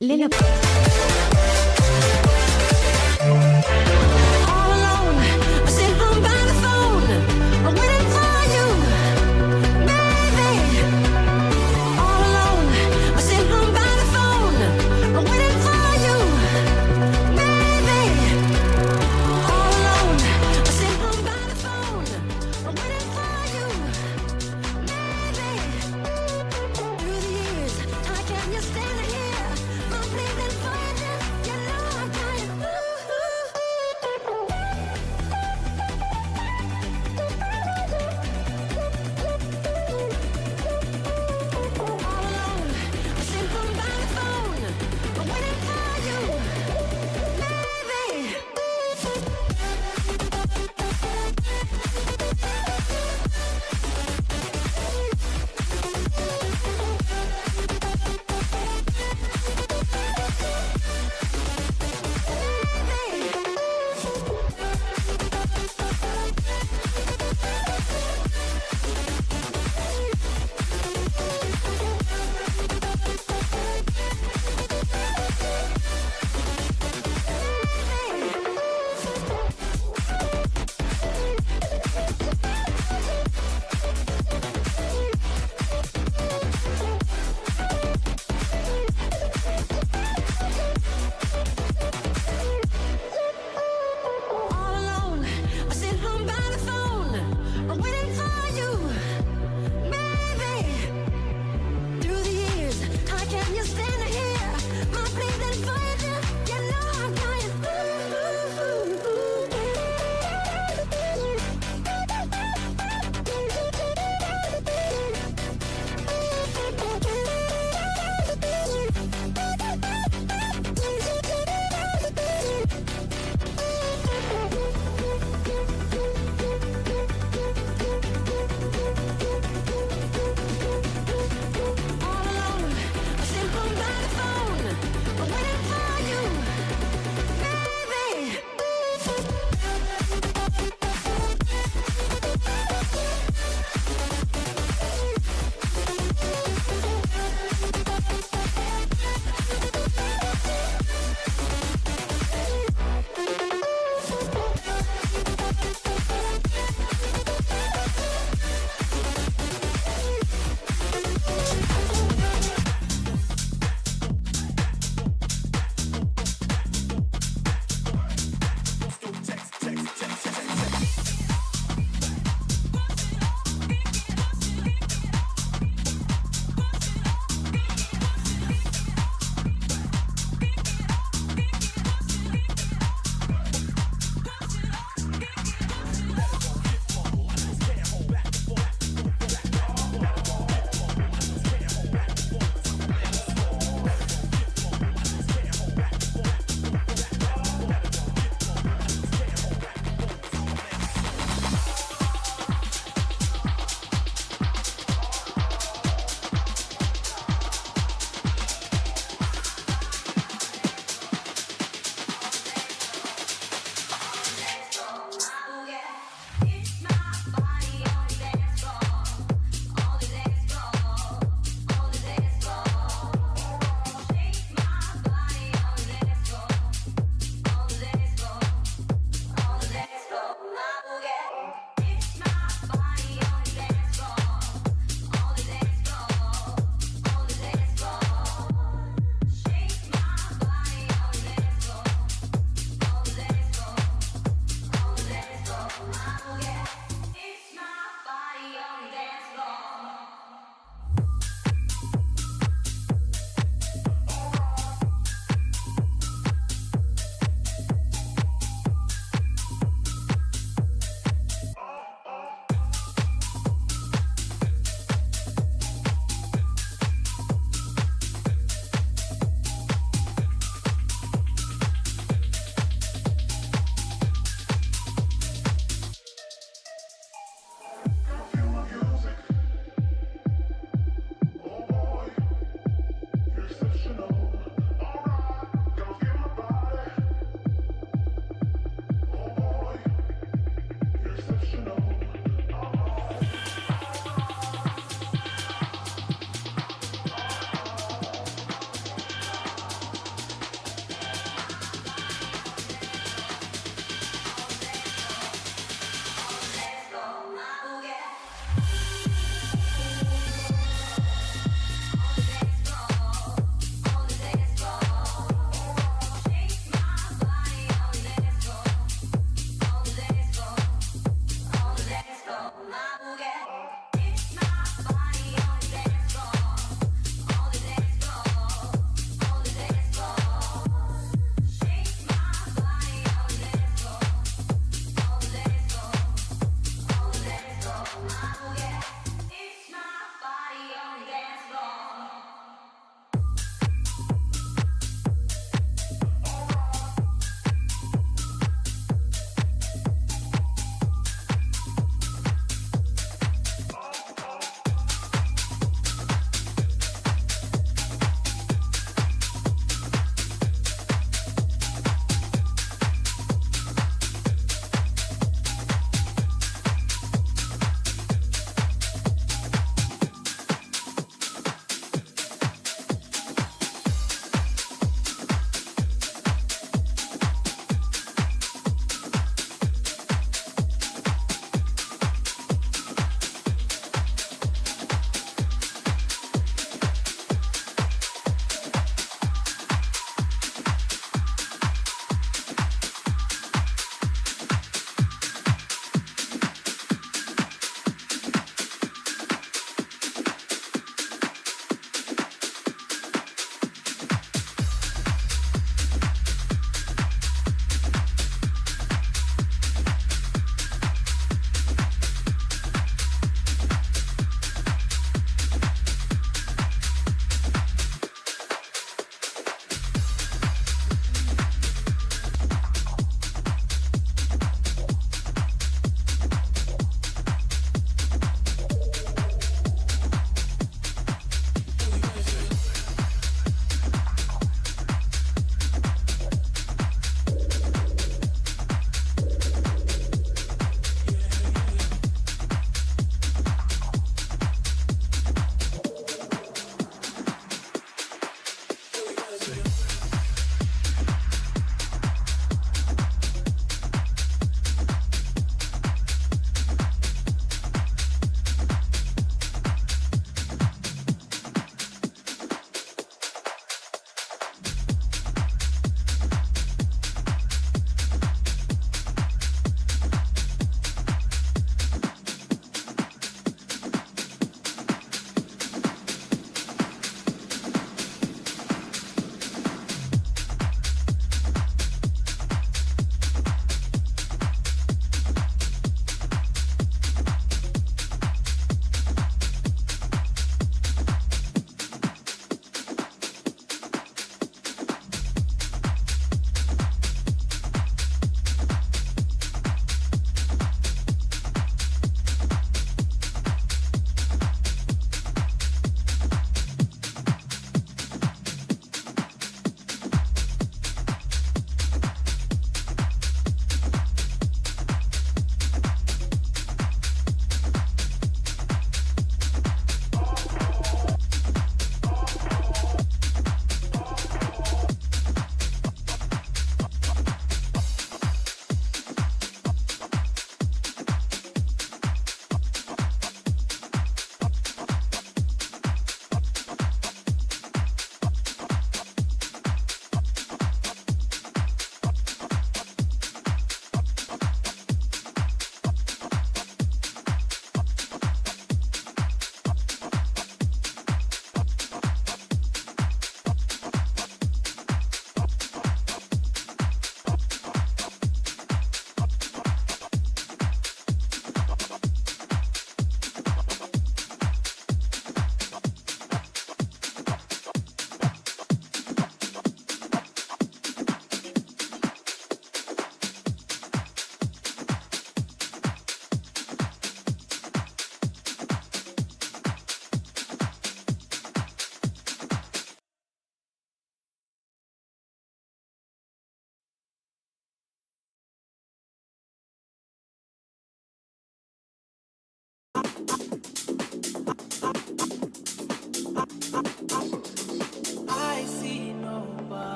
Lena.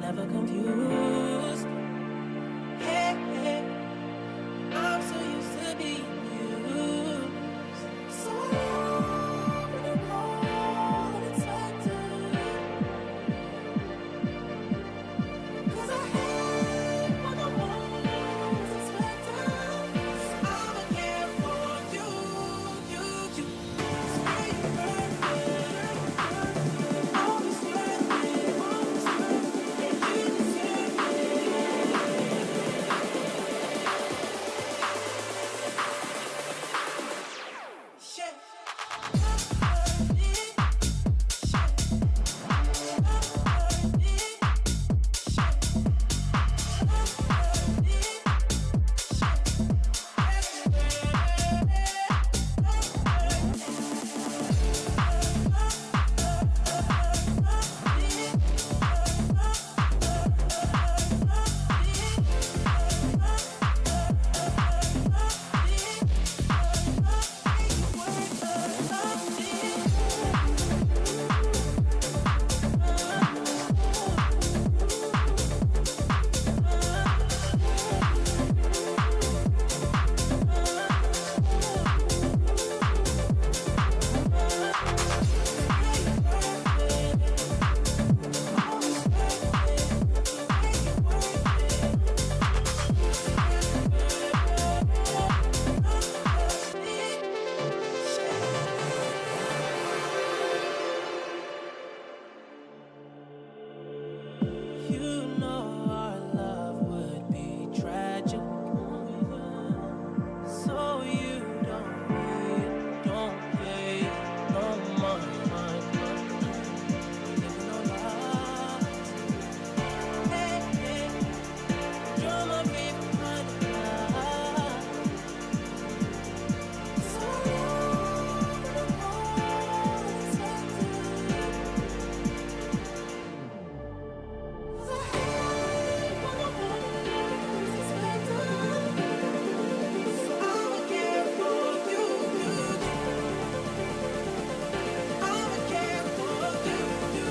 never confused. Hey, hey, I'm so used to being used. So when I'm all unexpected, 'cause I hate when I'm always expected. I'ma care for you, you. Say you're perfect, always worth it, and you deserve it. Shit. You know our love would be tragic, so you don't pay no mind. Living no lies. Hey, hey, you're my favorite kind of guy. So when I'm all unexpected, 'cause I hate when I'm always expected. So I'ma care for you, I'ma care for you,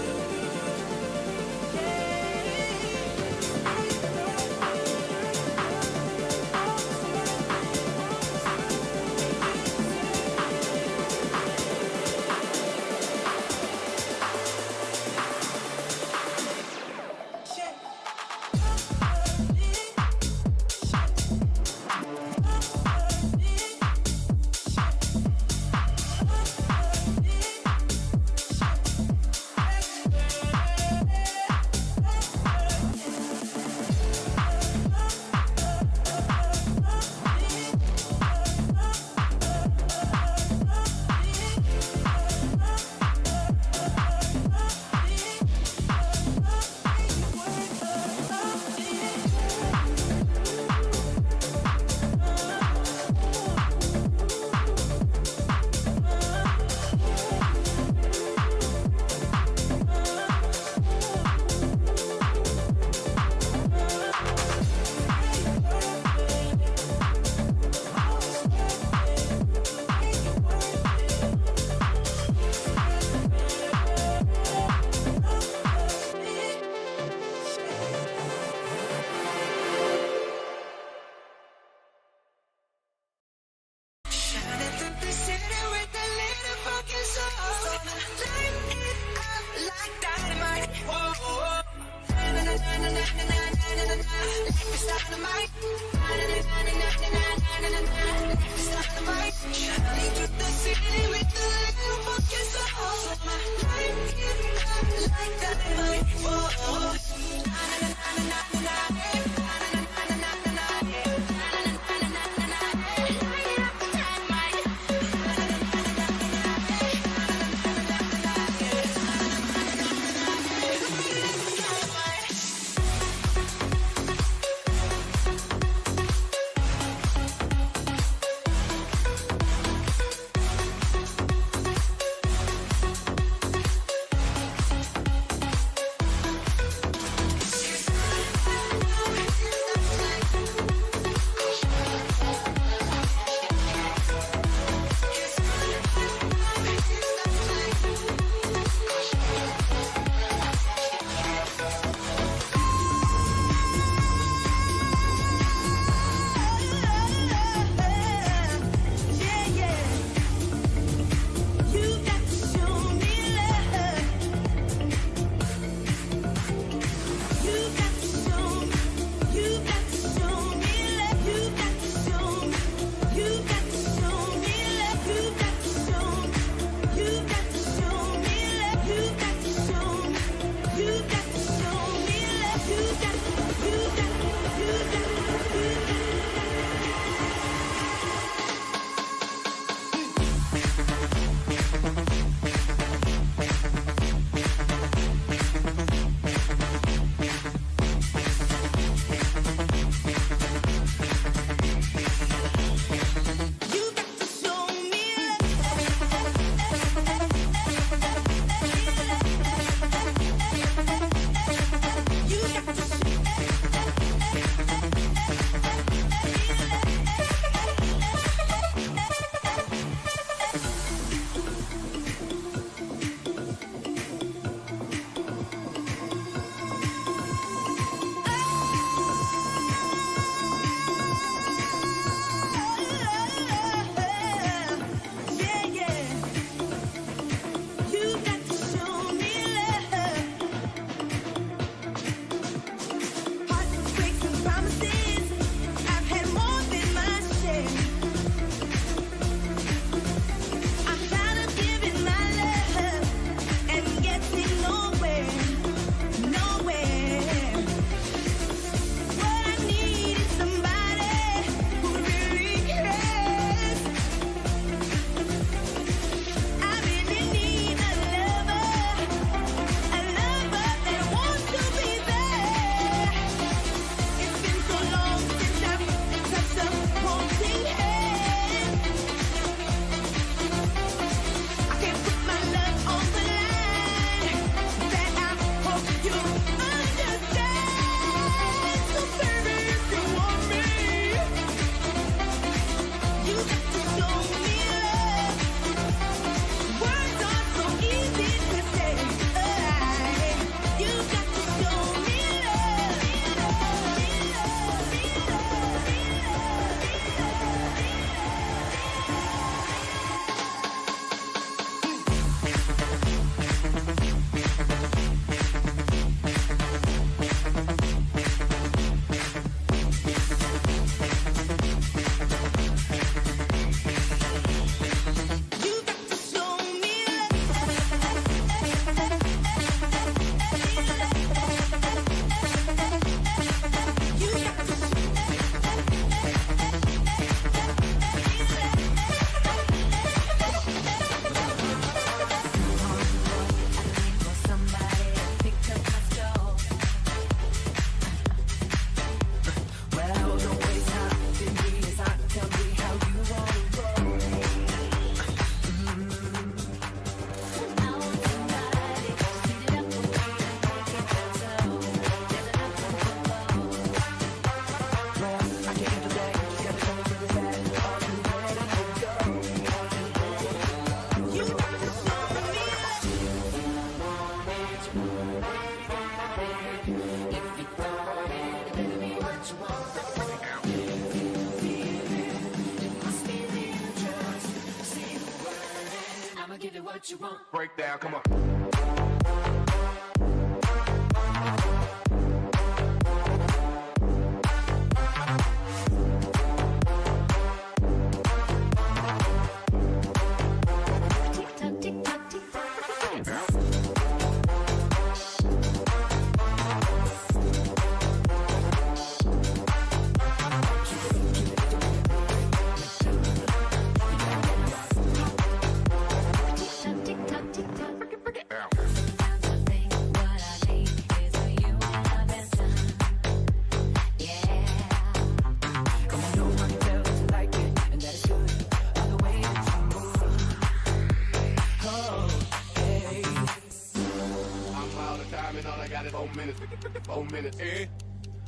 What you want. Breakdown, come on.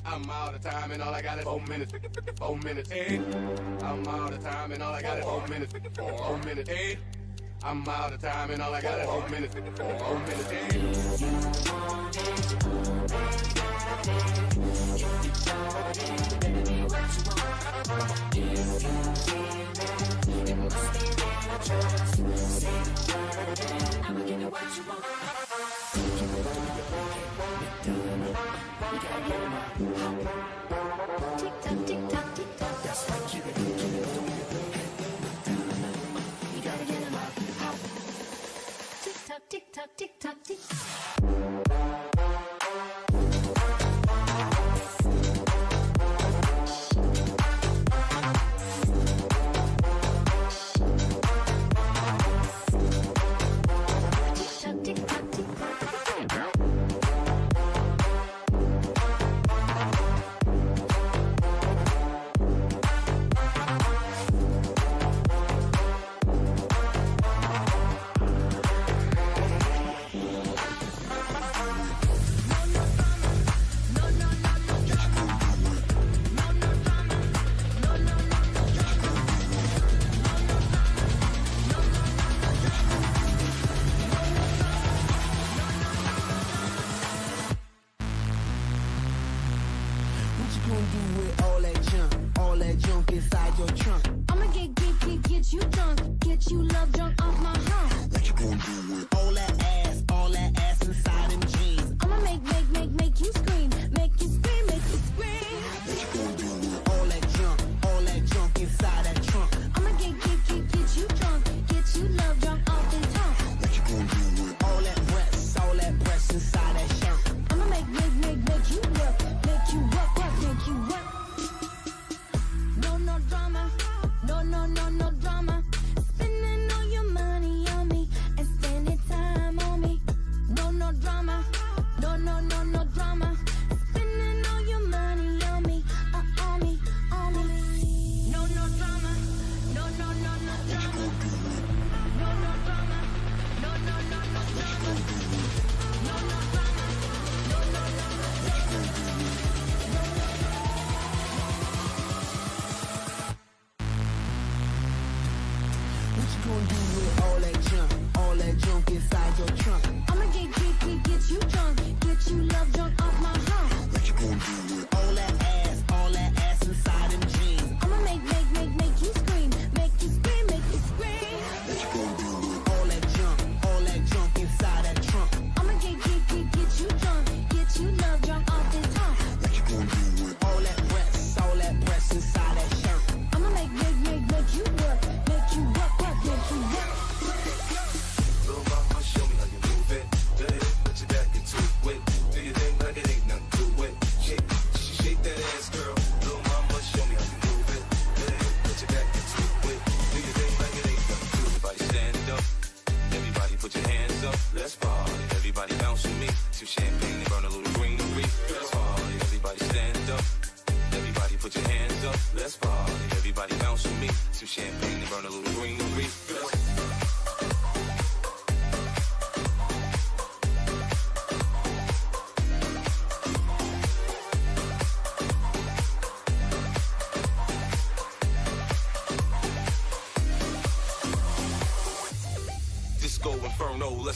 I'm out of time and all I got is 4 minutes. 4 minutes. I'm out of time and all I got is 4 minutes. 4 minutes. I'm out of time and all I got is 4 minutes. 4 I'ma give you what you want. Tick tock, tick tock, tick tock. That's right, keep it, you gotta get 'em up. Tick tock, tick tock, tick tock, tick tock. Get you drunk, get you love drunk off my hump. What you gonna do with all that ass inside them jeans? I'ma make you scream, make you scream, make you scream. What you gonna do with all that junk inside that trunk? I'ma get you drunk, get you love drunk off this hump. What you gonna do with all that breasts inside that shirt? I'ma make you work, make you work. No drama, no drama. Spending all your money on me and spending time on me. No drama.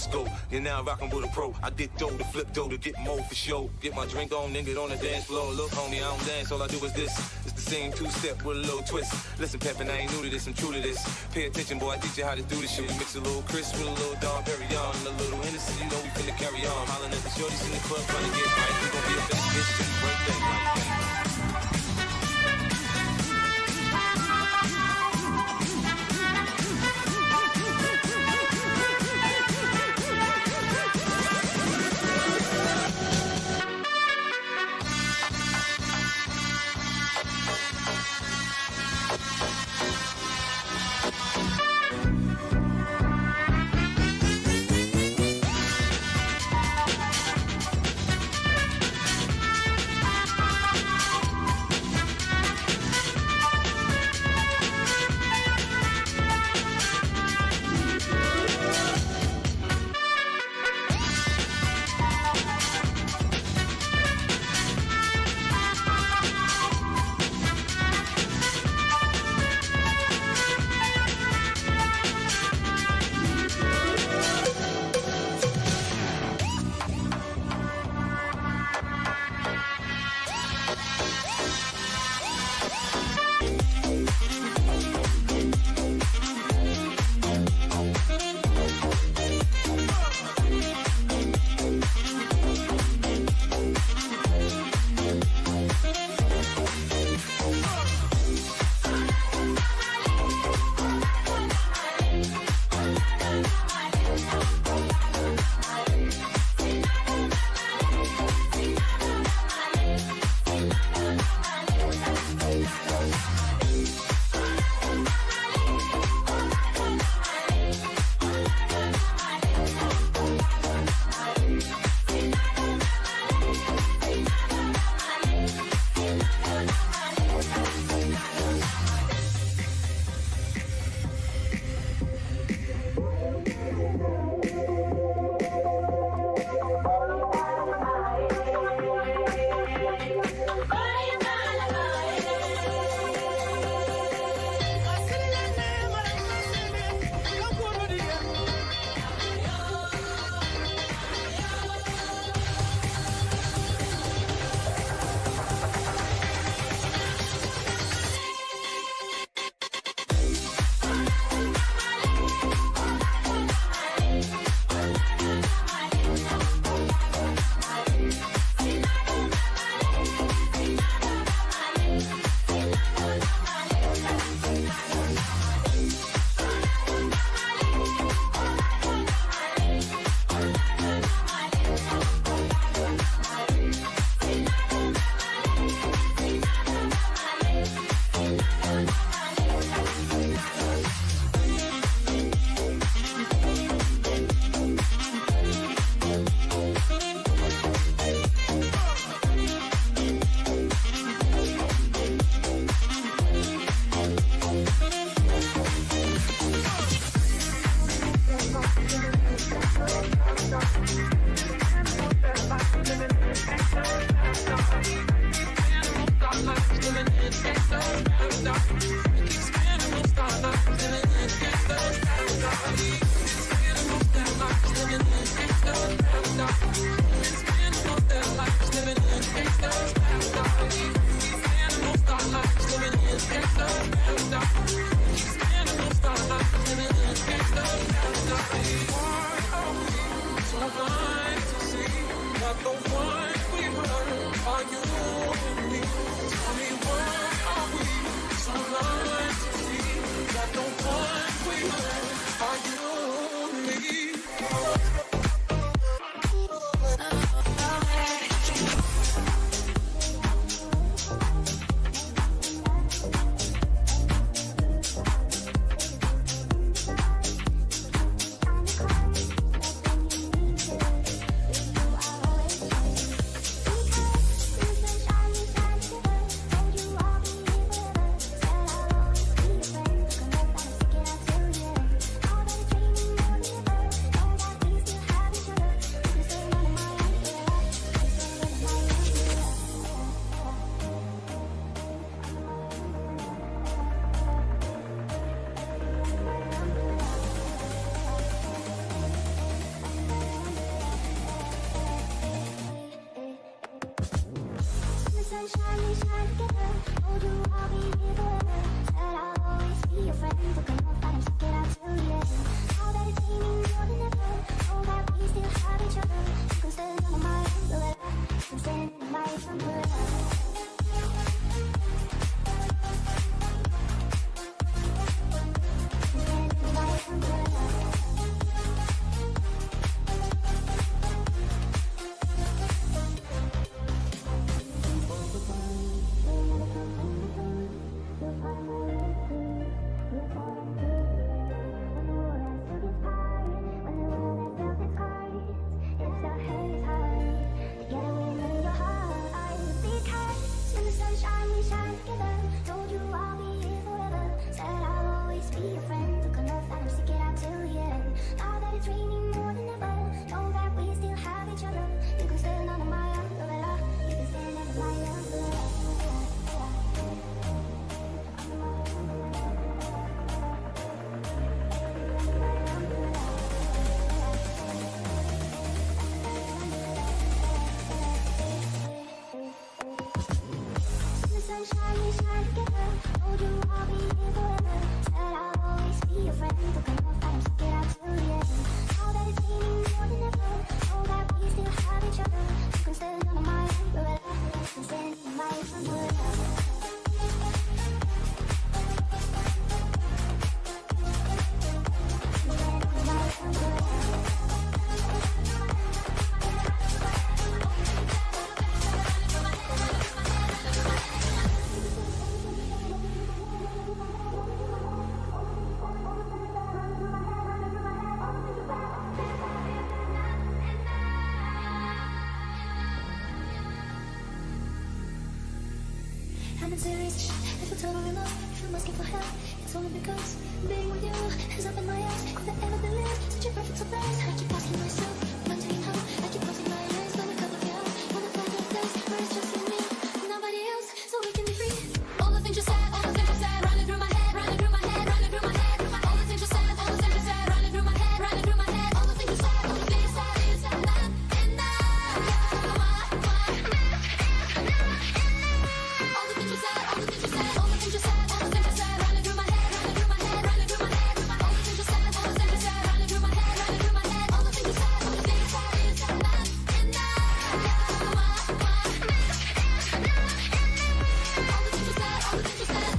let's go. You're now rockin' with a pro. I get dough to flip dough to get more for show. Get my drink on, then get on the dance floor. Look, homie, I don't dance, all I do is this. It's the same two-step with a little twist. Listen, Peppin', I ain't new to this, I'm true to this. Pay attention, boy, I teach you how to do this shit. We mix a little Chris with a little Dom Perignon and a little Hennessy, you know we finna carry on. Hollin' at the shorties in the club, trying to get right. We gon' be up in this bitch till we break that night. Told you I'll be here forever. Said I'll always be your friend. Took enough time to stick it out till the end. Now that it's raining more than ever, know that we still have each other. You can stand under my umbrella. You can stand under my umbrella. I'm serious. If we're totally in love, if I'm asking for help, it's only because being with you has opened my eyes. Could I ever believe such a perfect surprise? I keep asking myself, wondering how. I keep closing my eyes, when I come with you. Wanna find a place where it's just you and me, nobody else, so we can be free. All the things you said, all the things you said, running through my head, running through my head, running through my head. All the things you said, all the things you said, running through my head, running through my head. All the things you said, all the things you said, is not enough. All the things you said, all the things you said, all the things you said, all the things you said, running through my head, running through my head, running through my head. All the things you said, all the things you said, running through my head, running through my head. All the things you said, all the things you said, is not enough. All the things you said, all the things you said.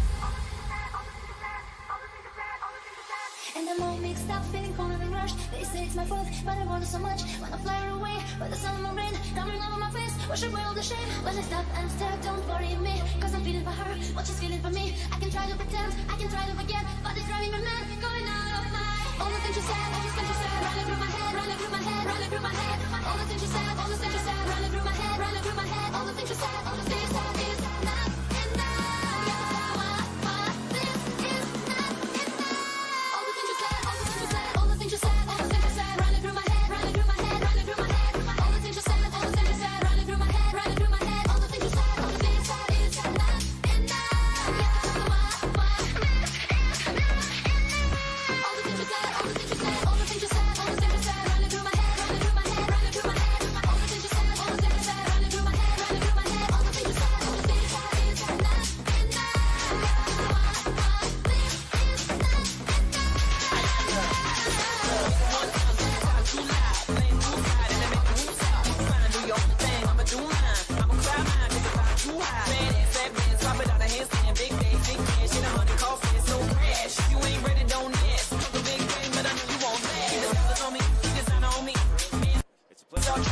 And I'm all mixed up, feeling cold and rushed. They say it's my fault, but I want it so much. When I fly away, but the sun and rain coming over my face, wash away all the shame. When I stop and stare, don't worry me, cause I'm feeling for her, what she's feeling for me. I can try to pretend, I can try to forget, but it's driving me mad, going out of my. All the things you said, all the things you said, running through my head, running through my head, running through my head. All the things you said, all the things you said, running through my head, running through my head. All the things you said, all the things you said, is not enough. This is not enough. All the things you said, all the things you said, all the things you said, all the things you said, running through my head, running through my head, running through my head. All the things you said, all the things you said, running through my head, running through my head. All the things you said, all the things you said, is not enough. All the things you said, all the things you said, all the things you said, all the things you said, running through my head, running through my head, running through my head. All the things you said, all the things you said, running through my head, running through my head. All the things you said, all the things you said,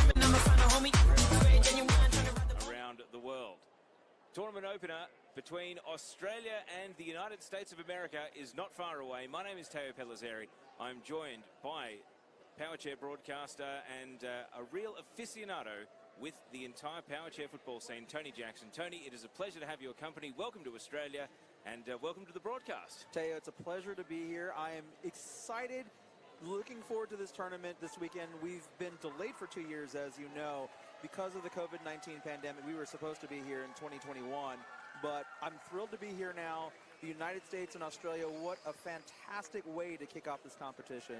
is not enough. Around the world. Tournament opener between Australia and the United States of America is not far away. My name is Teo Pellizzeri. I'm joined by Powerchair broadcaster and a real aficionado with the entire Powerchair football scene, Tony Jackson. Tony, it is a pleasure to have your company. Welcome to Australia and welcome to the broadcast. Teo, it's a pleasure to be here. I am excited, looking forward to this tournament this weekend. We've been delayed for 2 years, as you know, because of the COVID-19 pandemic. We were supposed to be here in 2021, but I'm thrilled to be here now. The United States and Australia, what a fantastic way to kick off this competition.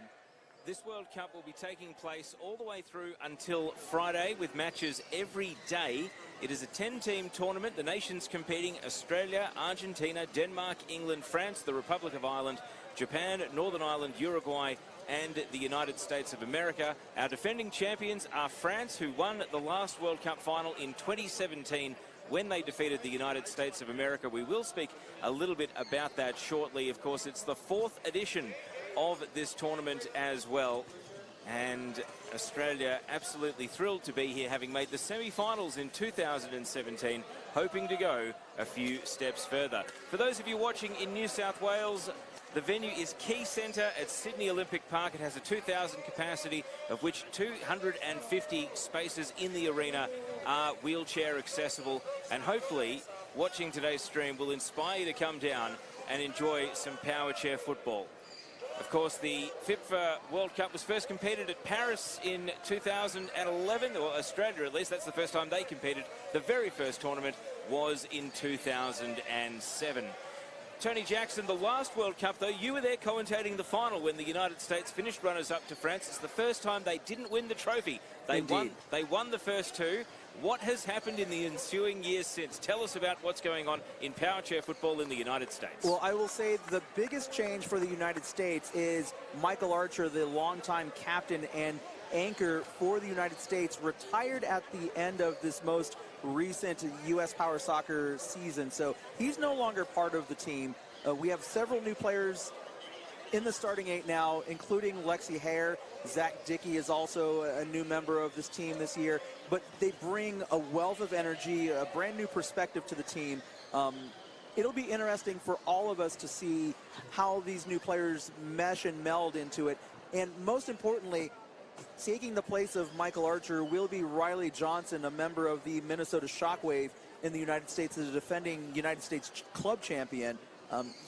This World Cup will be taking place all the way through until Friday with matches every day. It is a 10-team tournament. The nations competing: Australia, Argentina, Denmark, England, France, the Republic of Ireland, Japan, Northern Ireland, Uruguay, and the United States of America. Our defending champions are France, who won the last World Cup final in 2017 when they defeated the United States of America. We will speak a little bit about that shortly. Of course, it's the 4th edition of this tournament as well. And Australia absolutely thrilled to be here, having made the semi-finals in 2017, hoping to go a few steps further. For those of you watching in New South Wales, the venue is Key Centre at Sydney Olympic Park. It has a 2,000 capacity, of which 250 spaces in the arena are wheelchair accessible. And hopefully, watching today's stream will inspire you to come down and enjoy some Powerchair football. Of course, the FIPFA World Cup was first competed at Paris in 2011, or Australia at least. That's the first time they competed. The very first tournament was in 2007. Tony Jackson, the last World Cup, though, you were there commentating the final when the United States finished runners-up to France. It's the first time they didn't win the trophy. They won the first two. What has happened in the ensuing years since? Tell us about what's going on in Powerchair football in the United States. Well, I will say the biggest change for the United States is Michael Archer, the longtime captain and anchor for the United States, retired at the end of this most recent U.S. Power Soccer season. So he's no longer part of the team. We have several new players in the starting 8 now, including Lexi Hare. Zach Dickey is also a new member of this team this year. But they bring a wealth of energy, a brand new perspective to the team. It'll be interesting for all of us to see how these new players mesh and meld into it. And most importantly, taking the place of Michael Archer will be Riley Johnson, a member of the Minnesota Shockwave in the United States, as a defending United States club champion.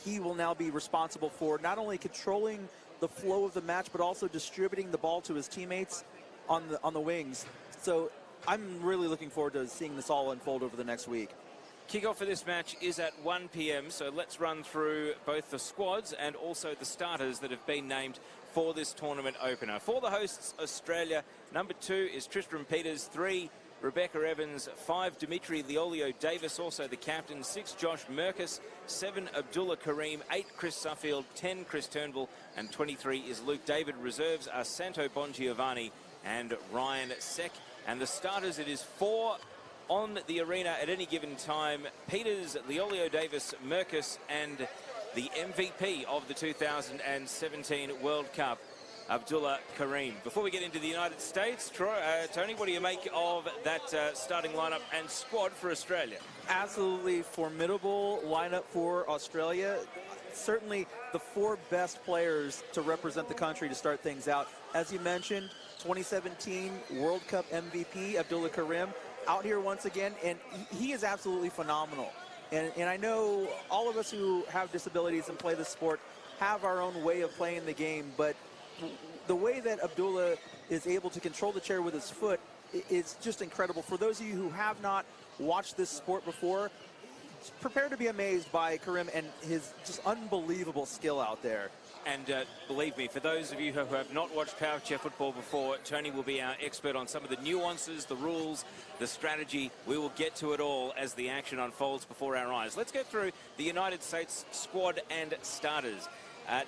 He will now be responsible for not only controlling the flow of the match, but also distributing the ball to his teammates on the wings. So I'm really looking forward to seeing this all unfold over the next week. Kickoff for this match is at 1 p.m, so let's run through both the squads and also the starters that have been named for this tournament opener. For the hosts, Australia, number 2 is Tristram Peters, 3, Rebecca Evans, 5, Dimitri Liolio Davis, also the captain, 6, Josh Merkus, 7, Abdullah Kareem, 8, Chris Suffield, 10, Chris Turnbull, and 23 is Luke David. Reserves are Santo Bongiovanni and Ryan Seck. And the starters, it is 4 on the arena at any given time: Peters, Liolio Davis, Merkus, and the MVP of the 2017 World Cup, Abdullah Kareem. Before we get into the United States, Tony, what do you make of that starting lineup and squad for Australia? Absolutely formidable lineup for Australia. Certainly the 4 best players to represent the country to start things out. As you mentioned, 2017 World Cup MVP, Abdullah Kareem, out here once again, and he is absolutely phenomenal. And I know all of us who have disabilities and play the sport have our own way of playing the game, but the way that Abdullah is able to control the chair with his foot is just incredible. For those of you who have not watched this sport before, prepare to be amazed by Kareem and his just unbelievable skill out there. And believe me, for those of you who have not watched Powerchair football before, Tony will be our expert on some of the nuances, the rules, the strategy. We will get to it all as the action unfolds before our eyes. Let's go through the United States squad and starters.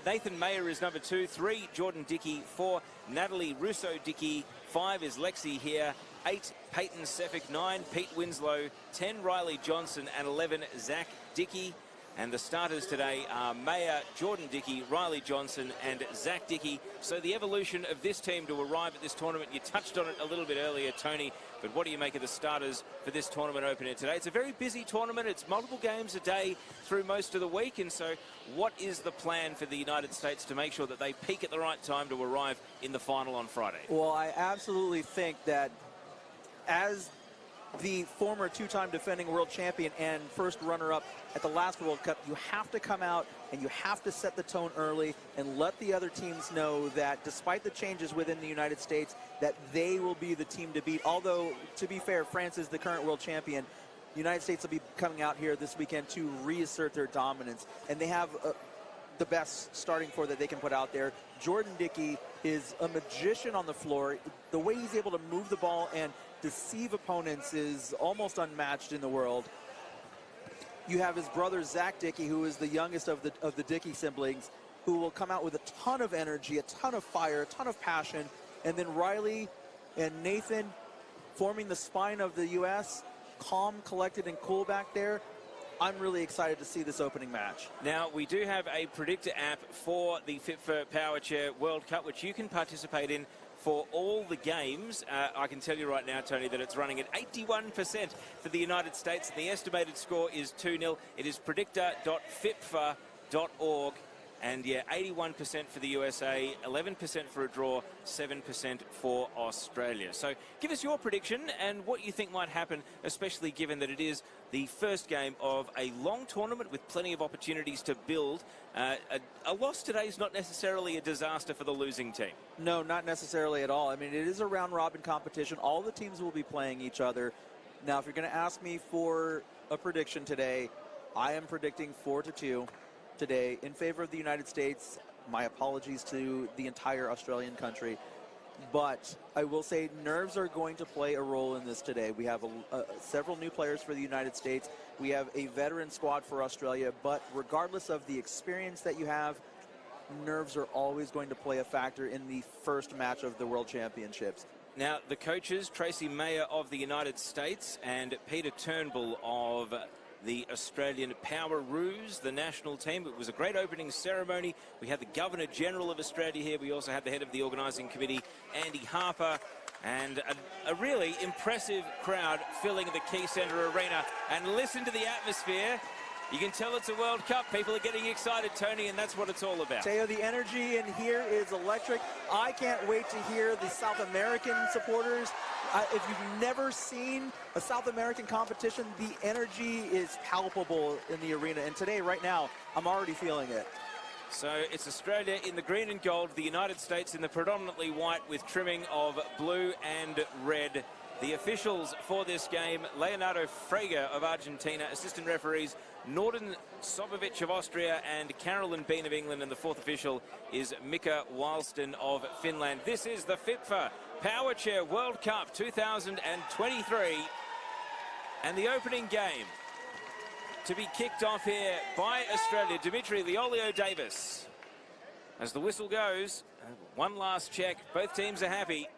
Nathan Mayer is number 2, 3, Jordan Dickey, 4, Natalie Russo-Dickey, 5 is Lexi here, 8, Peyton Sefik, 9, Pete Winslow, 10, Riley Johnson, and 11, Zach Dickey. And the starters today are Mayer, Jordan Dickey, Riley Johnson, and Zach Dickey. So the evolution of this team to arrive at this tournament, you touched on it a little bit earlier, Tony, but what do you make of the starters for this tournament opener today? It's a very busy tournament. It's multiple games a day through most of the week. And so what is the plan for the United States to make sure that they peak at the right time to arrive in the final on Friday? Well, I absolutely think that as the former 2-time defending world champion and first runner-up at the last World Cup, you have to come out and you have to set the tone early and let the other teams know that despite the changes within the United States, that they will be the team to beat. Although, to be fair, France is the current world champion. The United States will be coming out here this weekend to reassert their dominance, and they have the best starting 4 that they can put out there. Jordan Dickey is a magician on the floor. The way he's able to move the ball and deceive opponents is almost unmatched in the world. You have his brother Zach Dickey, who is the youngest of the Dickey siblings, who will come out with a ton of energy, a ton of fire, a ton of passion. And then Riley and Nathan forming the spine of the U.S., calm, collected, and cool back there. I'm really excited to see this opening match. Now, we do have a predictor app for the FIPFA Powerchair World Cup, which you can participate in for all the games. I can tell you right now, Tony, that it's running at 81% for the United States. The estimated score is 2-0. It is predictor.fipfa.org. And yeah, 81% for the USA, 11% for a draw, 7% for Australia. So give us your prediction and what you think might happen, especially given that it is the first game of a long tournament with plenty of opportunities to build. A loss today is not necessarily a disaster for the losing team. No, not necessarily at all. I mean, it is a round-robin competition. All the teams will be playing each other. Now, if you're going to ask me for a prediction today, I am predicting 4-2. Today in favor of the United States. My apologies to the entire Australian country, but I will say nerves are going to play a role in this today. We have several new players for the United States. We have a veteran squad for Australia, but regardless of the experience that you have, nerves are always going to play a factor in the first match of the World Championships. Now, the coaches, Tracy Mayer of the United States and Peter Turnbull of the Australian Powerroos, the national team. It was a great opening ceremony. We had the Governor-General of Australia here. We also had the head of the organising committee, Andy Harper, and a really impressive crowd filling the Key Centre Arena. And listen to the atmosphere. You can tell it's a World Cup. People are getting excited, Tony, and that's what it's all about. Teo, the energy in here is electric. I can't wait to hear the South American supporters. If you've never seen a South American competition, the energy is palpable in the arena. And today, right now, I'm already feeling it. So it's Australia in the green and gold, the United States in the predominantly white with trimming of blue and red. The officials for this game, Leonardo Fraga of Argentina, assistant referees Norden Sobovic of Austria and Carolyn Bean of England, and the fourth official is Mika Wallston of Finland. This is the FIPFA Powerchair World Cup 2023, and the opening game to be kicked off here by Australia. Dimitri Leolio-Davis. As the whistle goes, one last check, both teams are happy.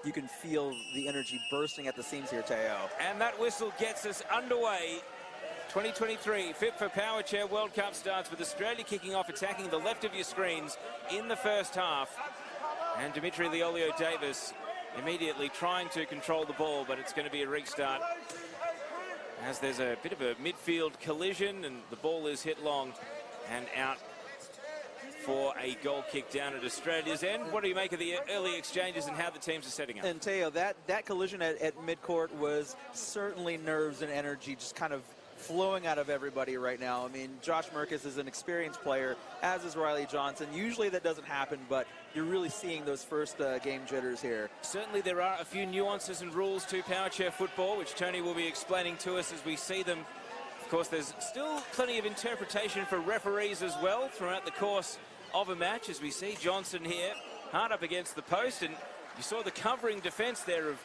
You can feel the energy bursting at the seams here, Teo. And that whistle gets us underway. 2023 FIPFA Powerchair World Cup starts with Australia kicking off, attacking the left of your screens in the first half. And Dimitri Leolio-Davis immediately trying to control the ball, but it's going to be a restart as there's a bit of a midfield collision and the ball is hit long and out for a goal kick down at Australia's end. What do you make of the early exchanges and how the teams are setting up? And Teo, that collision at midcourt was certainly nerves and energy just kind of flowing out of everybody right now. I mean, Josh Merkis is an experienced player, as is Riley Johnson. Usually that doesn't happen, but you're really seeing those first game jitters here. Certainly there are a few nuances and rules to Powerchair football, which Tony will be explaining to us as we see them. Of course, there's still plenty of interpretation for referees as well throughout the course of a match, as we see Johnson here hard up against the post, and you saw the covering defense there of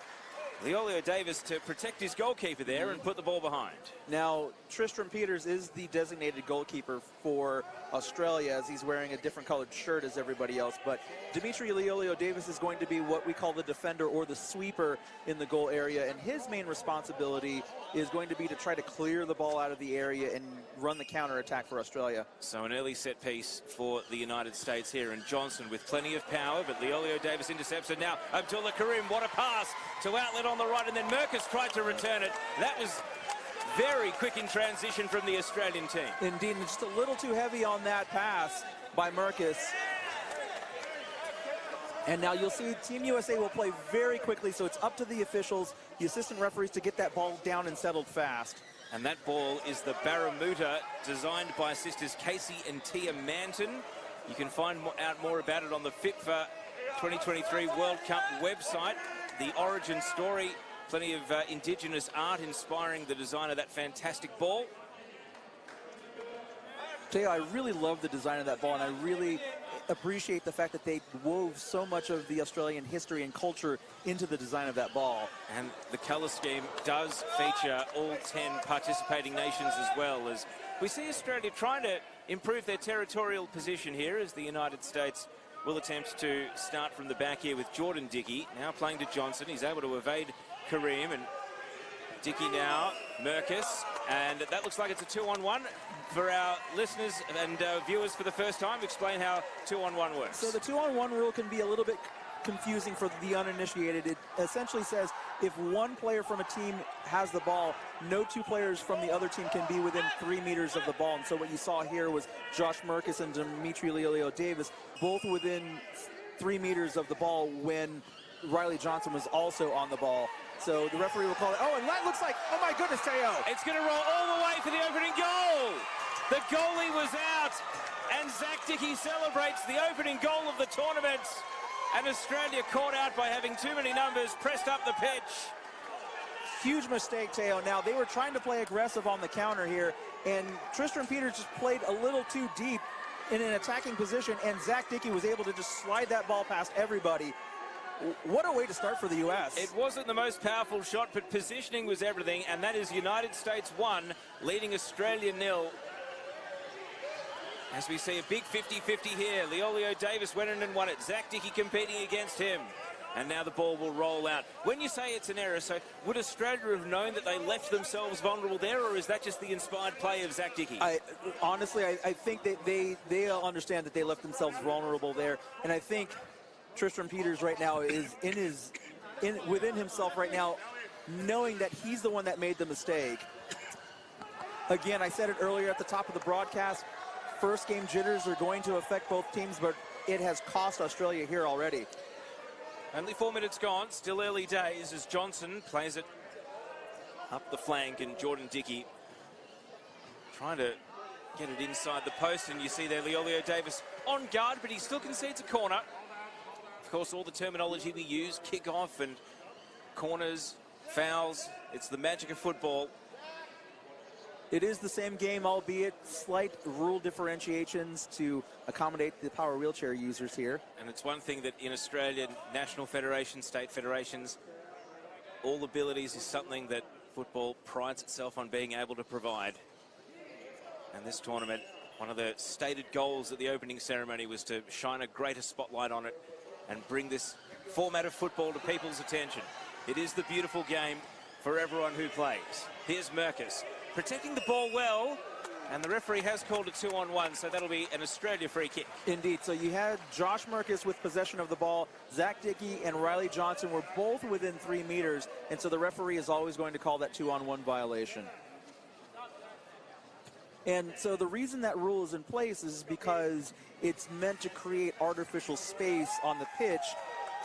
Leolio-Davis to protect his goalkeeper there and put the ball behind. Now, Tristram Peters is the designated goalkeeper for Australia, as he's wearing a different colored shirt as everybody else, but Dimitri Leolio-Davis is going to be what we call the defender or the sweeper in the goal area, and his main responsibility is going to be to try to clear the ball out of the area and run the counter-attack for Australia. So an early set piece for the United States here, and Johnson with plenty of power, but Leolio-Davis intercepts it now. Abdullah Karim, what a pass to outlet on the right, and then Merkis tried to return it. That was very quick in transition from the Australian team. Indeed, and just a little too heavy on that pass by Merkis. And now you'll see Team USA will play very quickly, so it's up to the officials, the assistant referees, to get that ball down and settled fast. And that ball is the Baramuta, designed by sisters Casey and Tia Manton. You can find out more about it on the FIPFA 2023 World Cup website. The origin story, plenty of indigenous art inspiring the design of that fantastic ball. Teo, I really love the design of that ball, and I really appreciate the fact that they wove so much of the Australian history and culture into the design of that ball. And the colour scheme does feature all 10 participating nations as well, as we see Australia trying to improve their territorial position here, as the United States will attempt to start from the back here with Jordan Dickey, now playing to Johnson. He's able to evade Kareem, and Dickey now, Merkus, and that looks like it's a 2-on-1. For our listeners and viewers for the first time, explain how 2-on-1 works. So the 2-on-1 rule can be a little bit confusing for the uninitiated. It essentially says if one player from a team has the ball, no two players from the other team can be within 3 meters of the ball. And so what you saw here was Josh Merkus and Dimitri Leolio-Davis both within 3 meters of the ball when Riley Johnson was also on the ball. So the referee will call it. Oh, and that looks like, oh my goodness, Teo. It's going to roll all the way for the opening goal. The goalie was out, and Zach Dickey celebrates the opening goal of the tournament. And Australia caught out by having too many numbers pressed up the pitch. Huge mistake, Teo. Now, they were trying to play aggressive on the counter here, and Tristan Peters just played a little too deep in an attacking position, and Zach Dickey was able to just slide that ball past everybody. What a way to start for the U.S. It wasn't the most powerful shot, but positioning was everything, and that is United States 1, leading Australia 0. As we see a big 50-50 here. Leolio-Davis went in and won it. Zach Dickey competing against him. And now the ball will roll out. When you say it's an error, so would Australia have known that they left themselves vulnerable there, or is that just the inspired play of Zach Dickey? Honestly, I think that they'll understand that they left themselves vulnerable there. And I think Tristan Peters right now is within himself right now, knowing that he's the one that made the mistake. Again, I said it earlier at the top of the broadcast, first game jitters are going to affect both teams, but it has cost Australia here already. Only 4 minutes gone, still early days as Johnson plays it up the flank, and Jordan Dickey trying to get it inside the post, and you see there Leolio-Davis on guard, but he still concedes a corner. Of course, all the terminology we use, kick-off and corners, fouls, it's the magic of football. It is the same game, albeit slight rule differentiations to accommodate the power wheelchair users here. And it's one thing that in Australian national federations, state federations, all abilities is something that football prides itself on being able to provide. And this tournament, one of the stated goals at the opening ceremony was to shine a greater spotlight on it and bring this format of football to people's attention. It is the beautiful game for everyone who plays. Here's Merkus protecting the ball well, and the referee has called a 2-on-1, so that'll be an Australia free kick. Indeed, so you had Josh Merkus with possession of the ball. Zach Dickey and Riley Johnson were both within 3 meters, and so the referee is always going to call that 2-on-1 violation. And so the reason that rule is in place is because it's meant to create artificial space on the pitch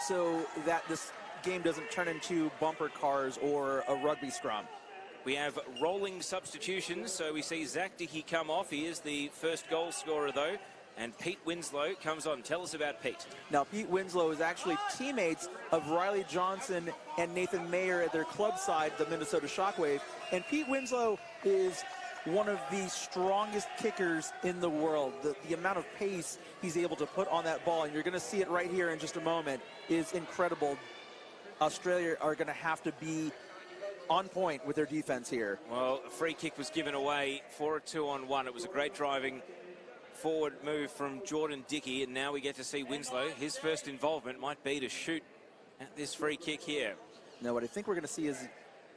so that this game doesn't turn into bumper cars or a rugby scrum. We have rolling substitutions, so we see Zach Dickey come off. He is the first goal scorer, though, and Pete Winslow comes on. Tell us about Pete. Now, Pete Winslow is actually teammates of Riley Johnson and Nathan Mayer at their club side, the Minnesota Shockwave, and Pete Winslow is one of the strongest kickers in the world. The amount of pace he's able to put on that ball, and you're going to see it right here in just a moment, is incredible. Australia are going to have to be on point with their defense here. Well, a free kick was given away for a 2-on-1. It was a great driving forward move from Jordan Dickey, and now we get to see Winslow. His first involvement might be to shoot at this free kick here. Now, what I think we're going to see is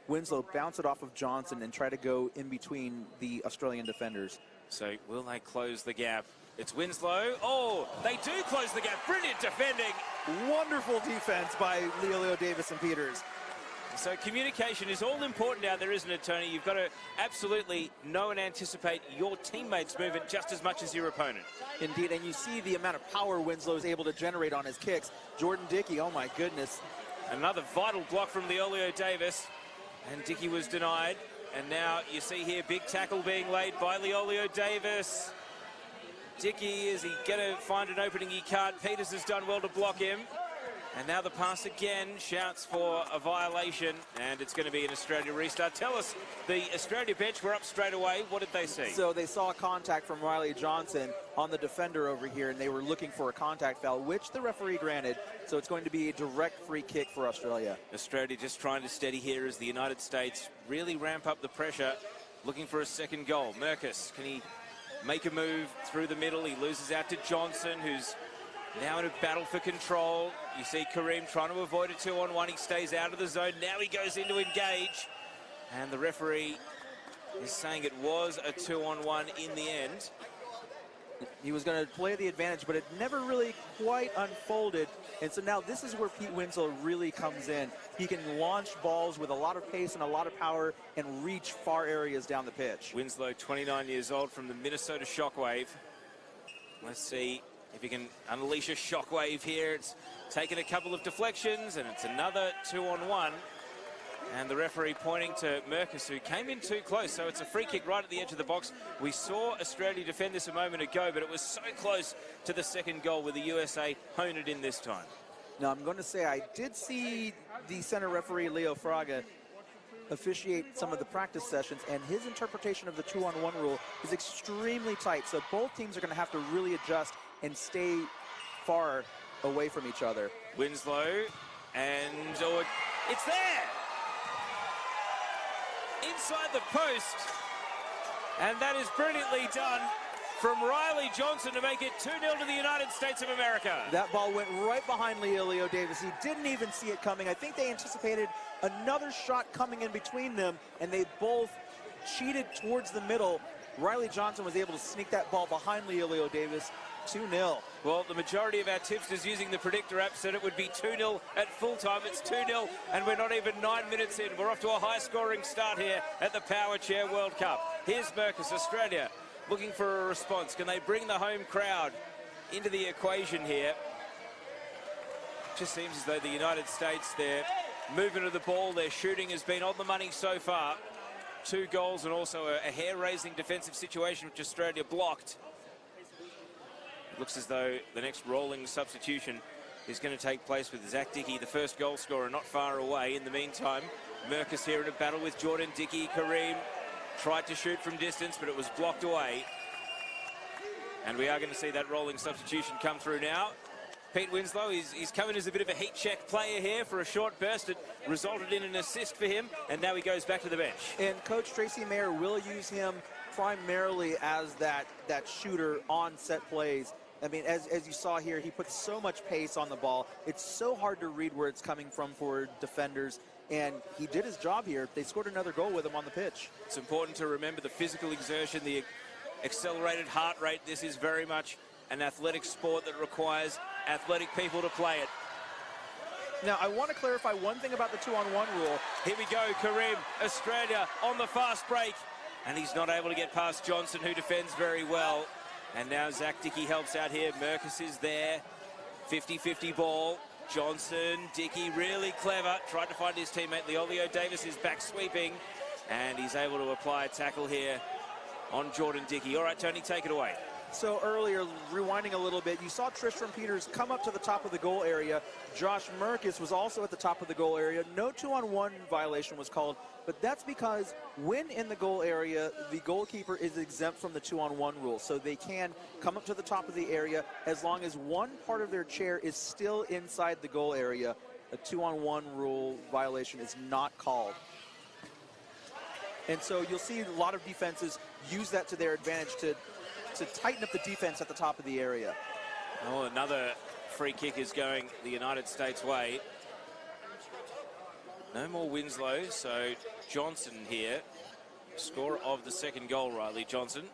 Winslow bounce it off of Johnson and try to go in between the Australian defenders. So will they close the gap? It's Winslow. Oh, they do close the gap. Brilliant defending. Wonderful defense by Leolio-Davis and Peters. So communication is all important out there, isn't it, Tony? You've got to absolutely know and anticipate your teammates' movement just as much as your opponent. Indeed, and you see the amount of power Winslow is able to generate on his kicks. Jordan Dickey, oh my goodness. Another vital block from Leolio-Davis, and Dickey was denied. And now you see here big tackle being laid by Leolio-Davis. Dickey, is he going to find an opening? He can't. Peters has done well to block him. And now the pass again, shouts for a violation, and it's going to be an Australia restart. Tell us, the Australia bench were up straight away. What did they see? So they saw contact from Riley Johnson on the defender over here, and they were looking for a contact foul, which the referee granted. So it's going to be a direct free kick for Australia. Australia just trying to steady here as the United States really ramp up the pressure, looking for a second goal. Merkus, can he make a move through the middle? He loses out to Johnson, who's now in a battle for control. You see Kareem trying to avoid a 2-on-1. He stays out of the zone. Now he goes in to engage. And the referee is saying it was a 2-on-1 in the end. He was going to play the advantage, but it never really quite unfolded. And so now this is where Pete Winslow really comes in. He can launch balls with a lot of pace and a lot of power and reach far areas down the pitch. Winslow, 29 years old, from the Minnesota Shockwave. Let's see if he can unleash a shockwave here. It's taken a couple of deflections, and it's another 2-on-1. And the referee pointing to Merkus, who came in too close. So it's a free kick right at the edge of the box. We saw Australia defend this a moment ago, but it was so close to the second goal with the USA hone it in this time. Now, I'm going to say I did see the center referee, Leo Fraga, officiate some of the practice sessions, and his interpretation of the 2-on-1 rule is extremely tight. So both teams are going to have to really adjust and stay far away from each other. Winslow, and it's there! Inside the post, and that is brilliantly done from Riley Johnson to make it 2-0 to the United States of America. That ball went right behind Leo Davis. He didn't even see it coming. I think they anticipated another shot coming in between them, and they both cheated towards the middle. Riley Johnson was able to sneak that ball behind Leo Davis. 2-0. Well, the majority of our tipsters using the predictor app said it would be 2-0 at full time. It's 2-0, and we're not even 9 minutes in. We're off to a high-scoring start here at the Powerchair World Cup. Here's Merkus, Australia, looking for a response. Can they bring the home crowd into the equation here? It just seems as though the United States, their movement of the ball, their shooting has been on the money so far. 2 goals and also a hair-raising defensive situation which Australia blocked. Looks as though the next rolling substitution is going to take place with Zach Dickey, the first goal scorer, not far away. In the meantime, Merkus here in a battle with Jordan Dickey. Kareem tried to shoot from distance, but it was blocked away. And we are going to see that rolling substitution come through now. Pete Winslow, he's coming as a bit of a heat check player here for a short burst. It resulted in an assist for him, and now he goes back to the bench. And Coach Tracy Mayer will use him primarily as that shooter on set plays. I mean, as you saw here, he puts so much pace on the ball. It's so hard to read where it's coming from for defenders, and he did his job here. They scored another goal with him on the pitch. It's important to remember the physical exertion, the accelerated heart rate. This is very much an athletic sport that requires athletic people to play it. Now, I want to clarify one thing about the 2-on-1 rule. Here we go, Kareem, Australia on the fast break, and he's not able to get past Johnson, who defends very well. And now Zach Dickey helps out here. Merkus is there. 50-50 ball. Johnson, Dickey, really clever. Tried to find his teammate. Leo Davis is back sweeping. And he's able to apply a tackle here on Jordan Dickey. All right, Tony, take it away. So earlier, rewinding a little bit, you saw Tristram Peters come up to the top of the goal area. Josh Merkus was also at the top of the goal area. No 2-on-1 violation was called, but that's because when in the goal area, the goalkeeper is exempt from the 2-on-1 rule. So they can come up to the top of the area as long as one part of their chair is still inside the goal area. A 2-on-1 rule violation is not called. And so you'll see a lot of defenses use that to their advantage to tighten up the defense at the top of the area. Oh, another free kick is going the United States' way. No more Winslow, so Johnson here, scorer of the second goal, Riley Johnson.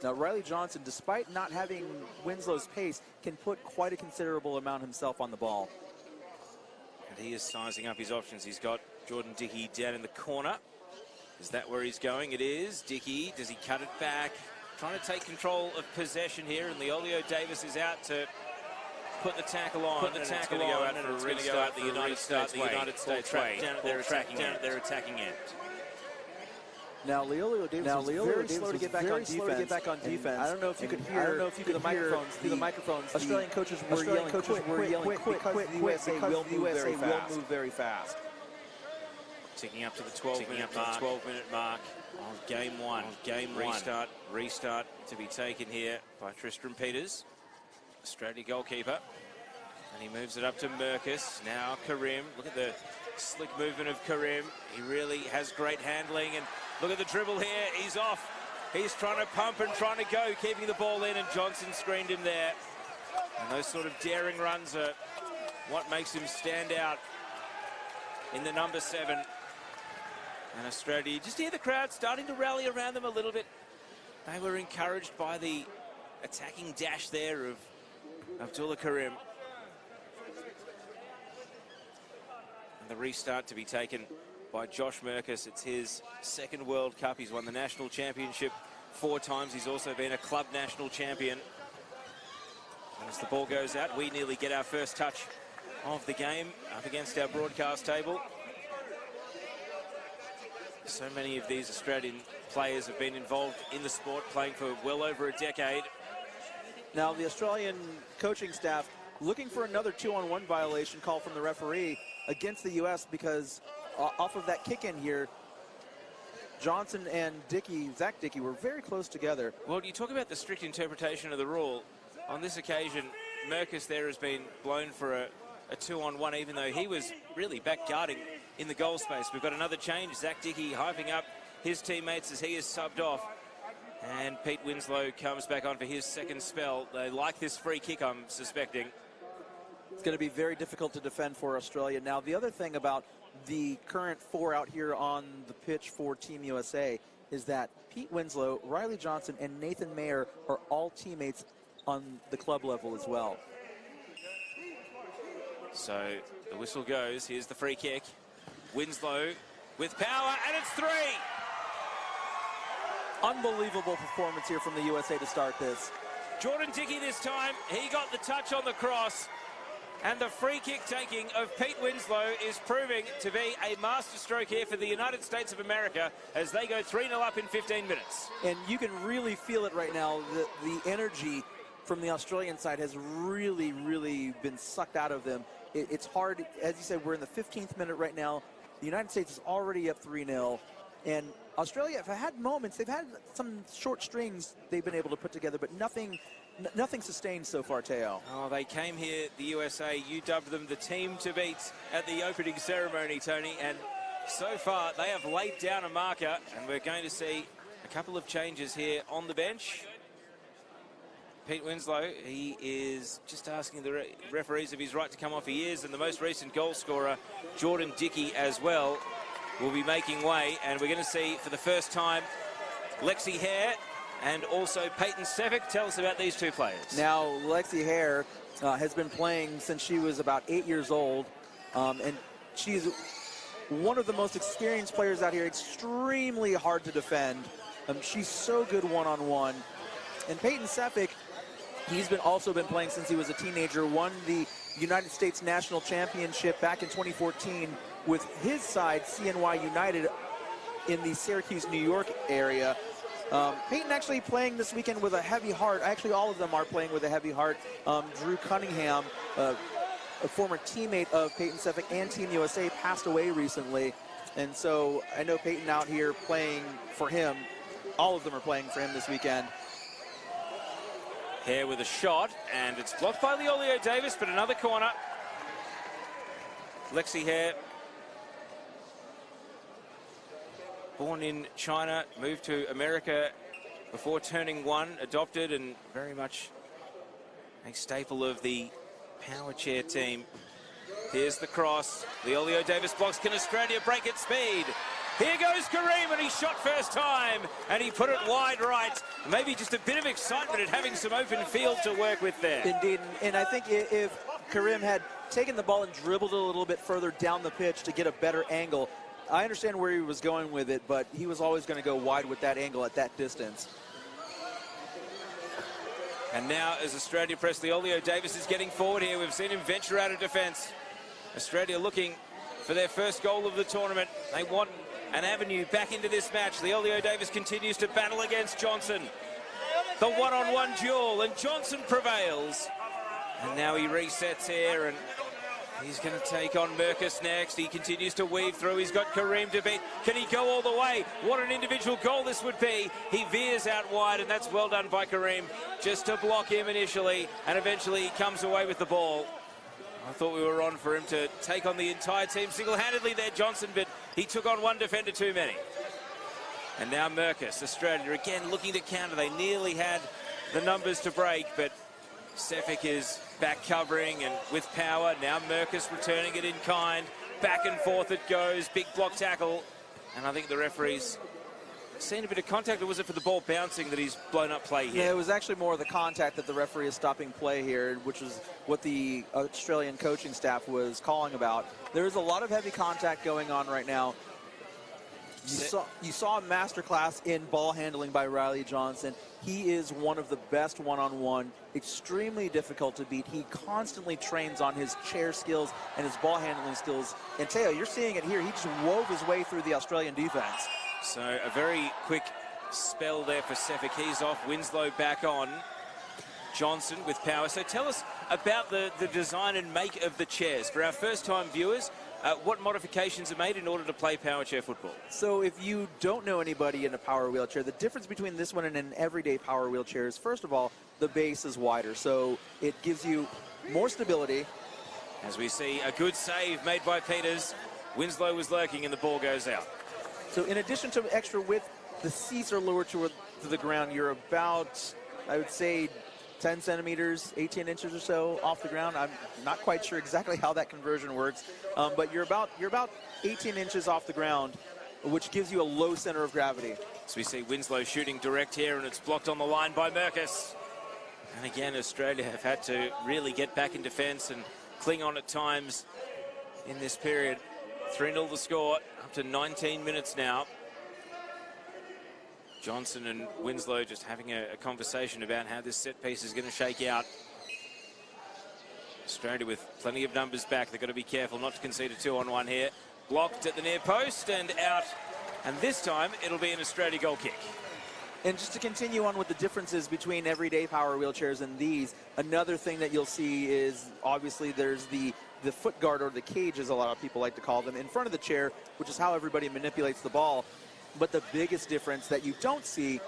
Now, Riley Johnson, despite not having Winslow's pace, can put quite a considerable amount himself on the ball. And he is sizing up his options. He's got Jordan Dickey down in the corner. Is that where he's going? It is. Dickey, does he cut it back? Trying to take control of possession here, and Leo Davis is out to put the tackle on. It's going to go out for a restart the United States way. Down at their attacking end. Now, Leolio Davis was very slow to get back on defense. I don't know if you could hear through the microphones. Australian coaches were yelling, quick, because the USA will move very fast. Ticking up to the 12-minute mark of game one. Restart to be taken here by Tristram Peters, Australia goalkeeper. And he moves it up to Merkus. Now Karim. Look at the slick movement of Karim. He really has great handling. And look at the dribble here. He's off. He's trying to pump and trying to go, keeping the ball in, and Johnson screened him there. And those sort of daring runs are what makes him stand out in the number 7. And Australia, you just hear the crowd starting to rally around them a little bit. They were encouraged by the attacking dash there of Abdullah Karim. And the restart to be taken by Josh Merkus. It's his second World Cup. He's won the national championship 4 times. He's also been a club national champion. And as the ball goes out, we nearly get our first touch of the game up against our broadcast table. So many of these Australian players have been involved in the sport, playing for well over a decade. Now, the Australian coaching staff looking for another 2-on-1 violation call from the referee against the U.S. because off of that kick-in here, Johnson and Zach Dickey were very close together. Well, you talk about the strict interpretation of the rule. On this occasion, Merkus there has been blown for a 2-on-1, even though he was really back guarding in the goal space. We've got another change. Zach Dickey hyping up his teammates as he is subbed off. And Pete Winslow comes back on for his second spell. They like this free kick, I'm suspecting. It's going to be very difficult to defend for Australia. Now, the other thing about the current 4 out here on the pitch for Team USA is that Pete Winslow, Riley Johnson, and Nathan Mayer are all teammates on the club level as well. So the whistle goes. Here's the free kick. Winslow with power, and it's 3. Unbelievable performance here from the USA to start this. Jordan Dickey this time. He got the touch on the cross. And the free kick taking of Pete Winslow is proving to be a masterstroke here for the United States of America as they go 3-0 up in 15 minutes. And you can really feel it right now. The energy from the Australian side has really, really been sucked out of them. It's hard. As you said, we're in the 15th minute right now. The United States is already up 3-0. And Australia have had moments. They've had some short strings they've been able to put together, but nothing sustained so far, Teo. Oh, they came here, the USA. You dubbed them the team to beat at the opening ceremony, Tony. And so far, they have laid down a marker. And we're going to see a couple of changes here on the bench. Pete Winslow, he is just asking the referees if he's right to come off. He is, and the most recent goal scorer, Jordan Dickey, as well, will be making way. And we're going to see, for the first time, Lexi Hare and also Peyton Sevick. Tell us about these two players. Now, Lexi Hare has been playing since she was about 8 years old, and she's one of the most experienced players out here, extremely hard to defend. She's so good one-on-one. And Peyton Sevick, he's also been playing since he was a teenager, won the United States National Championship back in 2014 with his side, CNY United, in the Syracuse, New York area. Peyton actually playing this weekend with a heavy heart. Actually, all of them are playing with a heavy heart. Drew Cunningham, a former teammate of Peyton Sevick and Team USA, passed away recently. And so I know Peyton out here playing for him. All of them are playing for him this weekend. Hare with a shot, and it's blocked by Leolio Davis, but another corner. Lexi Hare, born in China, moved to America before turning 1, adopted and very much a staple of the Powerchair team. Here's the cross. Leolio Davis blocks. Can Australia break at speed? Here goes Karim, and he shot first time, and he put it wide right. Maybe just a bit of excitement at having some open field to work with there. Indeed, and I think if Karim had taken the ball and dribbled a little bit further down the pitch to get a better angle, I understand where he was going with it, but he was always going to go wide with that angle at that distance. And now, as Australia press, Leolio Davis is getting forward here. We've seen him venture out of defence. Australia looking for their first goal of the tournament. They want an avenue back into this match. Leolio Davis continues to battle against Johnson. The one-on-one duel, and Johnson prevails. And now he resets here, and he's going to take on Merkus next. He continues to weave through. He's got Kareem to beat. Can he go all the way? What an individual goal this would be. He veers out wide, and that's well done by Kareem, just to block him initially, and eventually he comes away with the ball. I thought we were on for him to take on the entire team single-handedly there, Johnson, but he took on one defender too many. And now Merkus, Australia, again looking to counter. They nearly had the numbers to break, but Sefik is back covering and with power. Now Merkus returning it in kind. Back and forth it goes. Big block tackle. And I think the referee's seen a bit of contact, or was it for the ball bouncing that he's blown up play here? Yeah, it was actually more the contact that the referee is stopping play here, which is what the Australian coaching staff was calling about. There's a lot of heavy contact going on right now. You saw a masterclass in ball handling by Riley Johnson. He is one of the best one-on-one, extremely difficult to beat. He constantly trains on his chair skills and his ball handling skills. And Teo, you're seeing it here. He just wove his way through the Australian defense. So a very quick spell there for Sefik. He's off. Winslow back on. Johnson with power. So tell us about the design and make of the chairs. For our first-time viewers, what modifications are made in order to play power chair football? So if you don't know anybody in a power wheelchair, the difference between this one and an everyday power wheelchair is, first of all, the base is wider. So it gives you more stability. As we see a good save made by Peters. Winslow was lurking and the ball goes out. So in addition to extra width, the seats are lower to the ground. You're about, I would say, 10 centimeters, 18 inches or so off the ground. I'm not quite sure exactly how that conversion works, but you're about 18 inches off the ground, which gives you a low center of gravity. So we see Winslow shooting direct here, and it's blocked on the line by Merkus. And again, Australia have had to really get back in defence and cling on at times in this period. 3-0 the score, up to 19 minutes now. Johnson and Winslow just having a conversation about how this set piece is going to shake out. Australia with plenty of numbers back. They've got to be careful not to concede a 2-on-1 here. Blocked at the near post and out. And this time it'll be an Australia goal kick. And just to continue on with the differences between everyday power wheelchairs and these, another thing that you'll see is obviously there's the foot guard, or the cage as a lot of people like to call them, in front of the chair, which is how everybody manipulates the ball. But the biggest difference that you don't see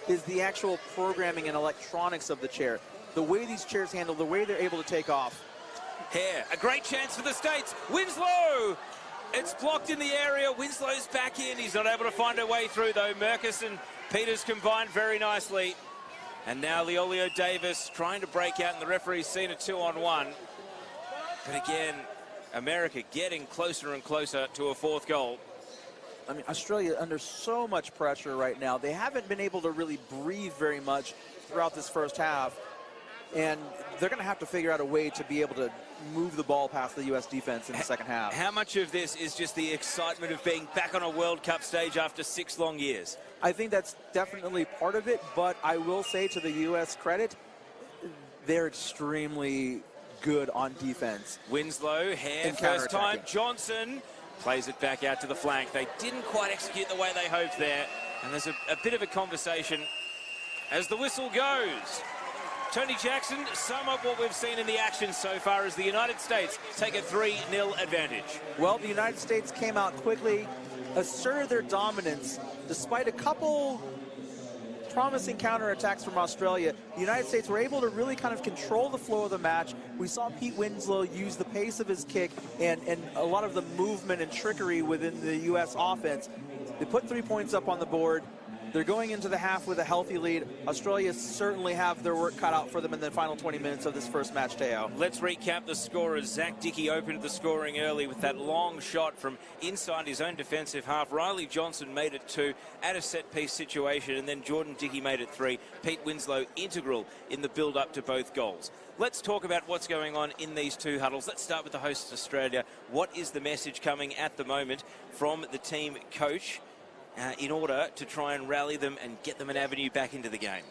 is the actual programming and electronics of the chair. The way these chairs handle, the way they're able to take off. Here, a great chance for the States. Winslow! It's blocked in the area. Winslow's back in. He's not able to find a way through, though. Merkus and Peters combined very nicely. And now Leolio Davis trying to break out, and the referee's seen a 2-on-1. But again, America getting closer and closer to a fourth goal. I mean, Australia under so much pressure right now. They haven't been able to really breathe very much throughout this first half. And they're going to have to figure out a way to be able to move the ball past the U.S. defense in the second half. How much of this is just the excitement of being back on a World Cup stage after 6 long years? I think that's definitely part of it, but I will say, to the U.S. credit, they're extremely good on defense. Winslow, hand first time. Johnson plays it back out to the flank. They didn't quite execute the way they hoped there. And there's a bit of a conversation as the whistle goes. Tony Jackson, sum up what we've seen in the action so far as the United States take a 3-0 advantage. Well, the United States came out quickly, asserted their dominance, despite a couple promising counterattacks from Australia. The United States were able to really kind of control the flow of the match. We saw Pete Winslow use the pace of his kick and a lot of the movement and trickery within the U.S. offense. They put 3 points up on the board. They're going into the half with a healthy lead. Australia certainly have their work cut out for them in the final 20 minutes of this first match, Teo. Let's recap the scorers. Zach Dickey opened the scoring early with that long shot from inside his own defensive half. Riley Johnson made it 2 at a set-piece situation, and then Jordan Dickey made it 3. Pete Winslow integral in the build-up to both goals. Let's talk about what's going on in these two huddles. Let's start with the hosts, Australia. What is the message coming at the moment from the team coach in order to try and rally them and get them an avenue back into the game?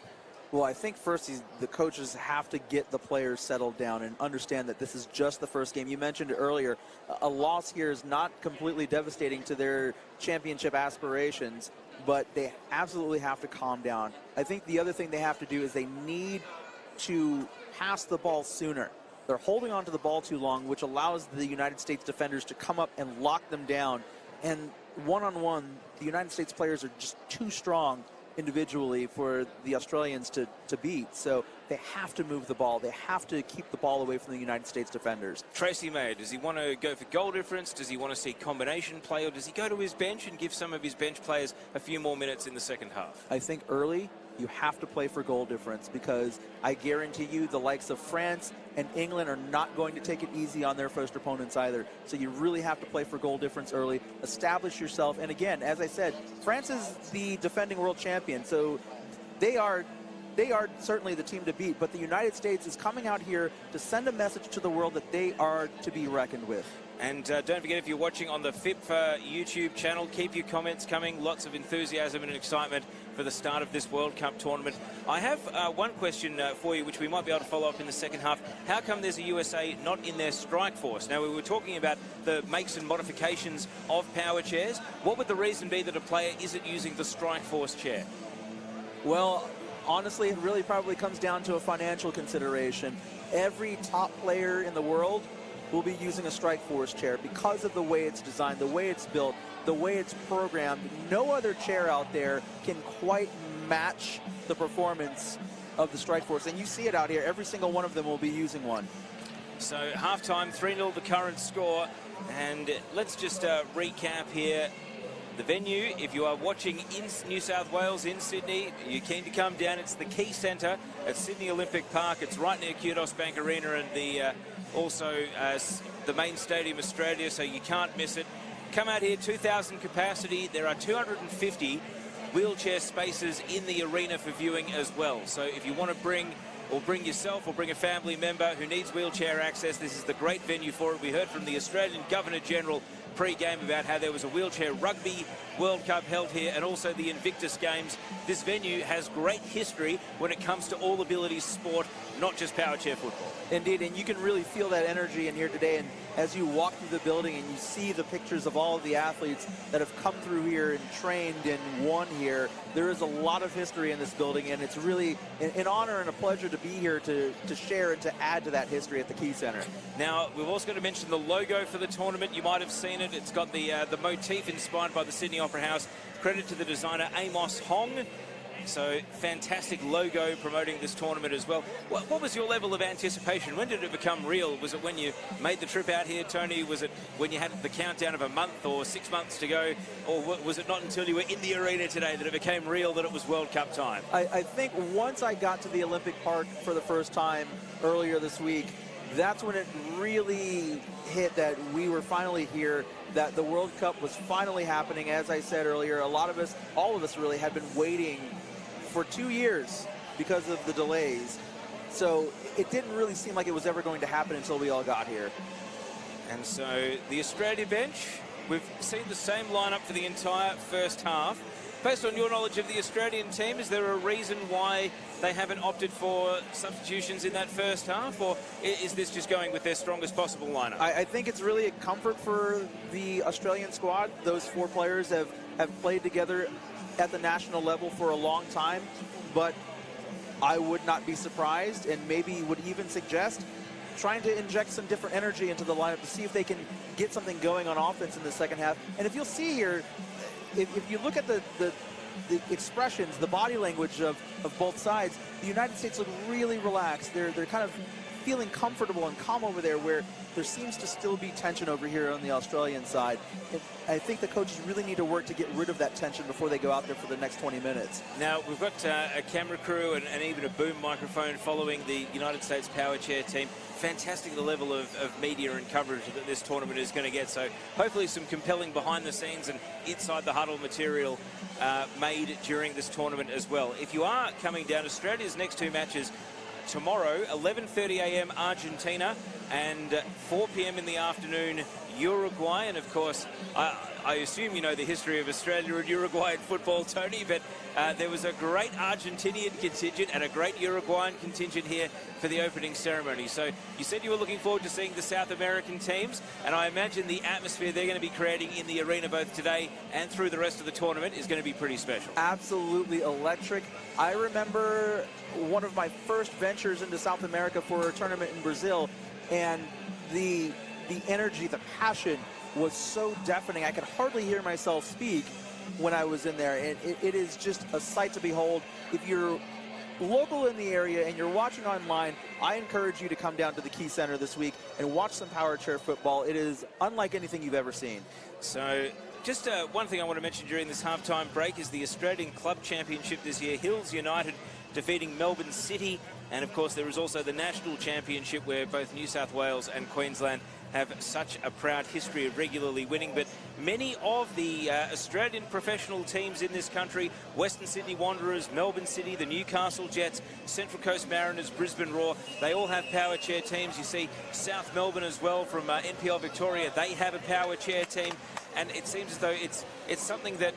Well, I think first the coaches have to get the players settled down and understand that this is just the first game. You mentioned it earlier, a loss here is not completely devastating to their championship aspirations, but they absolutely have to calm down. I think the other thing they have to do is they need to pass the ball sooner. They're holding on to the ball too long, which allows the United States defenders to come up and lock them down. And one-on-one, the United States players are just too strong individually for the Australians to beat. So they have to move the ball. They have to keep the ball away from the United States defenders. Tracy May, does he want to go for goal difference? Does he want to see combination play? Or does he go to his bench and give some of his bench players a few more minutes in the second half? I think early you have to play for goal difference, because I guarantee you the likes of France and England are not going to take it easy on their first opponents either. So you really have to play for goal difference early, establish yourself. And again, as I said, France is the defending world champion, so they are certainly the team to beat, but the United States is coming out here to send a message to the world that they are to be reckoned with. And don't forget, if you're watching on the FIPFA YouTube channel, keep your comments coming. Lots of enthusiasm and excitement for the start of this World Cup tournament. I have one question for you, which we might be able to follow up in the second half. How come there's a USA not in their strike force? Now, we were talking about the makes and modifications of power chairs. What would the reason be that a player isn't using the strike force chair? Well, honestly, it really probably comes down to a financial consideration. Every top player in the world will be using a strike force chair because of the way it's designed, the way it's built, the way it's programmed. No other chair out there can quite match the performance of the strike force. And you see it out here. Every single one of them will be using one. So halftime, 3-0 the current score. And let's just recap here. The venue, if you are watching in New South Wales, in Sydney, you're keen to come down. It's the Key Centre at Sydney Olympic Park. It's right near Kudos Bank Arena and the the main stadium, Australia, so you can't miss it. Come out here, 2,000 capacity. There are 250 wheelchair spaces in the arena for viewing as well. So if you want to bring yourself or bring a family member who needs wheelchair access, this is the great venue for it. We heard from the Australian Governor-General pre-game about how there was a wheelchair rugby World Cup held here and also the Invictus Games. This venue has great history when it comes to all abilities sport, not just power chair football. Indeed, and you can really feel that energy in here today. And as you walk through the building and you see the pictures of all of the athletes that have come through here and trained and won here, there is a lot of history in this building, and it's really an honor and a pleasure to be here to share and to add to that history at the Key Center. Now, we've also got to mention the logo for the tournament. You might have seen it. It's got the motif inspired by the Sydney Opera House. Credit to the designer Amos Hong. So fantastic logo promoting this tournament as well. What was your level of anticipation? When did it become real? Was it when you made the trip out here, Tony? Was it when you had the countdown of a month or 6 months to go? Or was it not until you were in the arena today that it became real that it was World Cup time? I think once I got to the Olympic Park for the first time earlier this week, that's when it really hit that we were finally here, that the World Cup was finally happening. As I said earlier, a lot of us, all of us really, had been waiting for 2 years because of the delays. So it didn't really seem like it was ever going to happen until we all got here. And so the Australia bench, we've seen the same lineup for the entire first half. Based on your knowledge of the Australian team, is there a reason why they haven't opted for substitutions in that first half, or is this just going with their strongest possible lineup? I think it's really a comfort for the Australian squad. Those 4 players have played together at the national level for a long time, but I would not be surprised, and maybe would even suggest trying to inject some different energy into the lineup to see if they can get something going on offense in the second half. And if you'll see here, if you look at the expressions, the body language of both sides, the United States look really relaxed. They're kind of feeling comfortable and calm over there, where there seems to still be tension over here on the Australian side. And I think the coaches really need to work to get rid of that tension before they go out there for the next 20 minutes. Now, we've got a camera crew and even a boom microphone following the United States Power Chair team. Fantastic the level of media and coverage that this tournament is going to get. So hopefully some compelling behind the scenes and inside the huddle material made during this tournament as well. If you are coming down, Australia's next 2 matches tomorrow, 11:30 a.m. Argentina, and 4 p.m. in the afternoon, Uruguay. And of course, I assume you know the history of Australia and Uruguay in football, Tony, but there was a great Argentinian contingent and a great Uruguayan contingent here for the opening ceremony. So you said you were looking forward to seeing the South American teams, and I imagine the atmosphere they're going to be creating in the arena both today and through the rest of the tournament is going to be pretty special. Absolutely electric. I remember one of my first ventures into South America for a tournament in Brazil, and the energy, the passion was so deafening. I could hardly hear myself speak when I was in there. And it is just a sight to behold. If you're local in the area and you're watching online, I encourage you to come down to the Key Center this week and watch some Powerchair football. It is unlike anything you've ever seen. So just one thing I want to mention during this halftime break is the Australian Club Championship this year. Hills United defeating Melbourne City. And of course there is also the National Championship where both New South Wales and Queensland have such a proud history of regularly winning. But many of the Australian professional teams in this country, Western Sydney Wanderers, Melbourne City, the Newcastle Jets, Central Coast Mariners, Brisbane Roar, they all have Powerchair teams. You see South Melbourne as well from NPL Victoria, they have a Powerchair team. And it seems as though it's something that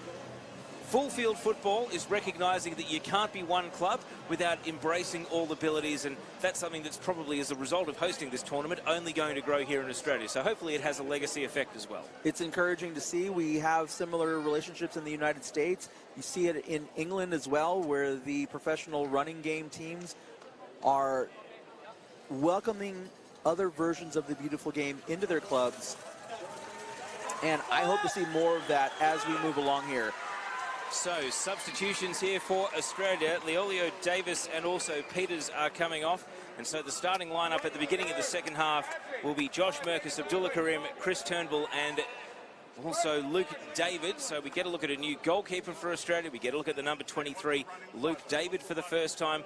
full field football is recognising that you can't be one club without embracing all abilities, and that's something that's probably, as a result of hosting this tournament, only going to grow here in Australia. So hopefully it has a legacy effect as well. It's encouraging to see. We have similar relationships in the United States. You see it in England as well, where the professional running game teams are welcoming other versions of the beautiful game into their clubs. And I hope to see more of that as we move along here. So substitutions here for Australia. Leolio Davis and also Peters are coming off. And so the starting lineup at the beginning of the second half will be Josh Merkus, Abdullah Karim, Chris Turnbull, and also Luke David. So we get a look at a new goalkeeper for Australia. We get a look at the number 23, Luke David, for the first time.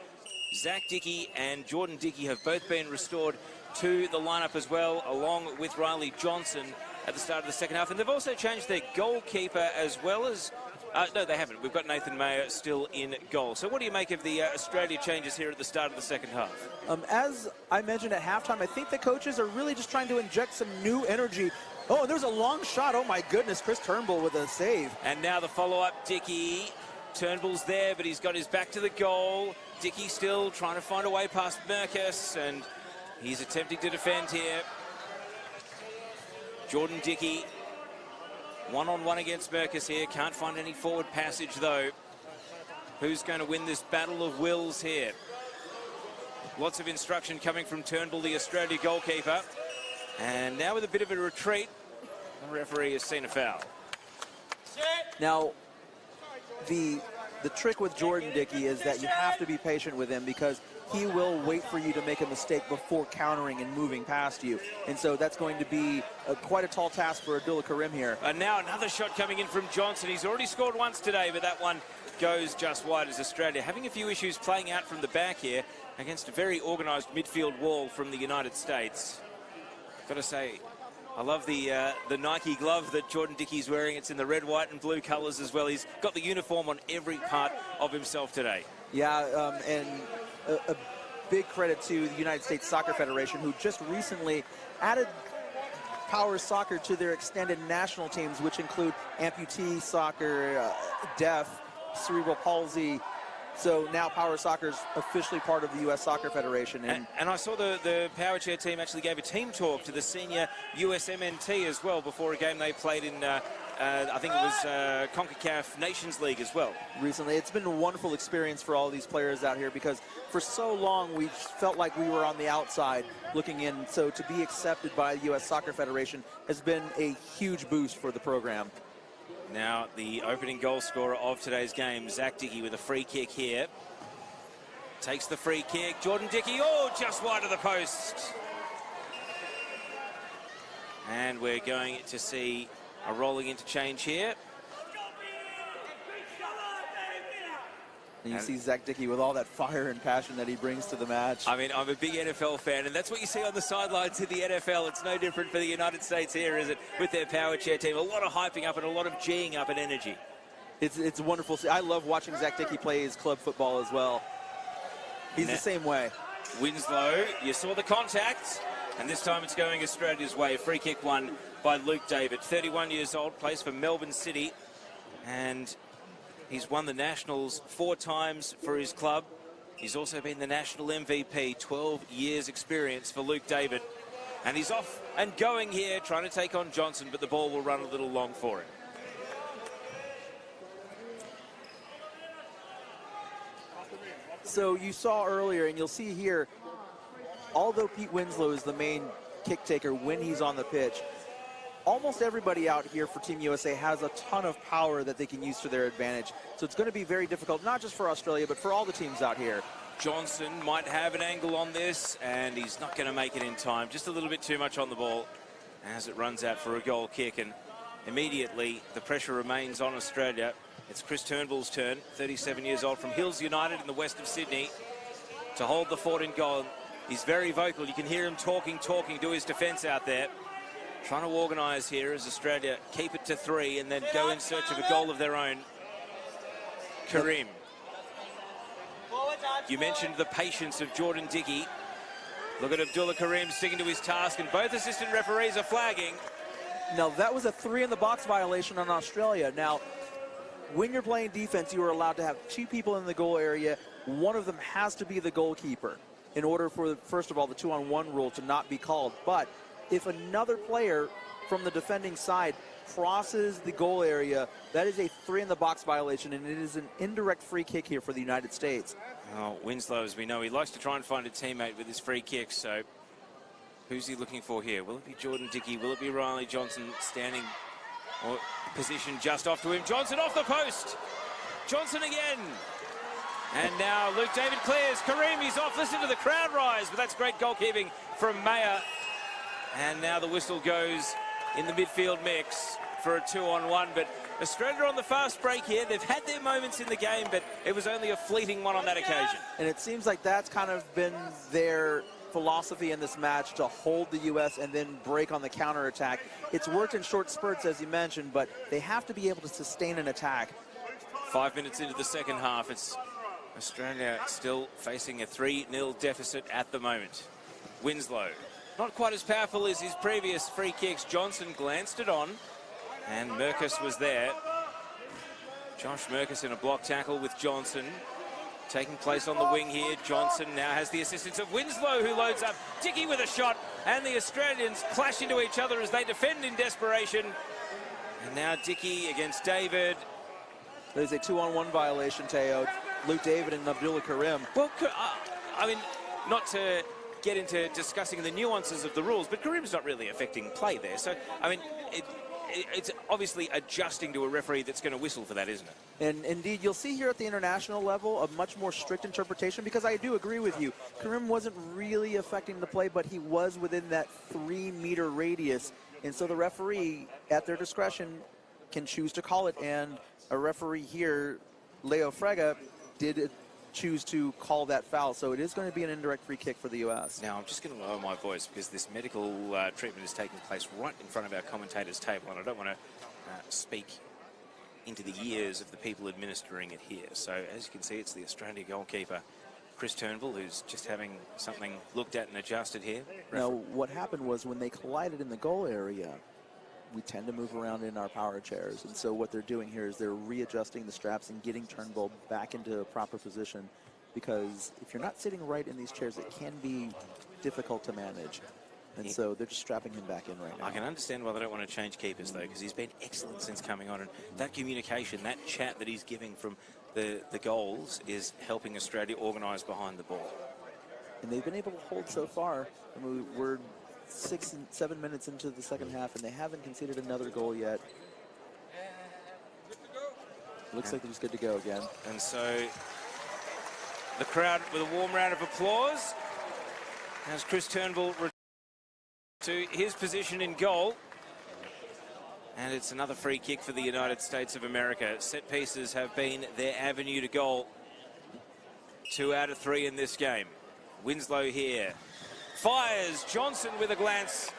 Zach Dickey and Jordan Dickey have both been restored to the lineup as well, along with Riley Johnson at the start of the second half. And they've also changed their goalkeeper as well as... no, they haven't. We've got Nathan Mayer still in goal. So what do you make of the Australia changes here at the start of the second half? As I mentioned at halftime, I think the coaches are really just trying to inject some new energy. Oh, and there's a long shot. Oh, my goodness. Chris Turnbull with a save. And now the follow-up, Dickey. Turnbull's there, but he's got his back to the goal. Dickey still trying to find a way past Merkus, and he's attempting to defend here. Jordan Dickey. One-on-one against Merkus here. Can't find any forward passage, though. Who's going to win this battle of wills here? Lots of instruction coming from Turnbull, the Australia goalkeeper. And now with a bit of a retreat, the referee has seen a foul. Now, the trick with Jordan Dickey is that you have to be patient with him, because he will wait for you to make a mistake before countering and moving past you. And so that's going to be quite a tall task for Abdullah Karim here. And now another shot coming in from Johnson. He's already scored once today, but that one goes just wide as Australia having a few issues playing out from the back here against a very organised midfield wall from the United States. Got to say, I love the Nike glove that Jordan Dickey's wearing. It's in the red, white and blue colours as well. He's got the uniform on every part of himself today. Yeah, and a big credit to the United States Soccer Federation, who just recently added Power Soccer to their extended national teams, which include amputee soccer, deaf, cerebral palsy. So now Power Soccer is officially part of the U.S. Soccer Federation. And I saw the Powerchair team actually gave a team talk to the senior USMNT as well before a game they played in, I think it was CONCACAF Nations League as well. Recently, it's been a wonderful experience for all these players out here, because for so long we felt like we were on the outside looking in. So to be accepted by the U.S. Soccer Federation has been a huge boost for the program. Now the opening goal scorer of today's game, Zach Dickey, with a free kick here. Takes the free kick. Jordan Dickey, oh, just wide of the post. And we're going to see a rolling interchange here. And you see Zach Dickey with all that fire and passion that he brings to the match. I mean, I'm a big NFL fan, and that's what you see on the sidelines in the NFL. It's no different for the United States here, is it, with their Powerchair team. A lot of hyping up and a lot of geeing up and energy. It's wonderful. I love watching Zach Dickey play his club football as well. He's the same way. Winslow, you saw the contact, and this time it's going Australia's way. Free kick won by Luke David, 31 years old, plays for Melbourne City, and he's won the Nationals 4 times for his club. He's also been the national MVP, 12 years experience for Luke David. And he's off and going here, trying to take on Johnson, but the ball will run a little long for him. So you saw earlier, and you'll see here, although Pete Winslow is the main kick taker when he's on the pitch, almost everybody out here for Team USA has a ton of power that they can use to their advantage. So it's going to be very difficult, not just for Australia, but for all the teams out here. Johnson might have an angle on this, and he's not going to make it in time. Just a little bit too much on the ball as it runs out for a goal kick, and immediately the pressure remains on Australia. It's Chris Turnbull's turn, 37 years old, from Hills United in the west of Sydney, to hold the fort in goal. He's very vocal. You can hear him talking to his defence out there. Trying to organise here as Australia keep it to 3 and then go in search of a goal of their own. Karim. You mentioned the patience of Jordan Dickey. Look at Abdullah Karim sticking to his task, and both assistant referees are flagging. Now, that was a 3-in-the-box violation on Australia. Now, when you're playing defense, you are allowed to have 2 people in the goal area. One of them has to be the goalkeeper in order for, first of all, the 2-on-1 rule to not be called. But if another player from the defending side crosses the goal area, that is a 3-in-the-box violation, and it is an indirect free kick here for the United States. Oh, Winslow, as we know, he likes to try and find a teammate with his free kick, so who's he looking for here? Will it be Jordan Dickey? Will it be Riley Johnson standing or position just off to him? Johnson off the post. Johnson again. And now Luke David clears. Karim, he's off. Listen to the crowd rise, but that's great goalkeeping from Mayer. And now the whistle goes in the midfield mix for a 2-on-1, but Australia on the fast break here. They've had their moments in the game, but it was only a fleeting one on that occasion. And it seems like that's kind of been their philosophy in this match, to hold the U.S. and then break on the counterattack. It's worked in short spurts, as you mentioned, but they have to be able to sustain an attack. 5 minutes into the second half, it's Australia still facing a 3-0 deficit at the moment. Winslow, not quite as powerful as his previous free kicks. Johnson glanced it on, and Merkus was there. Josh Merkus in a block tackle with Johnson. Taking place on the wing here. Johnson now has the assistance of Winslow, who loads up. Dickey with a shot, and the Australians clash into each other as they defend in desperation. And now Dickey against David. There's a 2-on-1 violation, Teo. Luke David and Abdullah Karim. Well, I mean, not to get into discussing the nuances of the rules, but Karim's not really affecting play there. So, I mean, it's obviously adjusting to a referee that's going to whistle for that, isn't it? And indeed, you'll see here at the international level a much more strict interpretation, because I do agree with you. Karim wasn't really affecting the play, but he was within that 3-meter radius. And so the referee, at their discretion, can choose to call it. And a referee here, Leo Frega, did choose to call that foul. So it is going to be an indirect free kick for the U.S. Now, I'm just going to lower my voice because this medical treatment is taking place right in front of our commentators' table, and I don't want to speak into the ears of the people administering it here. So, as you can see, it's the Australia goalkeeper, Chris Turnbull, who's just having something looked at and adjusted here. Now, what happened was when they collided in the goal area, we tend to move around in our power chairs. And so what they're doing here is they're readjusting the straps and getting Turnbull back into a proper position, because if you're not sitting right in these chairs, it can be difficult to manage. And so they're just strapping him back in right now. I can understand why they don't want to change keepers, though, because he's been excellent since coming on. And that communication, that chat that he's giving from the goals is helping Australia organise behind the ball. And they've been able to hold so far. I mean, we're 6 and 7 minutes into the second half, and they haven't conceded another goal yet. Looks like they're just good to go again. And so the crowd with a warm round of applause as Chris Turnbull to his position in goal. And it's another free kick for the United States of America. Set pieces have been their avenue to goal. 2 out of 3 in this game. Winslow here. Fires. Johnson with a glance.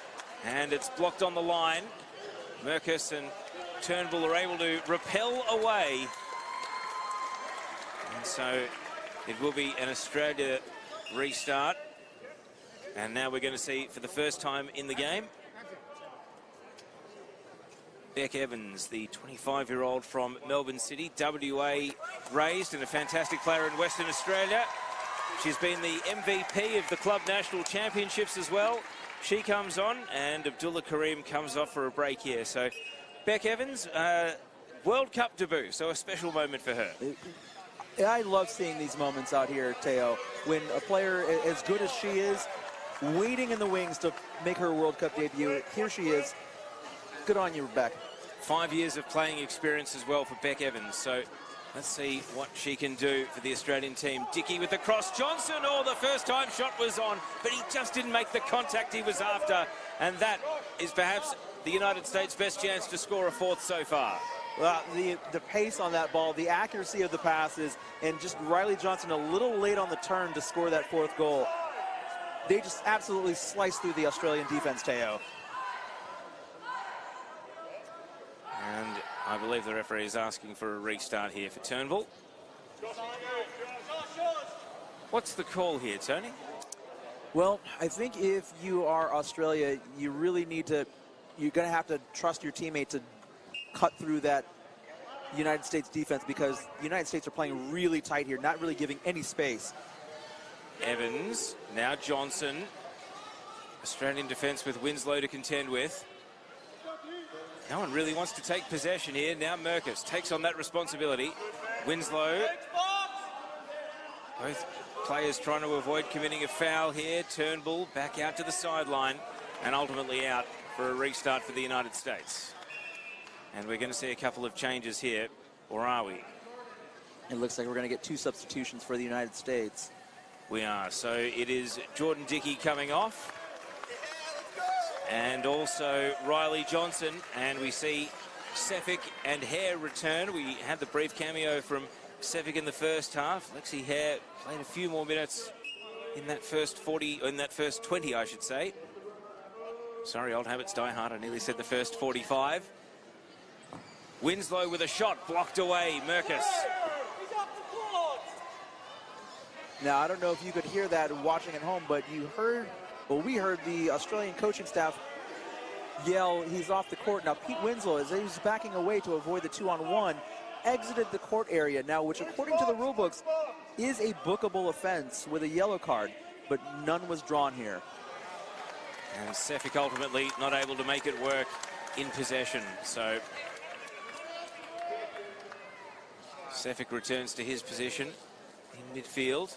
And it's blocked on the line. Merkus and Turnbull are able to repel away. And so it will be an Australia restart. And now we're going to see, for the first time in the game, Beck Evans, the 25-year-old from Melbourne City, WA raised, and a fantastic player in Western Australia. She's been the MVP of the Club National Championships as well. She comes on, and Abdullah Karim comes off for a break here. So Beck Evans, World Cup debut, so a special moment for her. I love seeing these moments out here, Teo, when a player as good as she is, waiting in the wings to make her World Cup debut. Here she is. Good on you, Beck. 5 years of playing experience as well for Beck Evans. So let's see what she can do for the Australian team. Dickey with the cross. Johnson, oh, the first time shot was on, but he just didn't make the contact he was after. And that is perhaps the United States' best chance to score a fourth so far. Well, the pace on that ball, the accuracy of the passes, and just Riley Johnson a little late on the turn to score that fourth goal. They just absolutely sliced through the Australian defense, Teo. And I believe the referee is asking for a restart here for Turnbull. What's the call here, Tony? Well, I think if you are Australia, you really need to, you're going to have to trust your teammate to cut through that United States defense, because the United States are playing really tight here, not really giving any space. Evans, now Johnson. Australian defence with Winslow to contend with. No one really wants to take possession here. Now Merkus takes on that responsibility. Winslow. Both players trying to avoid committing a foul here. Turnbull back out to the sideline and ultimately out for a restart for the United States. And we're going to see a couple of changes here, or are we? It looks like we're going to get 2 substitutions for the United States. We are. So it is Jordan Dickey coming off, and also Riley Johnson, and we see Sefik and Hare return. We had the brief cameo from Sefik in the first half. Lexi Hare played a few more minutes in that first 20, I should say. Sorry, old habits die hard. I nearly said the first 45. Winslow with a shot blocked away. Merkus. Now, I don't know if you could hear that watching at home, but you heard, well, we heard the Australian coaching staff yell, he's off the court. Now, Pete Winslow, as he was backing away to avoid the 2-on-1, exited the court area now, which according to the rule books is a bookable offense with a yellow card, but none was drawn here. And Sefik ultimately not able to make it work in possession. So Sefik returns to his position in midfield,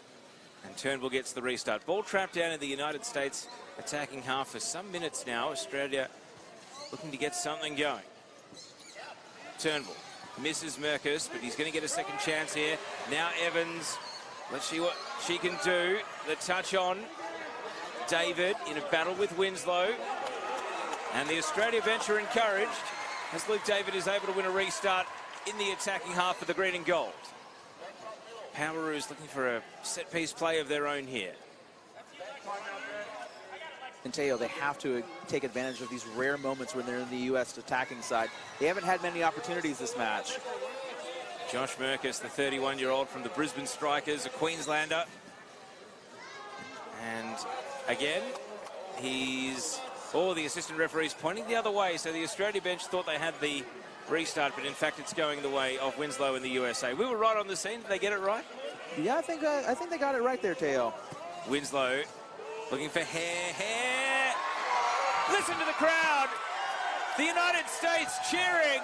and Turnbull gets the restart. Ball trapped down in the United States attacking half for some minutes now. Australia looking to get something going. Turnbull misses Merkus, but he's going to get a second chance here. Now Evans, let's see what she can do. The touch on David in a battle with Winslow. And the Australia bench are encouraged as Luke David is able to win a restart in the attacking half for the green and gold. Powerchair looking for a set-piece play of their own here. And Teo, they have to take advantage of these rare moments when they're in the U.S. attacking side. They haven't had many opportunities this match. Josh Merkus, the 31-year-old from the Brisbane Strikers, a Queenslander. And again, he's... Oh, the assistant referee's pointing the other way, so the Australia bench thought they had the restart, but in fact it's going the way of Winslow in the USA. We were right on the scene. Did they get it right? Yeah, I think they got it right there, Teo. Winslow looking for Hare. Listen to the crowd. The United States cheering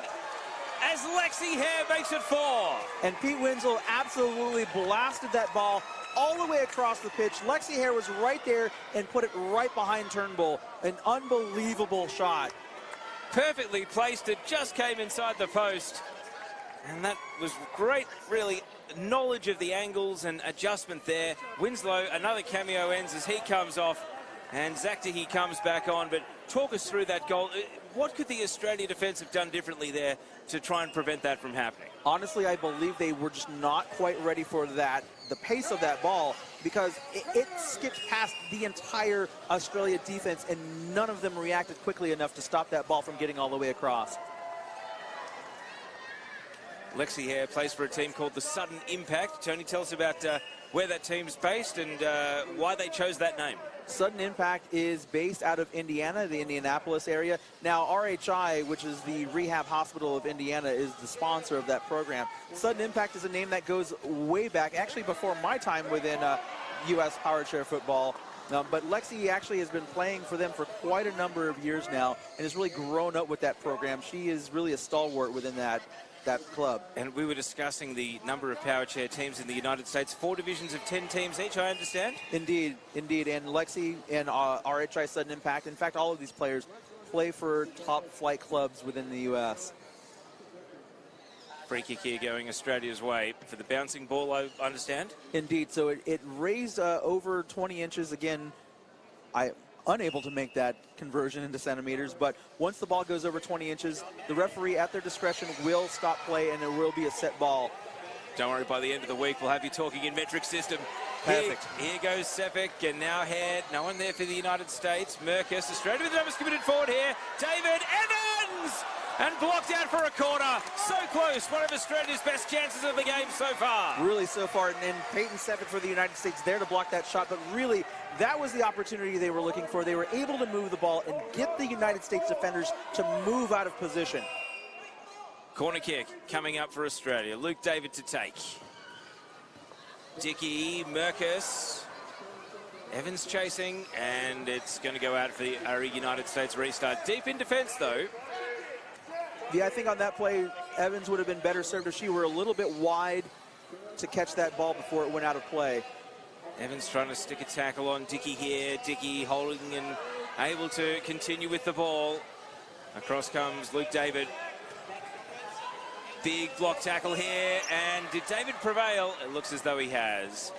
as Lexi Hare makes it 4. And Pete Winslow absolutely blasted that ball all the way across the pitch. Lexi Hare was right there and put it right behind Turnbull. An unbelievable shot. Perfectly placed. It just came inside the post. And that was great, really, knowledge of the angles and adjustment there. Winslow, another cameo ends as he comes off. And Zach Dickey comes back on. But talk us through that goal. What could the Australia defence have done differently there to try and prevent that from happening? Honestly, I believe they were just not quite ready for that, the pace of that ball, because it skipped past the entire Australia defense, and none of them reacted quickly enough to stop that ball from getting all the way across. Lexi Hare plays for a team called the Sudden Impact. Tony, tell us about where that team's based and why they chose that name. Sudden Impact is based out of Indiana, the Indianapolis area. Now, RHI, which is the Rehab Hospital of Indiana, is the sponsor of that program. Sudden Impact is a name that goes way back, actually before my time within U.S. Powerchair football. But Lexi actually has been playing for them for quite a number of years now and has really grown up with that program. She is really a stalwart within that club. And we were discussing the number of Powerchair teams in the United States. 4 divisions of 10 teams each, I understand? Indeed, indeed. And Lexi and RHI Sudden Impact, in fact, all of these players play for top flight clubs within the U.S. Free kick here going Australia's way for the bouncing ball, I understand. Indeed. So it raised over 20 inches. Again, I'm unable to make that conversion into centimeters, but once the ball goes over 20 inches, the referee at their discretion will stop play and there will be a set ball. Don't worry, by the end of the week, we'll have you talking in metric system. Perfect. Here goes Sepik, and now Head. No one there for the United States. Merkus, Australia with the numbers committed forward here. David Evans! And blocked out for a corner. So close. One of Australia's best chances of the game so far. Really so far. And Peyton Sepik for the United States there to block that shot. But really, that was the opportunity they were looking for. They were able to move the ball and get the United States defenders to move out of position. Corner kick coming up for Australia. Luke David to take. Dickey, Merkus. Evans chasing, and it's going to go out for the United States restart. Deep in defense, though. Yeah, I think on that play, Evans would have been better served if she were a little bit wide to catch that ball before it went out of play. Evans trying to stick a tackle on Dickey here. Dickey holding and able to continue with the ball. Across comes Luke David. Big block tackle here, and did David prevail? It looks as though he has.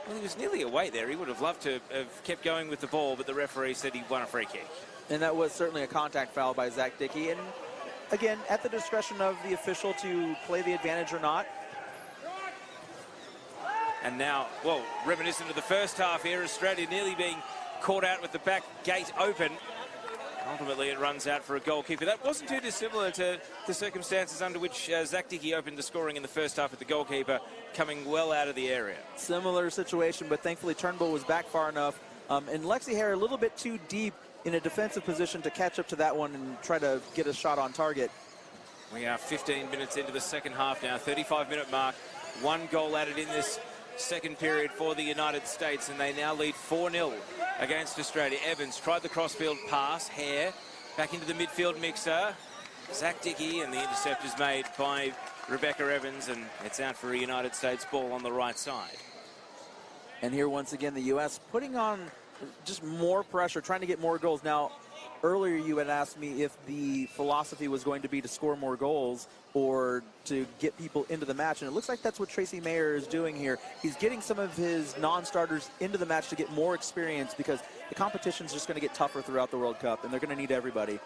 Well, he was nearly away there. He would have loved to have kept going with the ball, but the referee said he won a free kick. And that was certainly a contact foul by Zach Dickey. And again, at the discretion of the official to play the advantage or not. And now, well, reminiscent of the first half here, Australia nearly being caught out with the back gate open. Ultimately, it runs out for a goalkeeper. That wasn't too dissimilar to the circumstances under which Zach Dickey opened the scoring in the first half with the goalkeeper coming well out of the area. Similar situation, but thankfully Turnbull was back far enough. And Lexi Hare a little bit too deep in a defensive position to catch up to that one and try to get a shot on target. We are 15 minutes into the second half now, 35-minute mark. 1 goal added in this second period for the United States, and they now lead 4-0 against Australia. Evans tried the crossfield pass. Hare back into the midfield mixer. Zach Dickey, and the intercept is made by Rebecca Evans, and it's out for a United States ball on the right side. And here once again the U.S. putting on just more pressure, trying to get more goals. Now, earlier you had asked me if the philosophy was going to be to score more goals or to get people into the match, and it looks like that's what Tracy Mayer is doing here. He's getting some of his non-starters into the match to get more experience because the competition's just going to get tougher throughout the World Cup, and they're going to need everybody.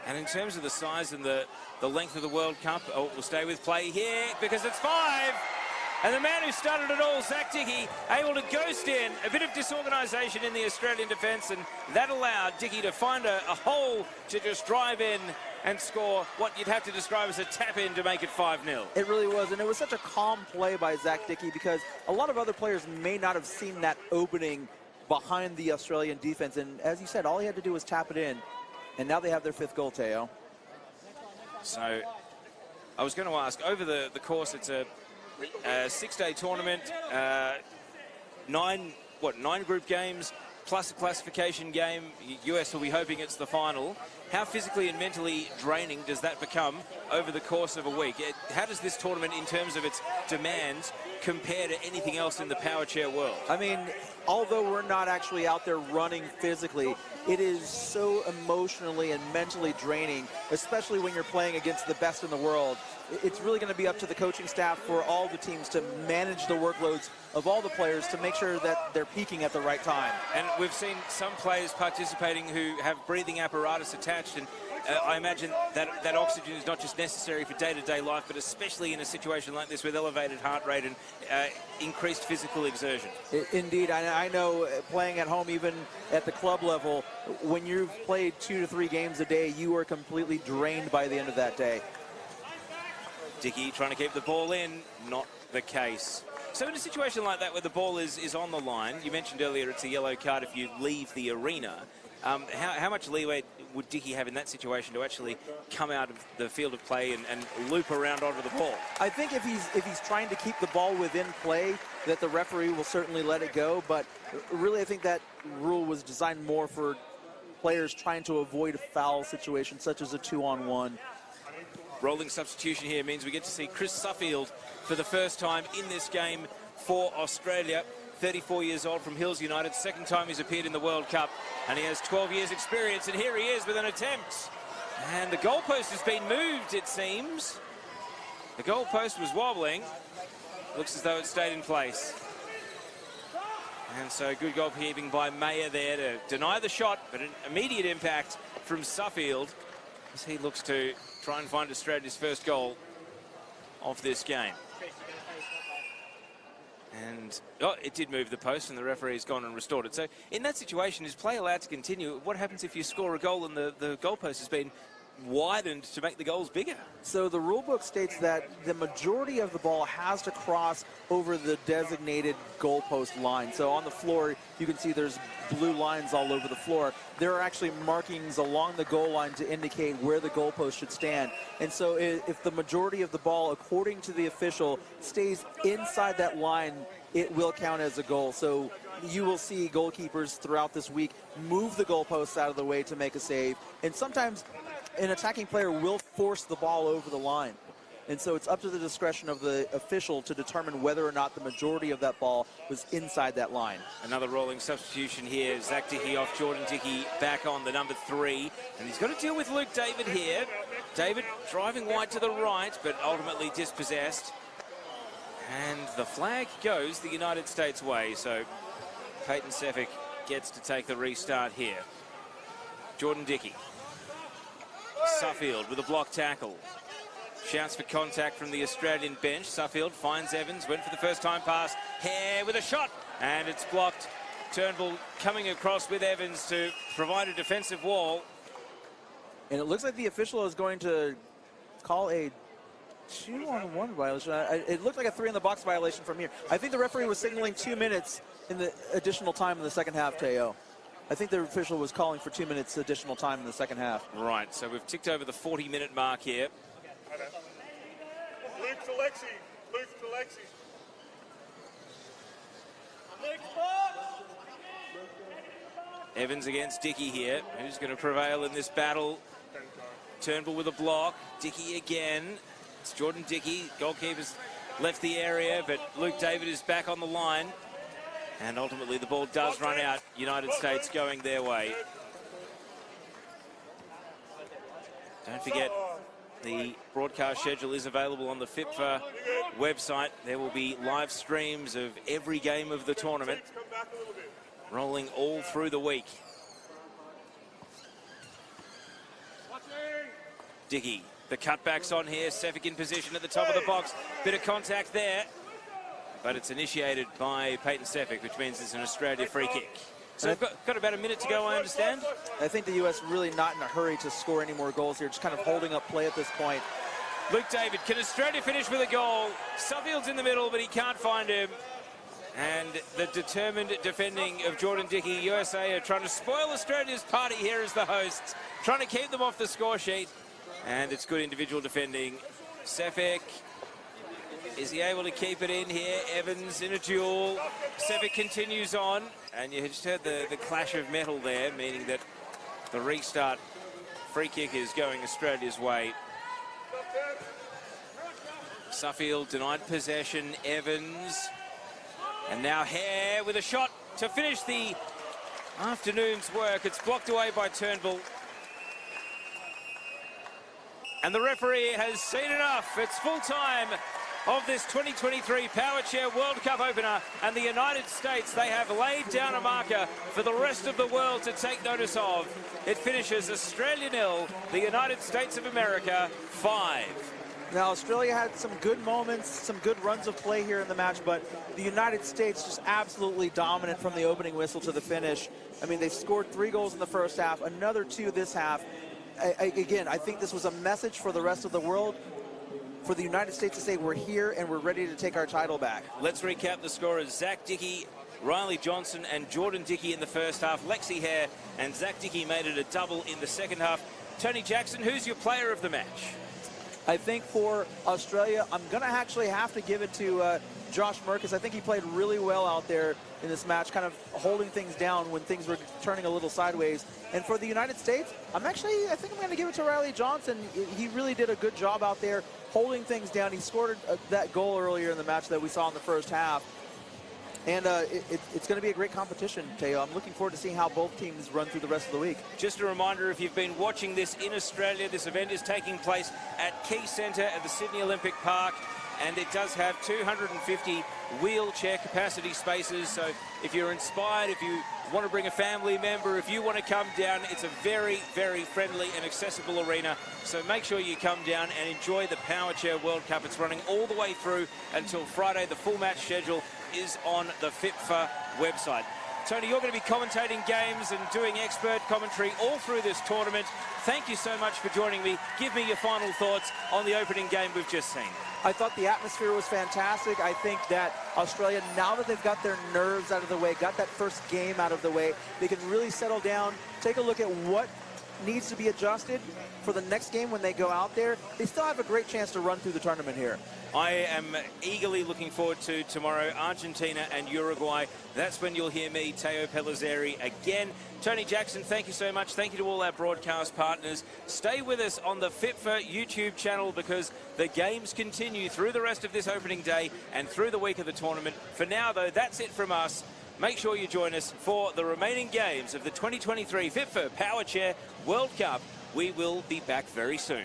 And in terms of the size and the length of the World Cup, we'll stay with play here because it's 5. And the man who started it all, Zach Dickey, able to ghost in. A bit of disorganisation in the Australian defence, and that allowed Dickey to find a hole to just drive in and score what you'd have to describe as a tap-in to make it 5-0. It really was, and it was such a calm play by Zach Dickey because a lot of other players may not have seen that opening behind the Australian defence. And as you said, all he had to do was tap it in. And now they have their 5th goal, Teo. So I was going to ask, over the course, it's a 6-day tournament, 9 group games plus a classification game. US will be hoping it's the final. How physically and mentally draining does that become over the course of a week? How does this tournament, in terms of its demands, compare to anything else in the Powerchair world? I mean, although we're not actually out there running physically, it is so emotionally and mentally draining, especially when you're playing against the best in the world. It's really going to be up to the coaching staff for all the teams to manage the workloads of all the players to make sure that they're peaking at the right time. And we've seen some players participating who have breathing apparatus attached, and I imagine that oxygen is not just necessary for day-to-day life, but especially in a situation like this with elevated heart rate and increased physical exertion. Indeed, I know playing at home, even at the club level, when you've played 2 to 3 games a day, you are completely drained by the end of that day. Dickey trying to keep the ball in, not the case. So in a situation like that where the ball is on the line, you mentioned earlier it's a yellow card if you leave the arena. How much leeway would Dickey have in that situation to actually come out of the field of play and loop around onto the ball? I think if he's trying to keep the ball within play, that the referee will certainly let it go. But really, I think that rule was designed more for players trying to avoid foul situations such as a 2-on-1. Rolling substitution here means we get to see Chris Suffield for the first time in this game for Australia. 34 years old from Hills United, second time he's appeared in the World Cup, and he has 12 years experience, and here he is with an attempt. And the goalpost has been moved, it seems. The goalpost was wobbling. Looks as though it stayed in place. And so good goalkeeping by Mayer there to deny the shot, but an immediate impact from Suffield as he looks to try and find Australia's first goal of this game. And it did move the post, and the referee's gone and restored it. So in that situation, is play allowed to continue? What happens if you score a goal and the goalpost has been widened to make the goals bigger? So the rule book states that the majority of the ball has to cross over the designated goalpost line. So on the floor, you can see there's blue lines all over the floor. There are actually markings along the goal line to indicate where the goalpost should stand. And so if the majority of the ball, according to the official, stays inside that line, it will count as a goal. So you will see goalkeepers throughout this week move the goalposts out of the way to make a save. And sometimes an attacking player will force the ball over the line. And so it's up to the discretion of the official to determine whether or not the majority of that ball was inside that line. Another rolling substitution here. Zach Dickey off, Jordan Dickey back on the number 3. And he's got to deal with Luke David here. David driving wide to the right, but ultimately dispossessed. And the flag goes the United States way. So Peyton Sefik gets to take the restart here. Jordan Dickey. Suffield with a block tackle. Shouts for contact from the Australian bench. Suffield finds Evans, went for the first time pass. Hare with a shot, and it's blocked. Turnbull coming across with Evans to provide a defensive wall. And it looks like the official is going to call a 2-on-1 violation. It looked like a 3-in-the-box violation from here. I think the referee was signaling 2 minutes in the additional time in the second half, Teo. I think the official was calling for 2 minutes additional time in the second half. Right, so we've ticked over the 40-minute mark here. Luke to Lexi. Luke to Lexi. Evans against Dickey here. Who's going to prevail in this battle? Turnbull with a block. Dickey again. It's Jordan Dickey. Goalkeeper's left the area, but Luke David is back on the line. And ultimately the ball does run out. United States going their way. Don't forget, the broadcast schedule is available on the FIPFA website. There will be live streams of every game of the tournament rolling all through the week. Dickey, the cutback's on here. Sefik in position at the top of the box. Bit of contact there, but it's initiated by Peyton Sefik, which means it's an Australia free kick. So we've got about a minute to go, I understand. I think the U.S. really not in a hurry to score any more goals here, just kind of holding up play at this point. Luke David, can Australia finish with a goal? Suffield's in the middle, but he can't find him. And the determined defending of Jordan Dickey. USA are trying to spoil Australia's party here as the hosts, trying to keep them off the score sheet. And it's good individual defending. Sefik, is he able to keep it in here? Evans in a duel. Sefik continues on. And you just heard the clash of metal there, meaning that the restart free kick is going Australia's way. Suffield denied possession. Evans. And now Hare with a shot to finish the afternoon's work. It's blocked away by Turnbull. And the referee has seen enough. It's full time of this 2023 Powerchair World Cup opener, and the United States, they have laid down a marker for the rest of the world to take notice of. It finishes Australia 0, the United States of America 5. Now, Australia had some good moments, some good runs of play here in the match, but the United States just absolutely dominant from the opening whistle to the finish. I mean, they scored 3 goals in the first half, another 2 this half. Again, I think this was a message for the rest of the world. for the United States to say we're here and we're ready to take our title back. Let's recap the scorers. Zach Dickey, Riley Johnson and Jordan Dickey in the first half. Lexi Hare and Zach Dickey made it a double in the second half. Tony Jackson, who's your player of the match? I think for Australia, I'm going to actually have to give it to Josh Merkus. I think he played really well out there in this match, kind of holding things down when things were turning a little sideways. And for the United States, I think I'm going to give it to Riley Johnson. He really did a good job out there holding things down. He scored that goal earlier in the match that we saw in the first half. And it's going to be a great competition, Teo. I'm looking forward to seeing how both teams run through the rest of the week. Just a reminder, if you've been watching this in Australia, this event is taking place at Key Centre at the Sydney Olympic Park, and it does have 250 wheelchair capacity spaces. So if you're inspired, if you want to bring a family member, if you want to come down, it's a very, very friendly and accessible arena. So make sure you come down and enjoy the Powerchair World Cup. It's running all the way through until Friday. The full match schedule is on the FIPFA website. Tony, you're going to be commentating games and doing expert commentary all through this tournament. Thank you so much for joining me. Give me your final thoughts on the opening game we've just seen. I thought the atmosphere was fantastic. I think that Australia, now that they've got their nerves out of the way, got that first game out of the way, they can really settle down, take a look at what needs to be adjusted for the next game when they go out there. They still have a great chance to run through the tournament here. I am eagerly looking forward to tomorrow, Argentina and Uruguay. That's when you'll hear me, Teo Pellizzeri, again. Tony Jackson, thank you so much. Thank you to all our broadcast partners. Stay with us on the FIPFA YouTube channel because the games continue through the rest of this opening day and through the week of the tournament. For now, though, that's it from us. Make sure you join us for the remaining games of the 2023 FIPFA Powerchair World Cup. We will be back very soon.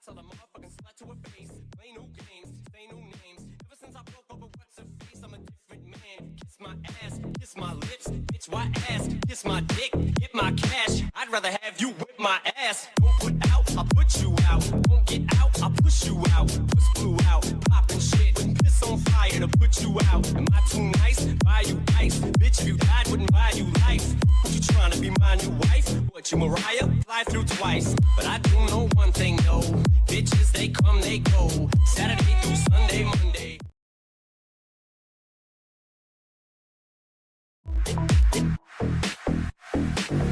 tell a motherfucking slut to her face. Play new games, say new names. Ever since I broke up with what's her face, I'm a different man. Kiss my ass, kiss my lips, bitch, why ass? Kiss my dick, get my cash. I'd rather have you whip my ass. Don't put out, I'll put you out. Won't get out, I'll push you out. Push blew out, poppin' shit. Piss on fire to put you out. Am I too nice? Buy you ice. Bitch, if you died, wouldn't buy you life. What you trying to be my new wife? What, you Mariah? Fly through twice. But I do know one thing, though. Bitches, they come, they go. Saturday through Sunday, Monday.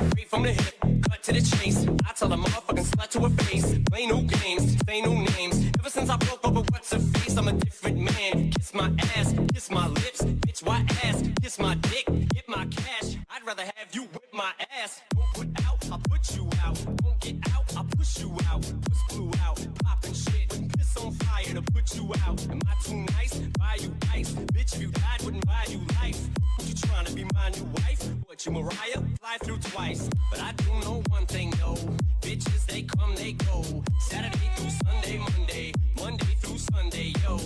Straight from the hip, cut to the chase. I tell a motherfucking slut to her face. Play new games, say new names. Ever since I broke up with what's her face, I'm a different man. Kiss my ass, kiss my lips, bitch, why ass? Kiss my dick, get my cash. I'd rather have you whip my ass. Don't put out, I'll put you out. Won't get out, I'll push you out. Push blew out, poppin' shit. Piss on fire to put you out. Am I too nice? Buy you ice. Bitch, if you died, wouldn't buy you life. What you trying to be my new wife? What, you Mariah? Fly through twice. But I do know one thing, though. Bitches, they come, they go. Saturday through Sunday, Monday. Monday through Sunday, yo.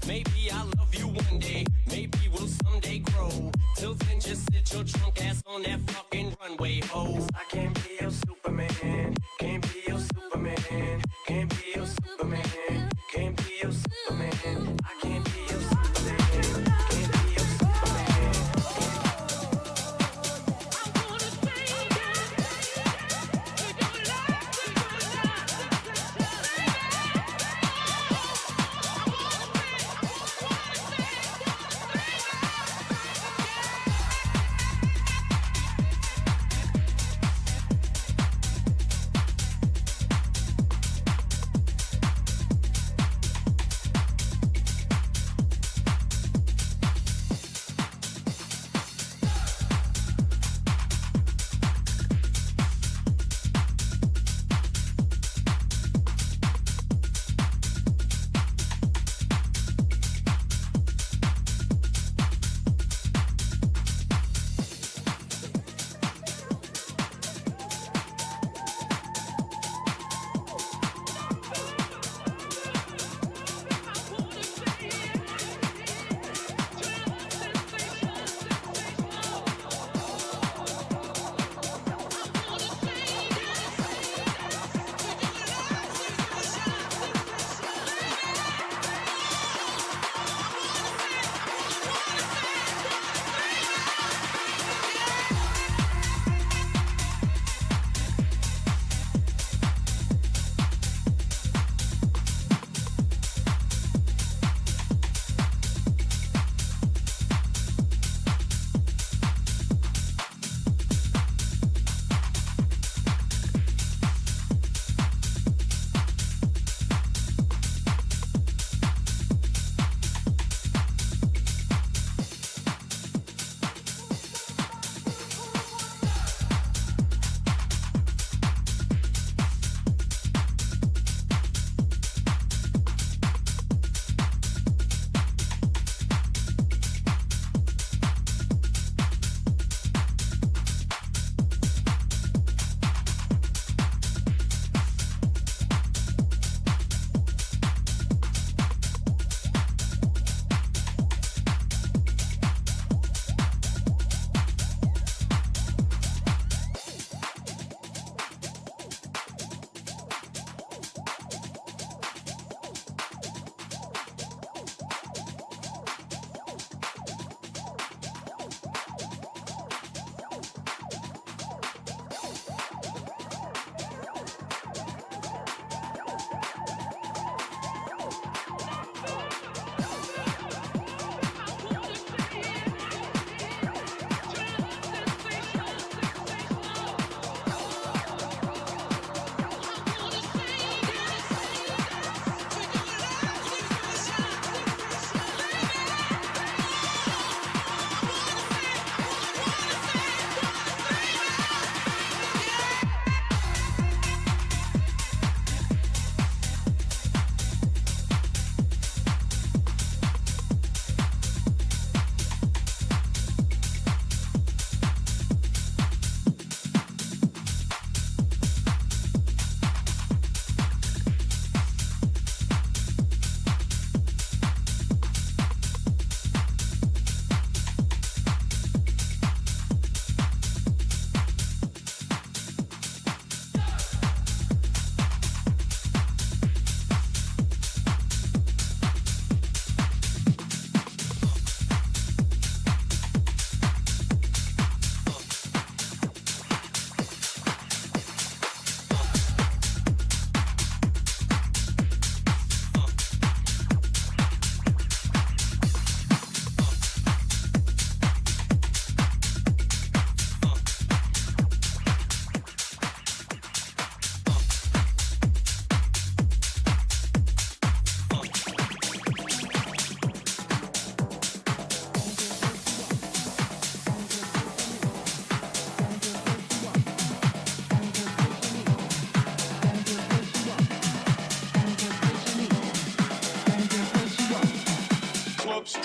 Maybe I'll love you one day. Maybe we'll someday grow. Till then, just sit your drunk ass on that fucking runway, ho. I can't be your Superman. Can't be your Superman. Can't be your Superman. Can't be your Superman. I can't be your Superman. Can't be your Superman.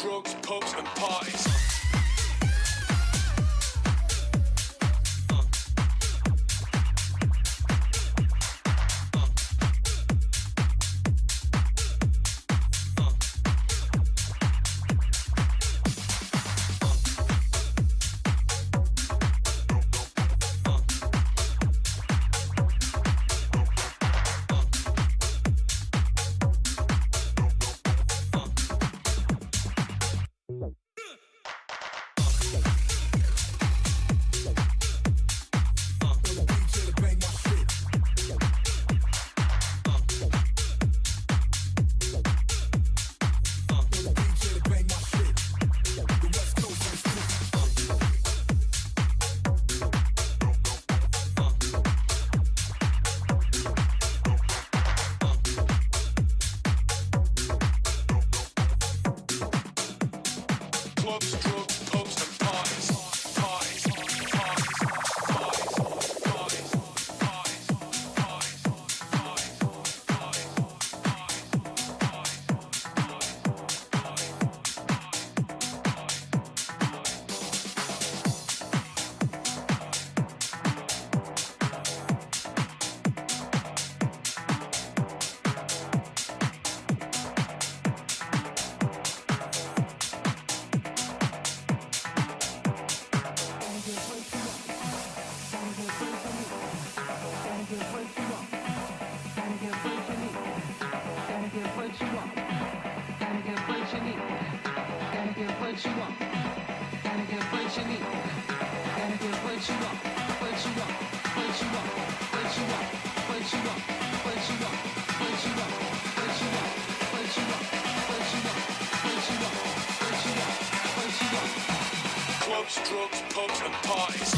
drugs, pubs, and parties. Clubs, drugs, pubs, and parties. Parties, parties, parties, parties, parties, parties, Clubs, drugs, pubs, and parties.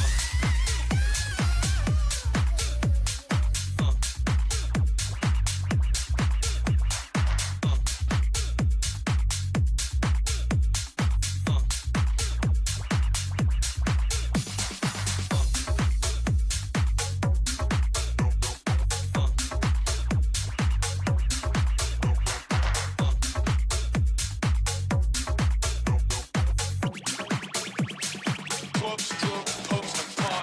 Clubs, drugs, pubs, and parties.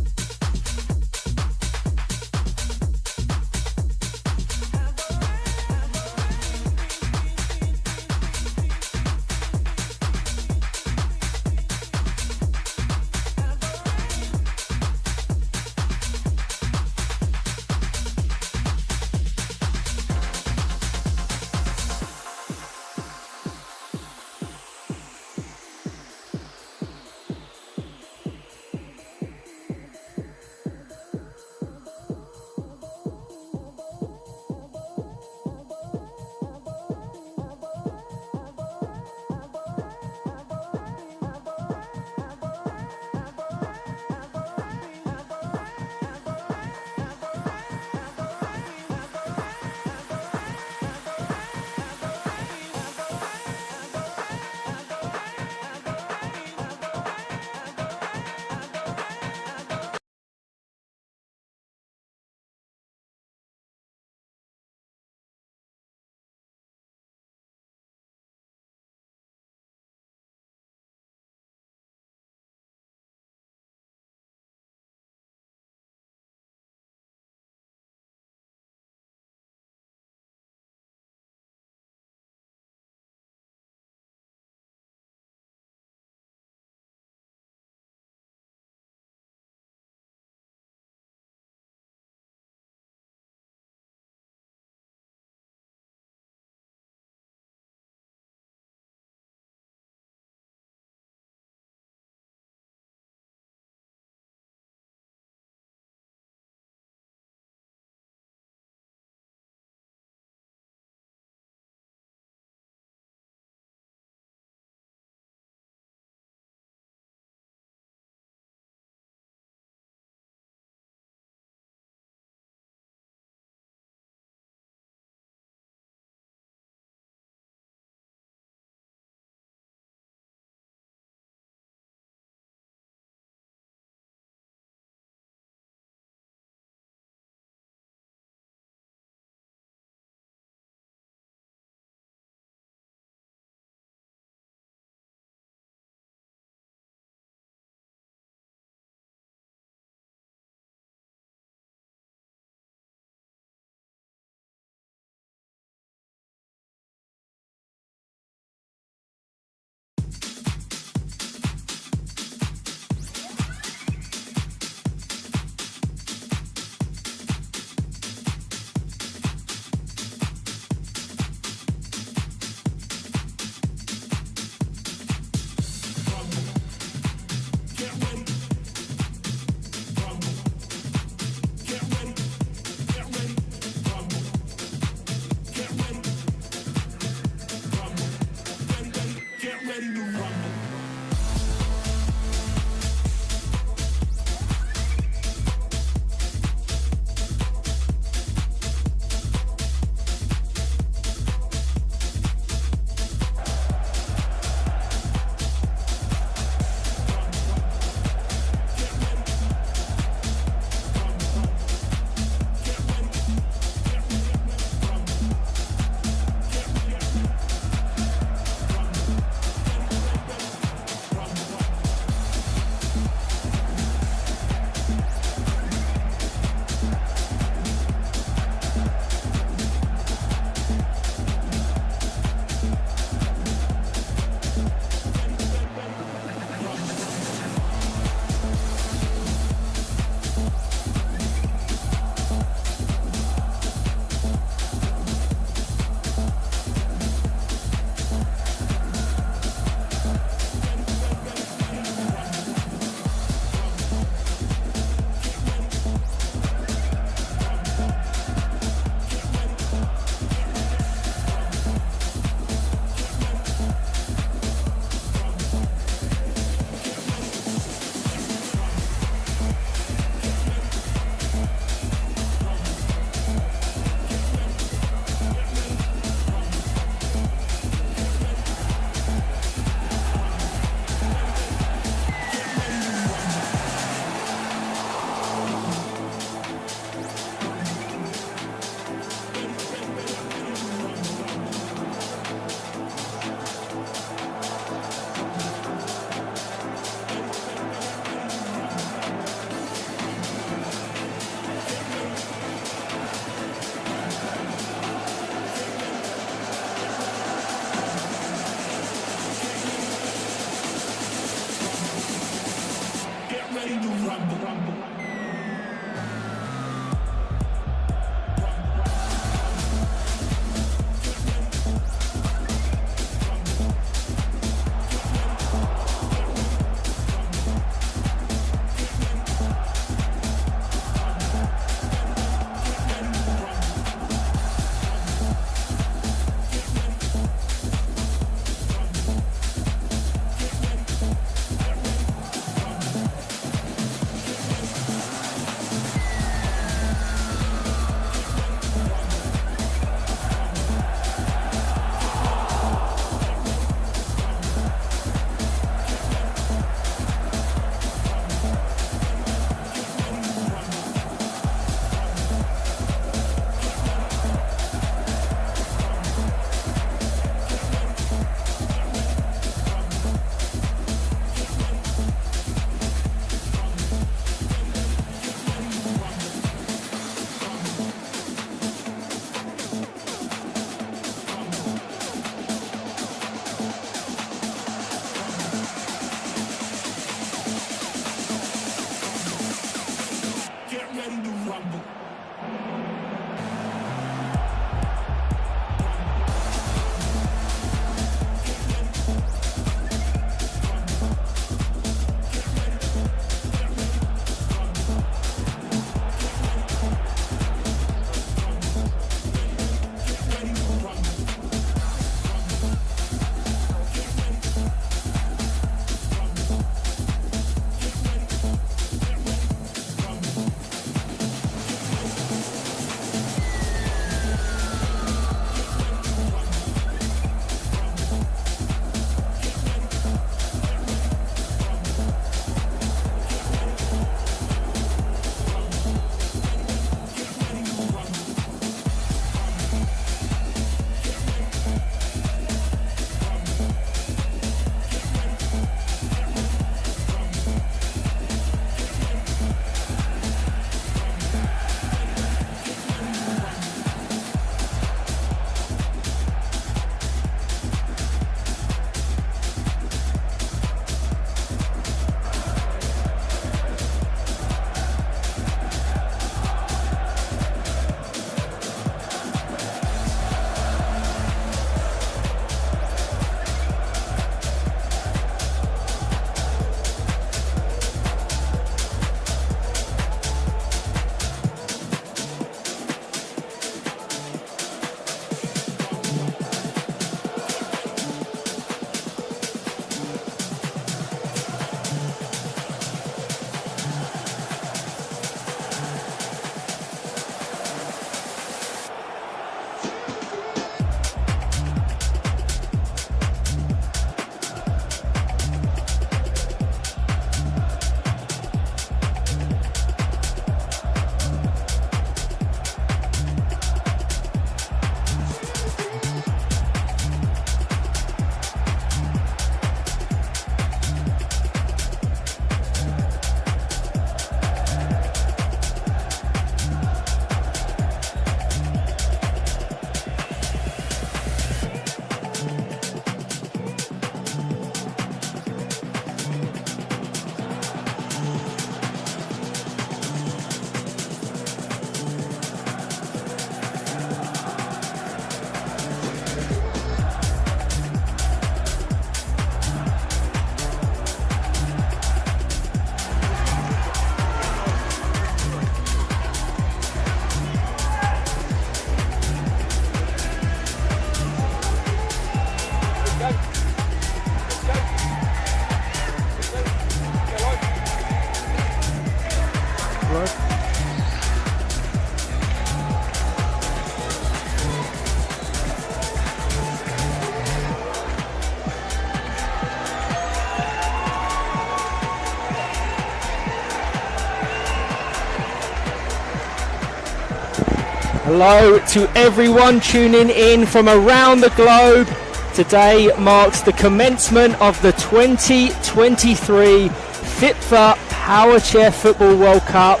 Hello to everyone tuning in from around the globe. Today marks the commencement of the 2023 FIPFA Powerchair Football World Cup.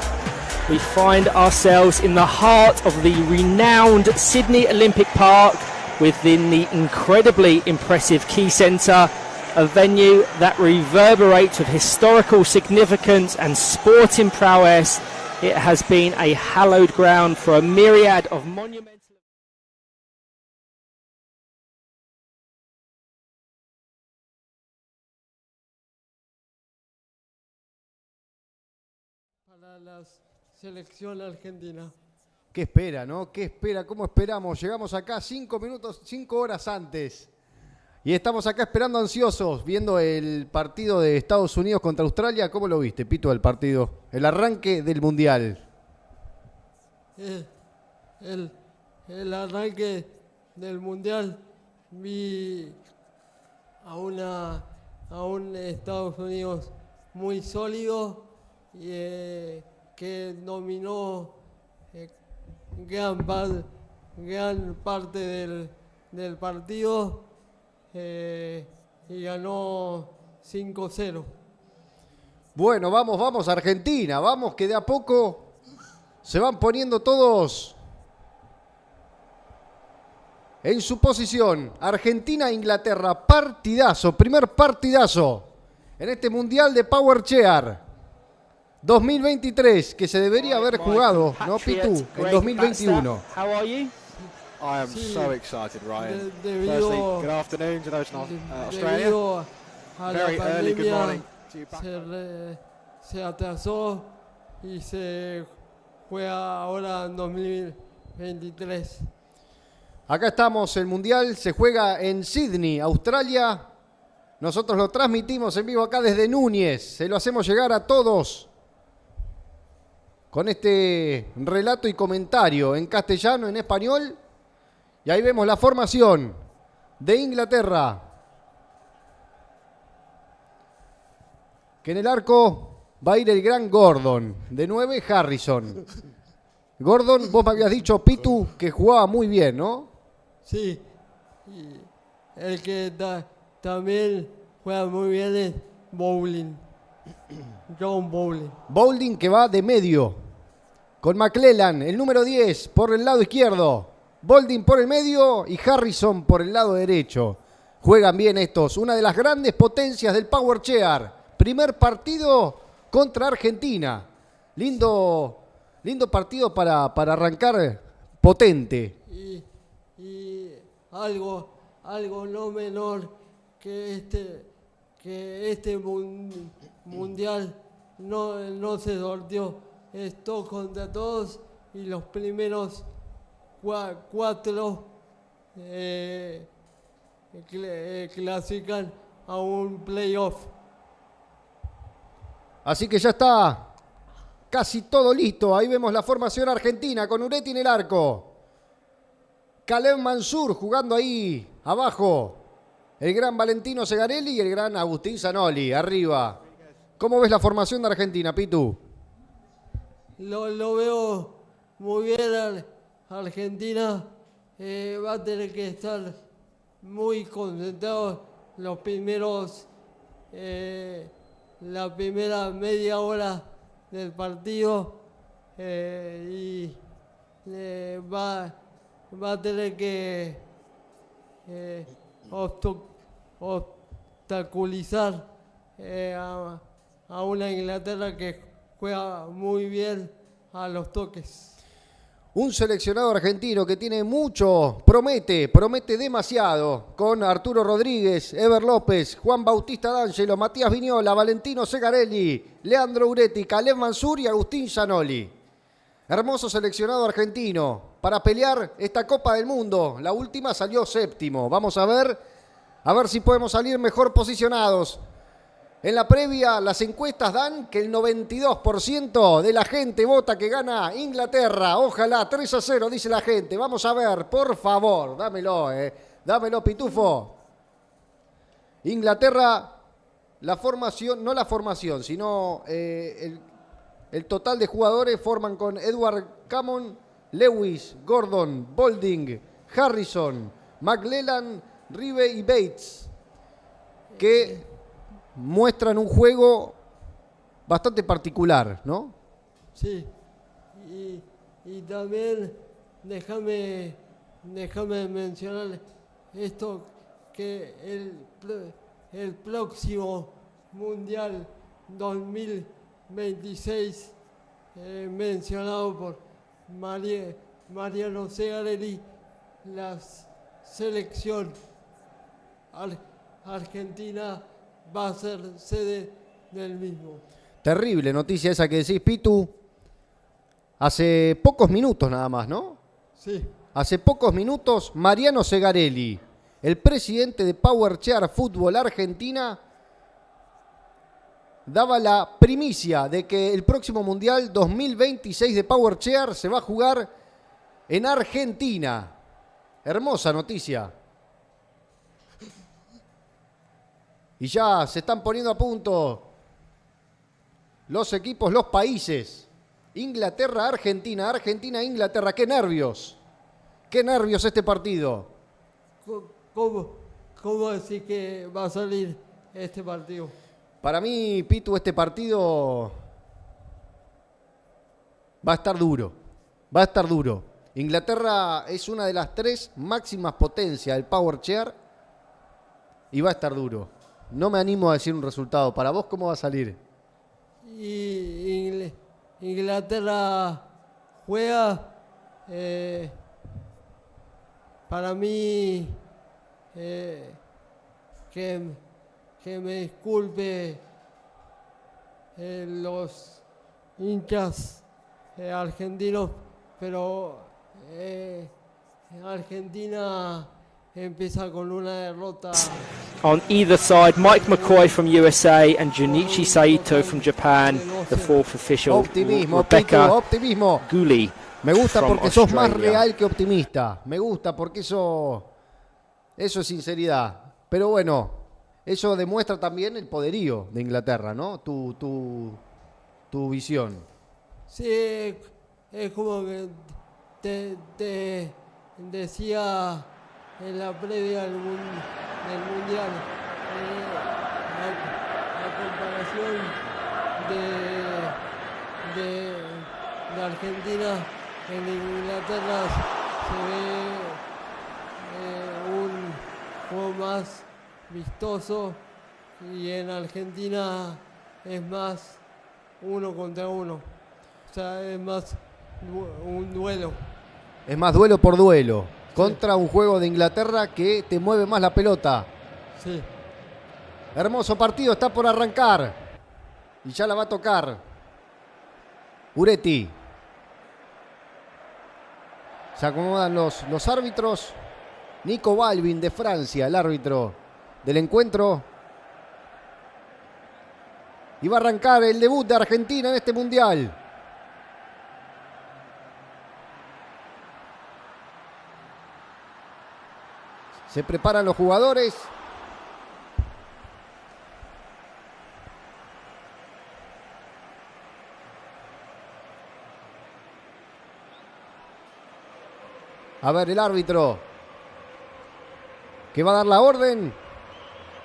We find ourselves in the heart of the renowned Sydney Olympic Park within the incredibly impressive Key Centre. a venue that reverberates with historical significance and sporting prowess. It has been a hallowed ground for a myriad of monumental... Para la selección argentina. ¿Qué espera, no? ¿Qué espera? ¿Cómo esperamos? Llegamos acá 5 horas antes. Y estamos acá esperando ansiosos, viendo el partido de Estados Unidos contra Australia. ¿Cómo lo viste, Pito, el partido? El arranque del Mundial. El arranque del Mundial, vi a un Estados Unidos muy sólido y que dominó gran parte del partido y ganó 5-0. Bueno, vamos Argentina, vamos que de a poco se van poniendo todos en su posición. Argentina, Inglaterra, partidazo, primer partidazo en este Mundial de Powerchair 2023, que se debería haber jugado, ¿no, Pitu? En 2021. How are you? I am so excited, Ryan. Debido, Firstly, good afternoon to those in Australia. debido a Very la early good pandemia morning to you back. se atrasó y se juega ahora en 2023. Acá estamos, el Mundial se juega en Sydney, Australia. Nosotros lo transmitimos en vivo acá desde Núñez. Se lo hacemos llegar a todos con este relato y comentario en castellano, en español. Y ahí vemos la formación de Inglaterra. Que en el arco va a ir el gran Gordon. De 9, Harrison. Gordon, vos me habías dicho, Pitu, que jugaba muy bien, ¿no? Sí. Y el que también juega muy bien es Bowling. John Bowling. Bowling que va de medio. Con McClellan, el número 10, por el lado izquierdo. Bowling por el medio y Harrison por el lado derecho. Juegan bien estos. Una de las grandes potencias del Powerchair. Primer partido contra Argentina. Lindo partido para arrancar potente. Y algo no menor que este mundial no se sorteó. Es todos contra todos y los primeros 4 clasifican a un playoff. Así que ya está casi todo listo. Ahí vemos la formación argentina con Uretti en el arco. Caleb Mansur jugando ahí abajo. El gran Valentino Segarelli y el gran Agustín Zanoli arriba. ¿Cómo ves la formación de Argentina, Pitu? Lo veo muy bien. Argentina va a tener que estar muy concentrado los primeros, la primera media hora del partido y va a tener que obstaculizar a una Inglaterra que juega muy bien a los toques. Un seleccionado argentino que tiene mucho, promete demasiado, con Arturo Rodríguez, Ever López, Juan Bautista D'Angelo, Matías Vignola, Valentino Segarelli, Leandro Uretti, Caleb Mansur y Agustín Zanoli. Hermoso seleccionado argentino para pelear esta Copa del Mundo. La última salió séptimo. Vamos a ver si podemos salir mejor posicionados. En la previa, las encuestas dan que el 92% de la gente vota que gana Inglaterra. Ojalá, 3-0, dice la gente. Vamos a ver, por favor, dámelo, dámelo, Pitufo. Inglaterra, la formación, no la formación, sino el total de jugadores forman con Edward Cameron, Lewis, Gordon, Boulding, Harrison, McClellan, Ribe y Bates, que muestran un juego bastante particular, ¿no? Sí, y también déjame mencionar esto, que el próximo Mundial 2026 mencionado por Mariano Segarelli, la selección argentina va a ser sede del mismo. Terrible noticia esa que decís, Pitu. Hace pocos minutos nada más, ¿no? Sí. Hace pocos minutos, Mariano Segarelli, el presidente de Powerchair Fútbol Argentina, daba la primicia de que el próximo Mundial 2026 de Powerchair se va a jugar en Argentina. Hermosa noticia. Y ya se están poniendo a punto los equipos, los países. Inglaterra, Argentina, Argentina, Inglaterra. ¡Qué nervios! ¡Qué nervios este partido! ¿Cómo decir que va a salir este partido? Para mí, Pitu, este partido va a estar duro. Va a estar duro. Inglaterra es una de las 3 máximas potencias del Powerchair y va a estar duro. No me animo a decir un resultado. ¿Para vos cómo va a salir? Y Inglaterra juega, para mí, que me disculpe los hinchas argentinos, pero Argentina empieza con una derrota. On either side, Mike McCoy from USA and Junichi Saito from Japan, the fourth official. Optimismo, Rebecca Pitu, optimismo. Gooley. Me gusta from porque sos más Australia. real que optimista. Me gusta porque eso es sinceridad. Pero bueno, eso demuestra también el poderío de Inglaterra, ¿no? Tu visión. Sí, es como que te decía en la previa del Mundial, la comparación de Argentina en Inglaterra se ve un juego más vistoso y en Argentina es más 1 contra 1. O sea, es más un duelo. Es más duelo por duelo. Contra un juego de Inglaterra que te mueve más la pelota. Sí. Hermoso partido, está por arrancar. Y ya la va a tocar Uretti. Se acomodan los árbitros. Nico Balvin de Francia, el árbitro del encuentro. Y va a arrancar el debut de Argentina en este Mundial. Se preparan los jugadores. A ver el árbitro que va a dar la orden.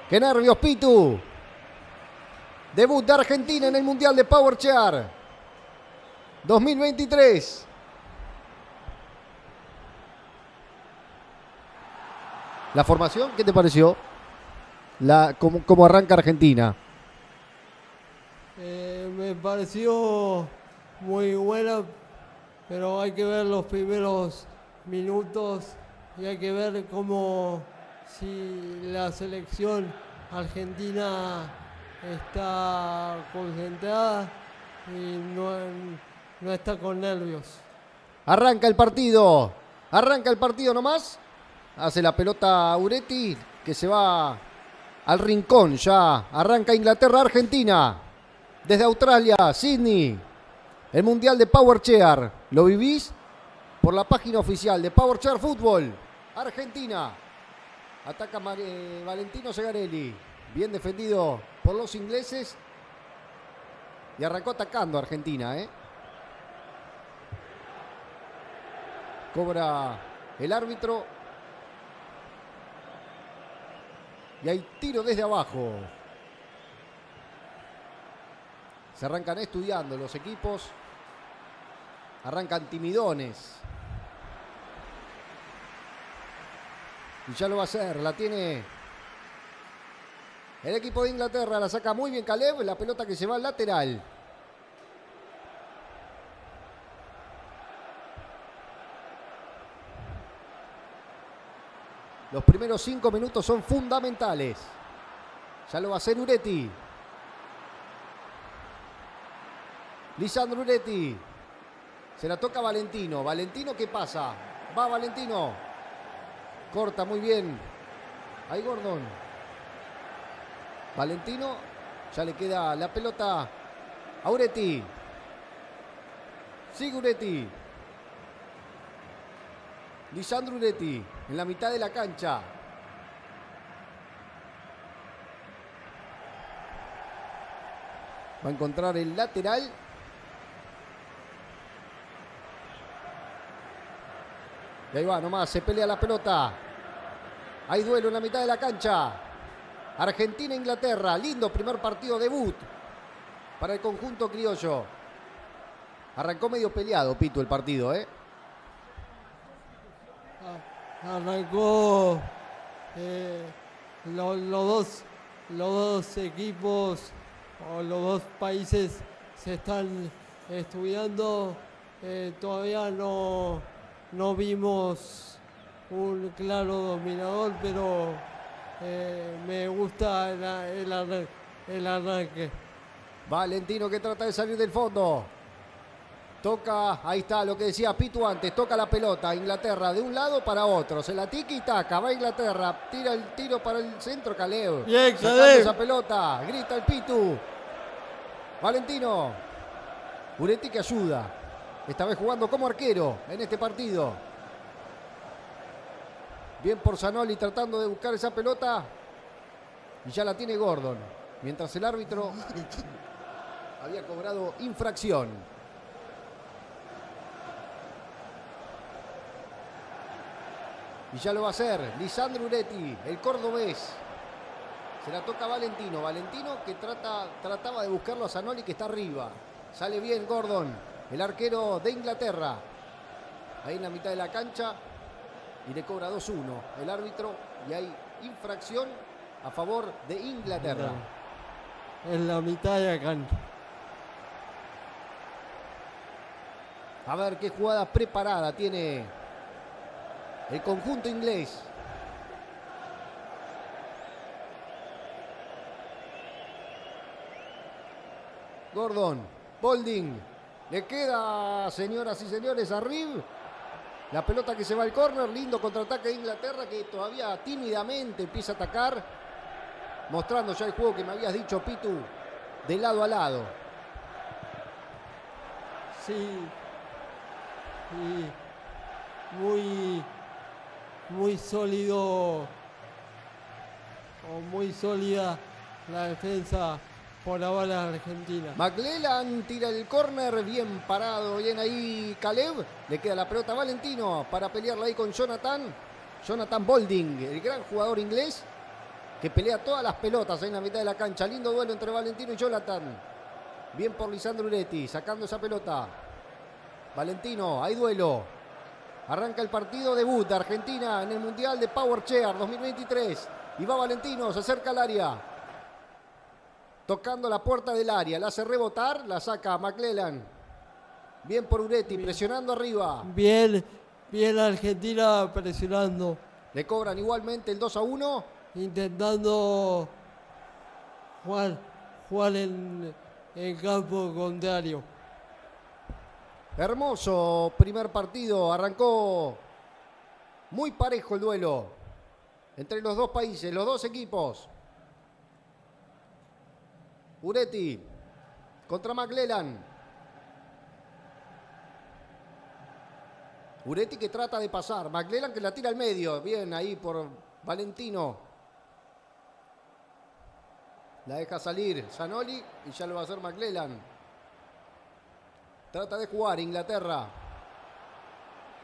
¡Qué nervios, Pitu! Debut de Argentina en el Mundial de Powerchair 2023. La formación, ¿qué te pareció? ¿Cómo arranca Argentina? Me pareció muy buena, pero hay que ver los primeros minutos y hay que ver cómo si la selección argentina está concentrada y no está con nervios. Arranca el partido nomás. Hace la pelota Uretti, que se va al rincón ya. Arranca Inglaterra-Argentina. Desde Australia, Sydney. El Mundial de Powerchair. ¿Lo vivís? Por la página oficial de Powerchair Fútbol. Argentina. Ataca Valentino Segarelli. Bien defendido por los ingleses. Y arrancó atacando Argentina, Cobra el árbitro. Y hay tiro desde abajo. Se arrancan estudiando los equipos. Arrancan timidones. Y ya lo va a hacer. La tiene El equipo de Inglaterra la saca muy bien Caleb, la pelota que se va al lateral. Los primeros 5 minutos son fundamentales. Ya lo va a hacer Uretti. Lisandro Uretti. Se la toca Valentino. Valentino, ¿qué pasa? Va Valentino. Corta muy bien. Ahí Gordon. Valentino. Ya le queda la pelota a Uretti. Sigue Uretti. Lisandro Uretti en la mitad de la cancha. Va a encontrar el lateral. Y ahí va nomás, se pelea la pelota. Hay duelo en la mitad de la cancha. Argentina-Inglaterra, lindo primer partido debut para el conjunto criollo. Arrancó medio peleado, Pitu, el partido, ¿eh? Arrancó los dos equipos o los dos países se están estudiando. Todavía no vimos un claro dominador, pero me gusta el arranque. Valentino que trata de salir del fondo. Toca, ahí está lo que decía Pitu antes, toca la pelota, Inglaterra de un lado para otro, se la tica y taca, va Inglaterra, tira el tiro para el centro, Caleb. Bien, sacando Caleb. esa pelota, grita el Pitu. Valentino. Uretti que ayuda, esta vez jugando como arquero en este partido. Bien por Zanoli tratando de buscar esa pelota y ya la tiene Gordon, mientras el árbitro había cobrado infracción. Y ya lo va a hacer Lisandro Uretti, el cordobés. Se la toca Valentino. Valentino que trataba de buscarlo a Zanoli, que está arriba. Sale bien Gordon, el arquero de Inglaterra. Ahí en la mitad de la cancha. Y le cobra 2-1 el árbitro. Y hay infracción a favor de Inglaterra. En la mitad de la cancha. A ver qué jugada preparada tiene el conjunto inglés. Gordon, Bolding. Le queda, señoras y señores, a Reeve. La pelota que se va al córner. Lindo contraataque de Inglaterra, que todavía tímidamente empieza a atacar. Mostrando ya el juego que me habías dicho, Pitu, de lado a lado. Sí. Y muy sólido o muy sólida la defensa por ahora Argentina. McLellan tira el córner, bien parado, bien ahí Caleb. Le queda la pelota a Valentino para pelearla ahí con Jonathan Bolding, el gran jugador inglés que pelea todas las pelotas ahí en la mitad de la cancha. Lindo duelo entre Valentino y Jonathan. Bien por Lisandro Uretti, sacando esa pelota. Valentino, hay duelo. Arranca el partido debut de Argentina en el Mundial de Powerchair 2023. Y va Valentino, se acerca al área. Tocando la puerta del área, la hace rebotar, la saca McLellan. Bien por Uretti, presionando arriba. Bien Argentina presionando. Le cobran igualmente el 2-1. Intentando jugar en campo contrario. Hermoso primer partido, arrancó muy parejo el duelo entre los dos países, los dos equipos. Uretti contra McLellan. Uretti que trata de pasar, McLellan que la tira al medio, bien ahí por Valentino. La deja salir Zanoli y ya lo va a hacer McLellan. Trata de jugar Inglaterra.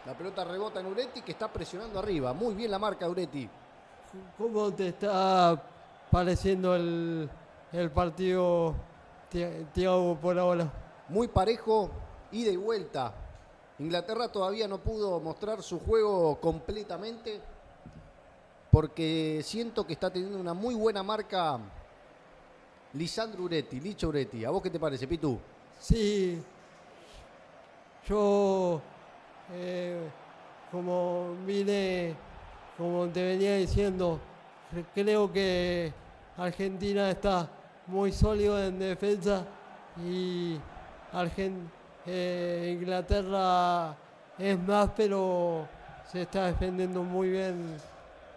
La pelota rebota en Uretti, que está presionando arriba. Muy bien la marca de Uretti. ¿Cómo te está pareciendo el partido, Thiago, por ahora? Muy parejo, ida y vuelta. Inglaterra todavía no pudo mostrar su juego completamente porque siento que está teniendo una muy buena marca Lisandro Uretti, Licho Uretti. ¿A vos qué te parece, Pitu? Sí, yo como te venía diciendo, creo que Argentina está muy sólido en defensa y Inglaterra es más, pero se está defendiendo muy bien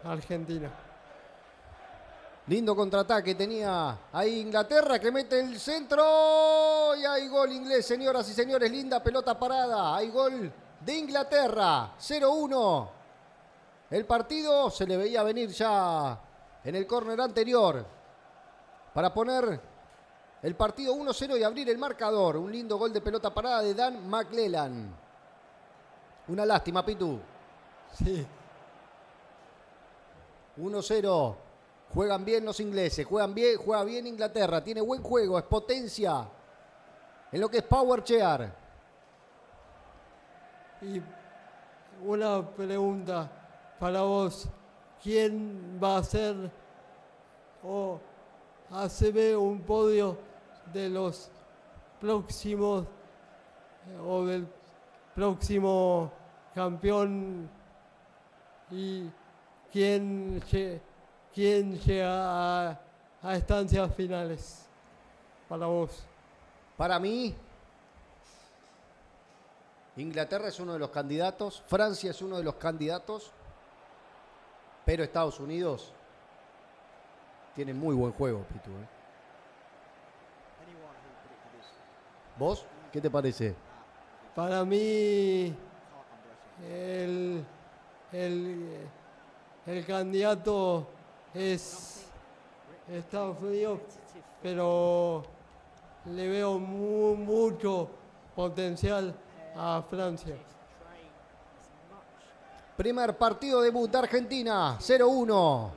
Argentina. Lindo contraataque tenía ahí Inglaterra, que mete el centro y hay gol inglés, señoras y señores. Linda pelota parada. Hay gol de Inglaterra, 0-1. El partido se le veía venir ya en el córner anterior para poner el partido 1-0 y abrir el marcador. Un lindo gol de pelota parada de Dan McLellan. Una lástima, Pitu. Sí. 1-0. Juegan bien los ingleses, juega bien Inglaterra, tiene buen juego, es potencia en lo que es Powerchair. Y una pregunta para vos, ¿quién va a ser o hacerme un podio de los próximos o del próximo campeón y quién llega a estancias finales para vos? Para mí, Inglaterra es uno de los candidatos, Francia es uno de los candidatos, pero Estados Unidos tiene muy buen juego, Pitu. ¿Vos? ¿Qué te parece? Para mí, el candidato es Estados Unidos, pero le veo mucho potencial a Francia. Primer partido debut de Argentina, 0-1.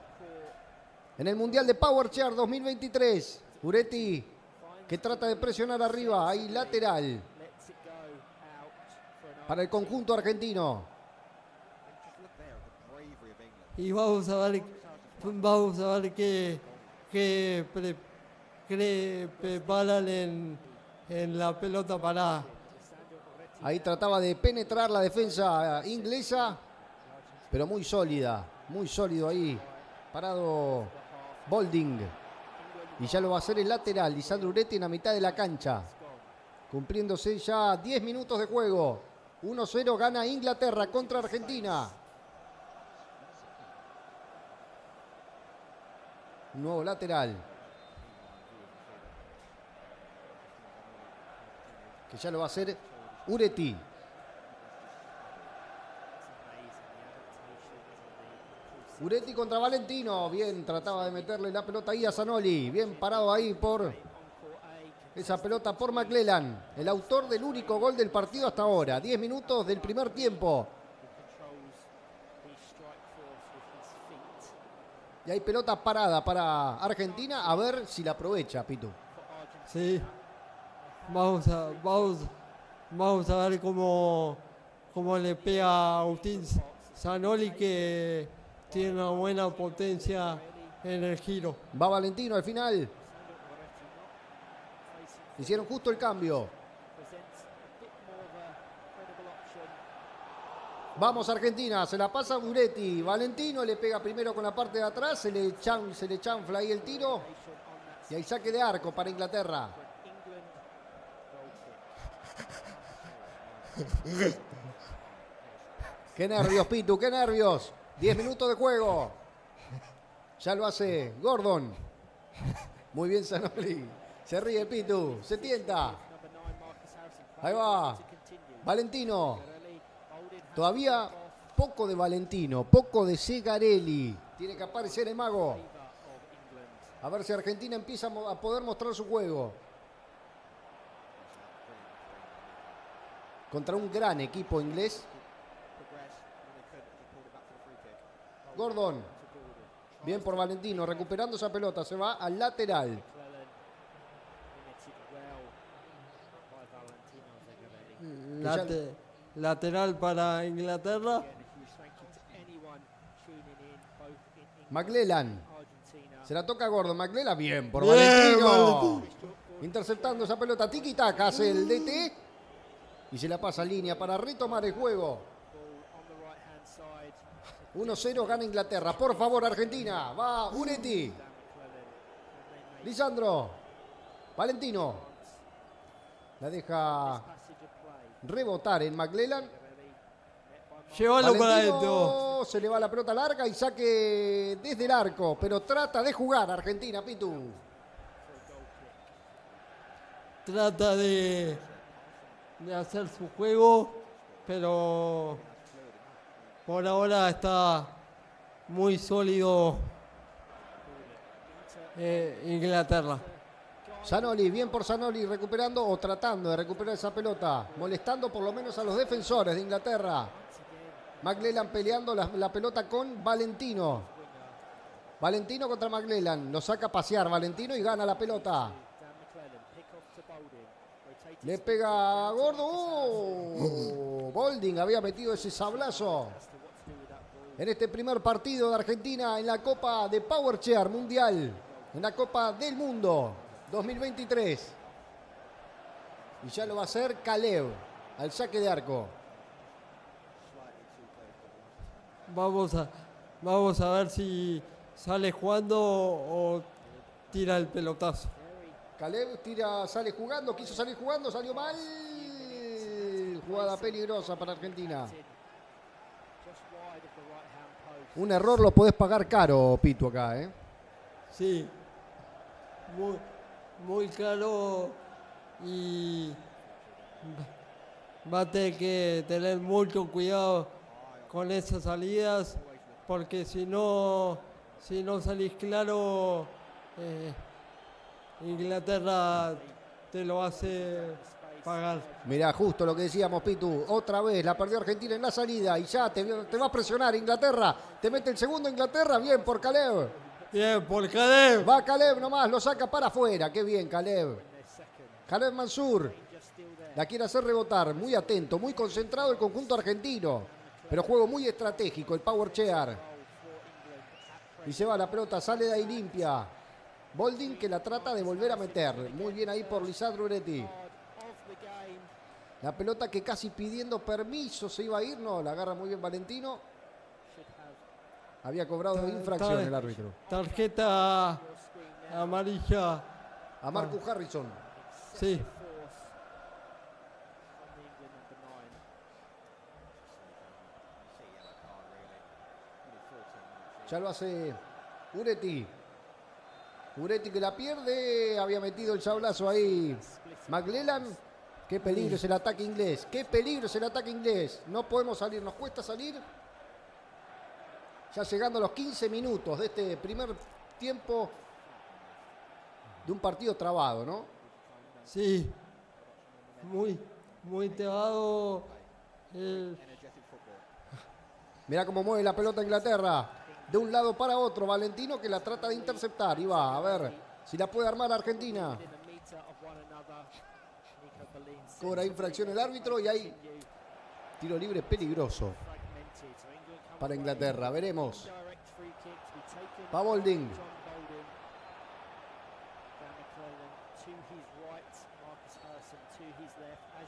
En el Mundial de Powerchair 2023. Uretti, que trata de presionar arriba, ahí lateral. Para el conjunto argentino. Y vamos a ver qué preparan en la pelota parada. Ahí trataba de penetrar la defensa inglesa, pero muy sólida, muy sólido ahí. Parado Bolding. Y ya lo va a hacer el lateral, Lisandro Uretti en la mitad de la cancha. Cumpliéndose ya 10 minutos de juego. 1-0 gana Inglaterra contra Argentina. Un nuevo lateral. Que ya lo va a hacer Uretti. Uretti contra Valentino. Bien, trataba de meterle la pelota ahí a Zanoli. Bien parado ahí por esa pelota por McLellan. El autor del único gol del partido hasta ahora. 10 minutos del primer tiempo. Y hay pelota parada para Argentina. A ver si la aprovecha, Pitu. Sí. Vamos a ver cómo le pega a Agustín Zanoli, que tiene una buena potencia en el giro. Va Valentino al final. Hicieron justo el cambio. Vamos Argentina, se la pasa Uretti. Valentino le pega primero con la parte de atrás, se le chanfla ahí el tiro. Y hay saque de arco para Inglaterra. Qué nervios, Pitu, qué nervios. 10 minutos de juego. Ya lo hace Gordon. Muy bien Zanoli. Se ríe Pitu, se tienta. Ahí va. Valentino. Todavía poco de Valentino, poco de Segarelli. Tiene que aparecer el mago. A ver si Argentina empieza a poder mostrar su juego. Contra un gran equipo inglés. Gordon. Bien por Valentino, recuperando esa pelota. Se va al lateral. Lateral para Inglaterra. McLellan. Se la toca a Gordo. McLellan, bien por Bien, Valentino. Valentino. Interceptando esa pelota. Tiki-taka hace el DT. Y se la pasa a línea para retomar el juego. 1-0 gana Inglaterra. Por favor, Argentina. Va Uretti. Lisandro. Valentino. La deja rebotar en McLellan. Llévalo para Valentino, adentro. se le va la pelota larga y saque desde el arco. Pero trata de jugar Argentina, Pitu. Trata de hacer su juego, pero por ahora está muy sólido Inglaterra. Zanoli, bien por Zanoli, recuperando o tratando de recuperar esa pelota. Molestando por lo menos a los defensores de Inglaterra. McLellan peleando la pelota con Valentino. Valentino contra McLellan. Lo saca a pasear Valentino y gana la pelota. Le pega a Gordo. Bolding había metido ese sablazo en este primer partido de Argentina en la Copa de Powerchair Mundial. En la Copa del Mundo 2023. Y ya lo va a hacer Caleb al saque de arco. Vamos a ver si sale jugando o tira el pelotazo. Caleb sale jugando, quiso salir jugando, salió mal. Jugada peligrosa para Argentina. Un error lo podés pagar caro, Pitu, acá, ¿eh? Sí, muy caro y va a tener que tener mucho cuidado con esas salidas porque si no salís claro, Inglaterra te lo hace pagar. Mirá, justo lo que decíamos, Pitu. Otra vez la perdió Argentina en la salida y ya te va a presionar Inglaterra. Te mete el segundo Inglaterra, bien por Caleb. Bien por Caleb. Va Caleb nomás, lo saca para afuera. Qué bien, Caleb. Caleb Mansur la quiere hacer rebotar. Muy atento, muy concentrado el conjunto argentino. Pero juego muy estratégico, el Powerchair. Y se va la pelota, sale de ahí limpia. Bolding que la trata de volver a meter. Muy bien ahí por Lisandro Uretti. La pelota que casi pidiendo permiso se iba a ir. No, la agarra muy bien Valentino. Había cobrado infracción el árbitro. Tarjeta amarilla. A Marcus Harrison. Sí. Ya lo hace Uretti. Uretti que la pierde. Había metido el sablazo ahí McLellan. Qué peligro es el ataque inglés. Qué peligro es el ataque inglés. No podemos salir. Nos cuesta salir. Ya llegando a los 15 minutos de este primer tiempo de un partido trabado, ¿no? Sí. Muy trabado. Mirá cómo mueve la pelota Inglaterra. De un lado para otro. Valentino que la trata de interceptar. Y va a ver si la puede armar Argentina. Cobra infracción el árbitro y hay tiro libre peligroso para Inglaterra. Veremos. Va Bolding.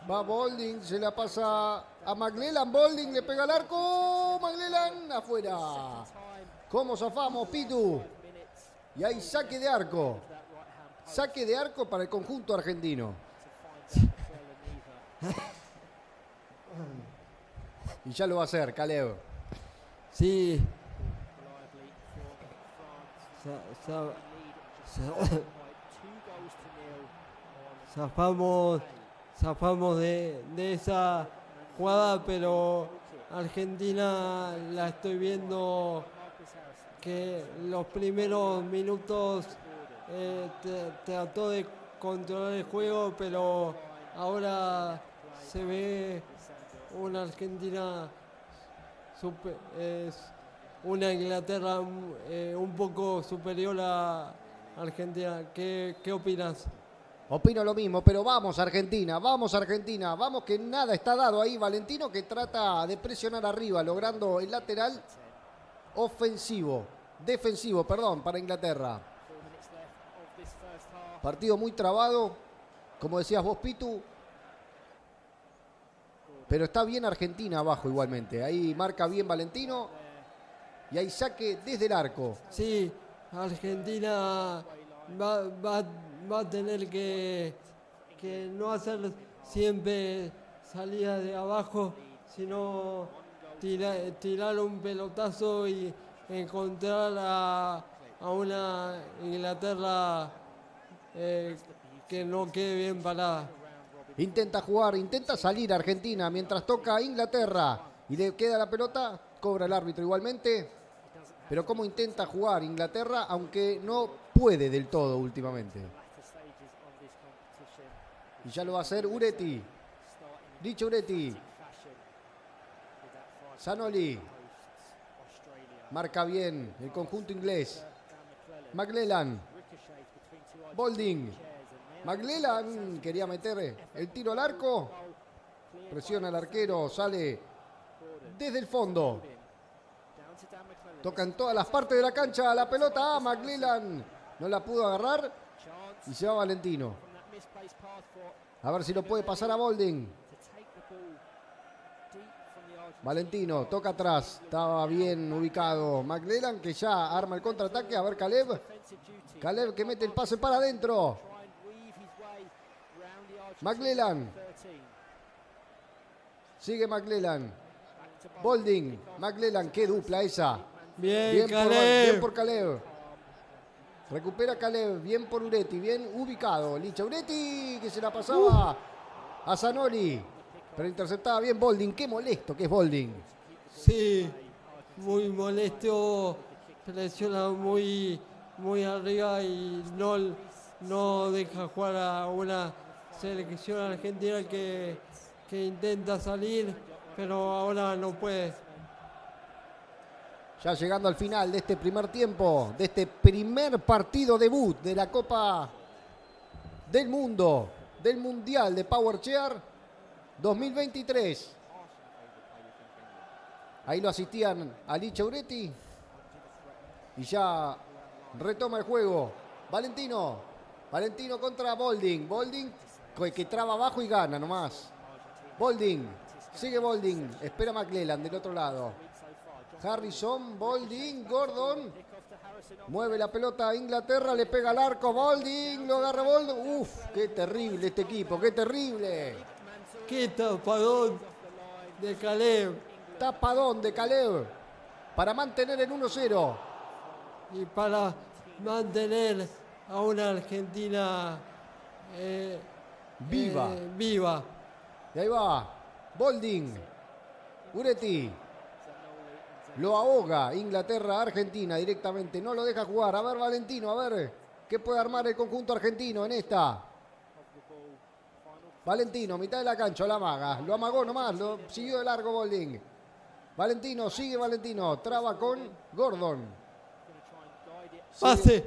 Va Bolding, se la pasa a McLellan. Bolding le pega al arco. McLellan afuera. ¿Cómo zafamos, Pitu? Y hay saque de arco. Saque de arco para el conjunto argentino. Y ya lo va a hacer, Caleb. Sí. Zafamos de esa jugada, pero Argentina la estoy viendo que los primeros minutos trató de controlar el juego, pero ahora se ve una Argentina, es una Inglaterra un poco superior a Argentina. ¿Qué opinas? Opino lo mismo, pero vamos Argentina, vamos que nada está dado ahí. Valentino que trata de presionar arriba, logrando el lateral ofensivo. defensivo, perdón, para Inglaterra. Partido muy trabado, como decías vos, Pitu. Pero está bien Argentina abajo igualmente. Ahí marca bien Valentino. Y ahí saque desde el arco. Sí, Argentina va a tener que no hacer siempre salida de abajo, sino tirar un pelotazo y encontrar a una Inglaterra que no quede bien parada. Intenta jugar, intenta salir Argentina mientras toca Inglaterra y le queda la pelota, cobra el árbitro igualmente. Pero cómo intenta jugar Inglaterra, aunque no puede del todo últimamente. Y ya lo va a hacer Uretti. Dicho Uretti. Zanoli. Marca bien el conjunto inglés. McLellan. Bolding. McLellan quería meter el tiro al arco. Presiona al arquero, sale desde el fondo. Toca en todas las partes de la cancha la pelota. McLellan no la pudo agarrar. Y se va Valentino. A ver si lo puede pasar a Bolding. Valentino toca atrás. Estaba bien ubicado McLellan, que ya arma el contraataque. A ver Caleb. Caleb que mete el pase para adentro. McLellan. Sigue McLellan. Bolding. McLellan. Qué dupla esa. Bien Caleb. Bien por Caleb. Recupera Caleb. Bien por Uretti. Bien ubicado. Licha Uretti que se la pasaba a Zanoli. Pero interceptaba bien Bolding. Qué molesto que es Bolding. Sí. Muy molesto. Presiona muy arriba y no deja jugar a una selección argentina que intenta salir, pero ahora no puede. Ya llegando al final de este primer tiempo, de este primer partido debut de la Copa del Mundo, del Mundial de Powerchair 2023. Ahí lo asistían a Licha Uretti y ya retoma el juego. Valentino contra Bolding. Bolding que traba abajo y gana nomás. Bolding, sigue Bolding, espera McLellan del otro lado. Harrison, Bolding, Gordon. Mueve la pelota a Inglaterra, le pega al arco, Bolding, lo agarra Bolding. Uf, qué terrible este equipo, qué terrible. Qué tapadón de Caleb. Tapadón de Caleb para mantener el 1-0. Y para mantener a una Argentina viva. Y ahí va, Bolding, Uretti. Lo ahoga Inglaterra, Argentina directamente. No lo deja jugar. A ver, Valentino, a ver qué puede armar el conjunto argentino en esta. Valentino, mitad de la cancha, la amaga. Lo amagó nomás, lo siguió de largo Bolding. Valentino, sigue Valentino. Traba con Gordon. Pase.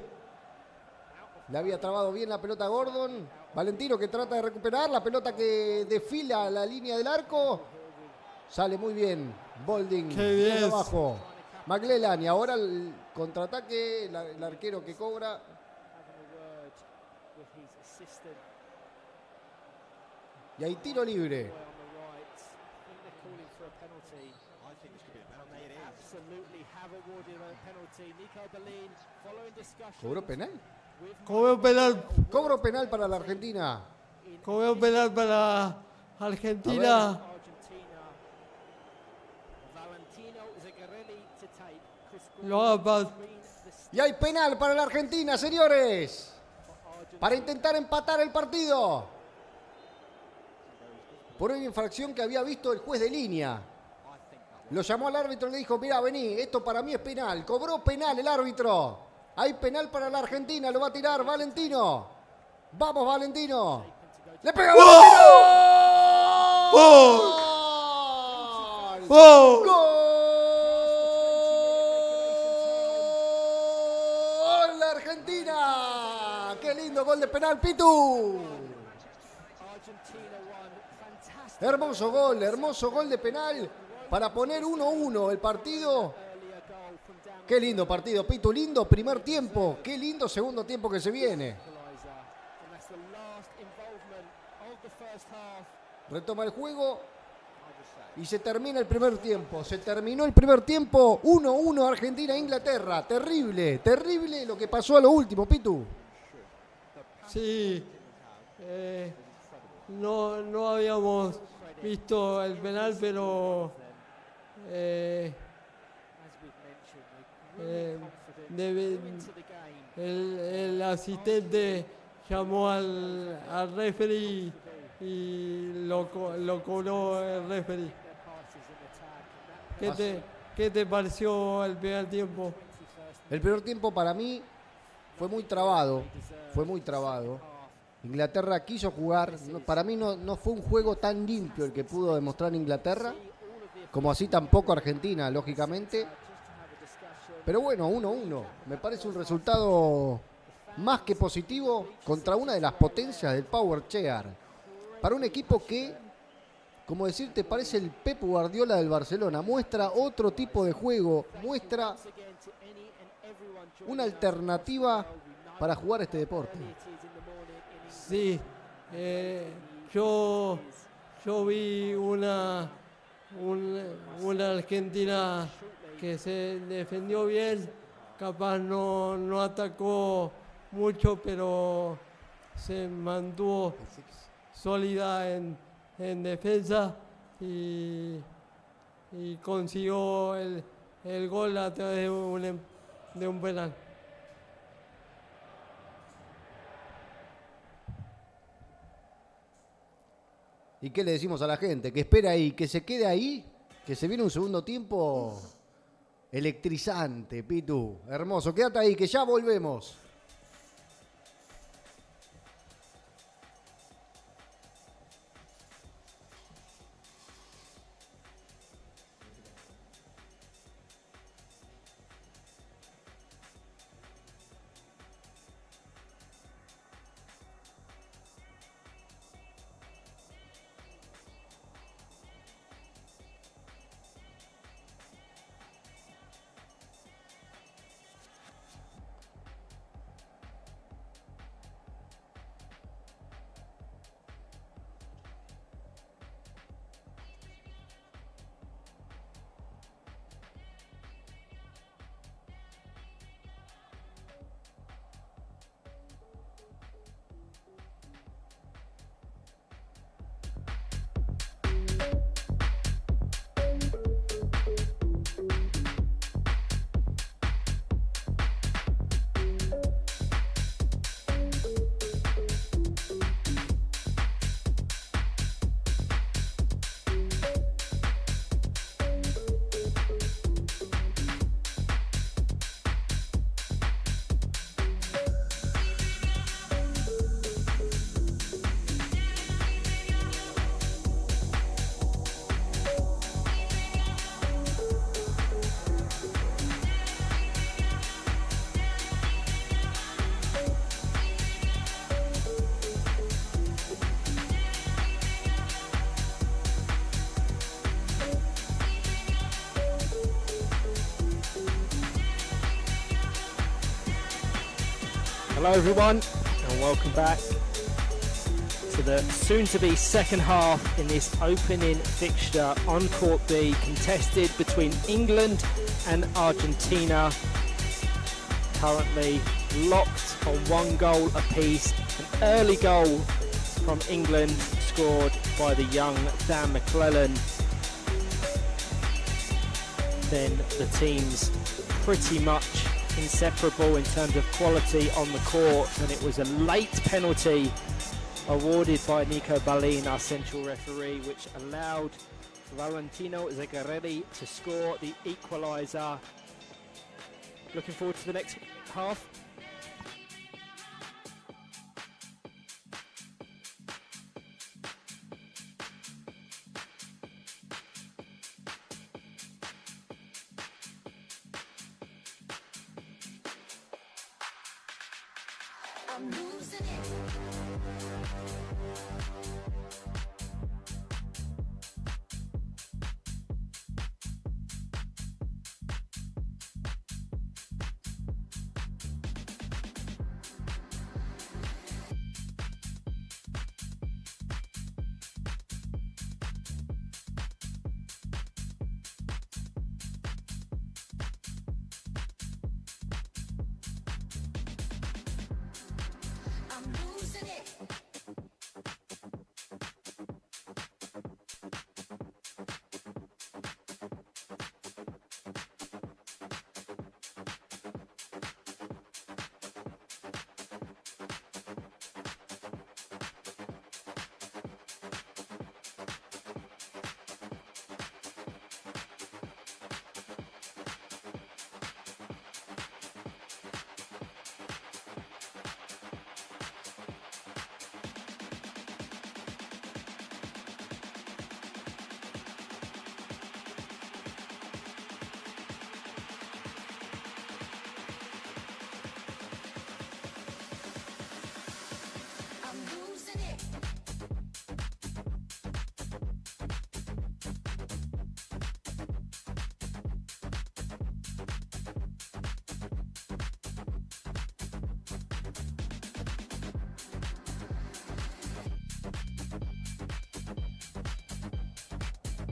Le había trabado bien la pelota a Gordon. Valentino que trata de recuperar. La pelota que desfila la línea del arco. Sale muy bien. Bolding. Qué bien. Abajo. McLellan. Y ahora el contraataque. El arquero que cobra. Y hay tiro libre. ¿Cobró penal? Cobro penal para la Argentina. Cobró penal para Argentina. Y hay penal para la Argentina, señores. Para intentar empatar el partido. Por una infracción que había visto el juez de línea. Lo llamó al árbitro y le dijo, mirá, vení, esto para mí es penal. Cobró penal el árbitro. Hay penal para la Argentina, lo va a tirar Valentino. Vamos, Valentino. ¡Le pega Valentino! ¡Gol! ¡Gol! ¡La Argentina! ¡Qué lindo gol de penal, Pitu! Hermoso gol de penal para poner 1-1 el partido. Qué lindo partido, Pitu. Lindo primer tiempo. Qué lindo segundo tiempo que se viene. Retoma el juego y se termina el primer tiempo. Se terminó el primer tiempo. 1-1 Argentina-Inglaterra. Terrible, terrible lo que pasó a lo último, Pitu. Sí, no habíamos visto el penal, pero el asistente llamó al referee y lo cobró el referee. ¿Qué te pareció el primer tiempo? El primer tiempo para mí fue muy trabado. Fue muy trabado. Inglaterra quiso jugar. Para mí no fue un juego tan limpio el que pudo demostrar Inglaterra, como así tampoco Argentina, lógicamente. Pero bueno, 1-1. Me parece un resultado más que positivo contra una de las potencias del Powerchair. Para un equipo que, como decirte, parece el Pep Guardiola del Barcelona. Muestra otro tipo de juego. Muestra una alternativa para jugar este deporte. Sí, yo vi una Argentina que se defendió bien, capaz no atacó mucho, pero se mantuvo sólida en defensa y consiguió el gol a través de un penal. ¿Y qué le decimos a la gente? Que espere ahí, que se quede ahí, que se viene un segundo tiempo electrizante, Pitu. Hermoso, quédate ahí, que ya volvemos. Hello everyone and welcome back to the soon-to-be second half in this opening fixture on Court B, contested between England and Argentina. Currently locked on 1 goal apiece. An early goal from England scored by the young Dan McClellan. Then the teams pretty much inseparable in terms of quality on the court, and it was a late penalty awarded by Nico Balin, our central referee, which allowed Valentino Zegarelli to score the equaliser. Looking forward to the next half. I'm losing it. I'm losing it.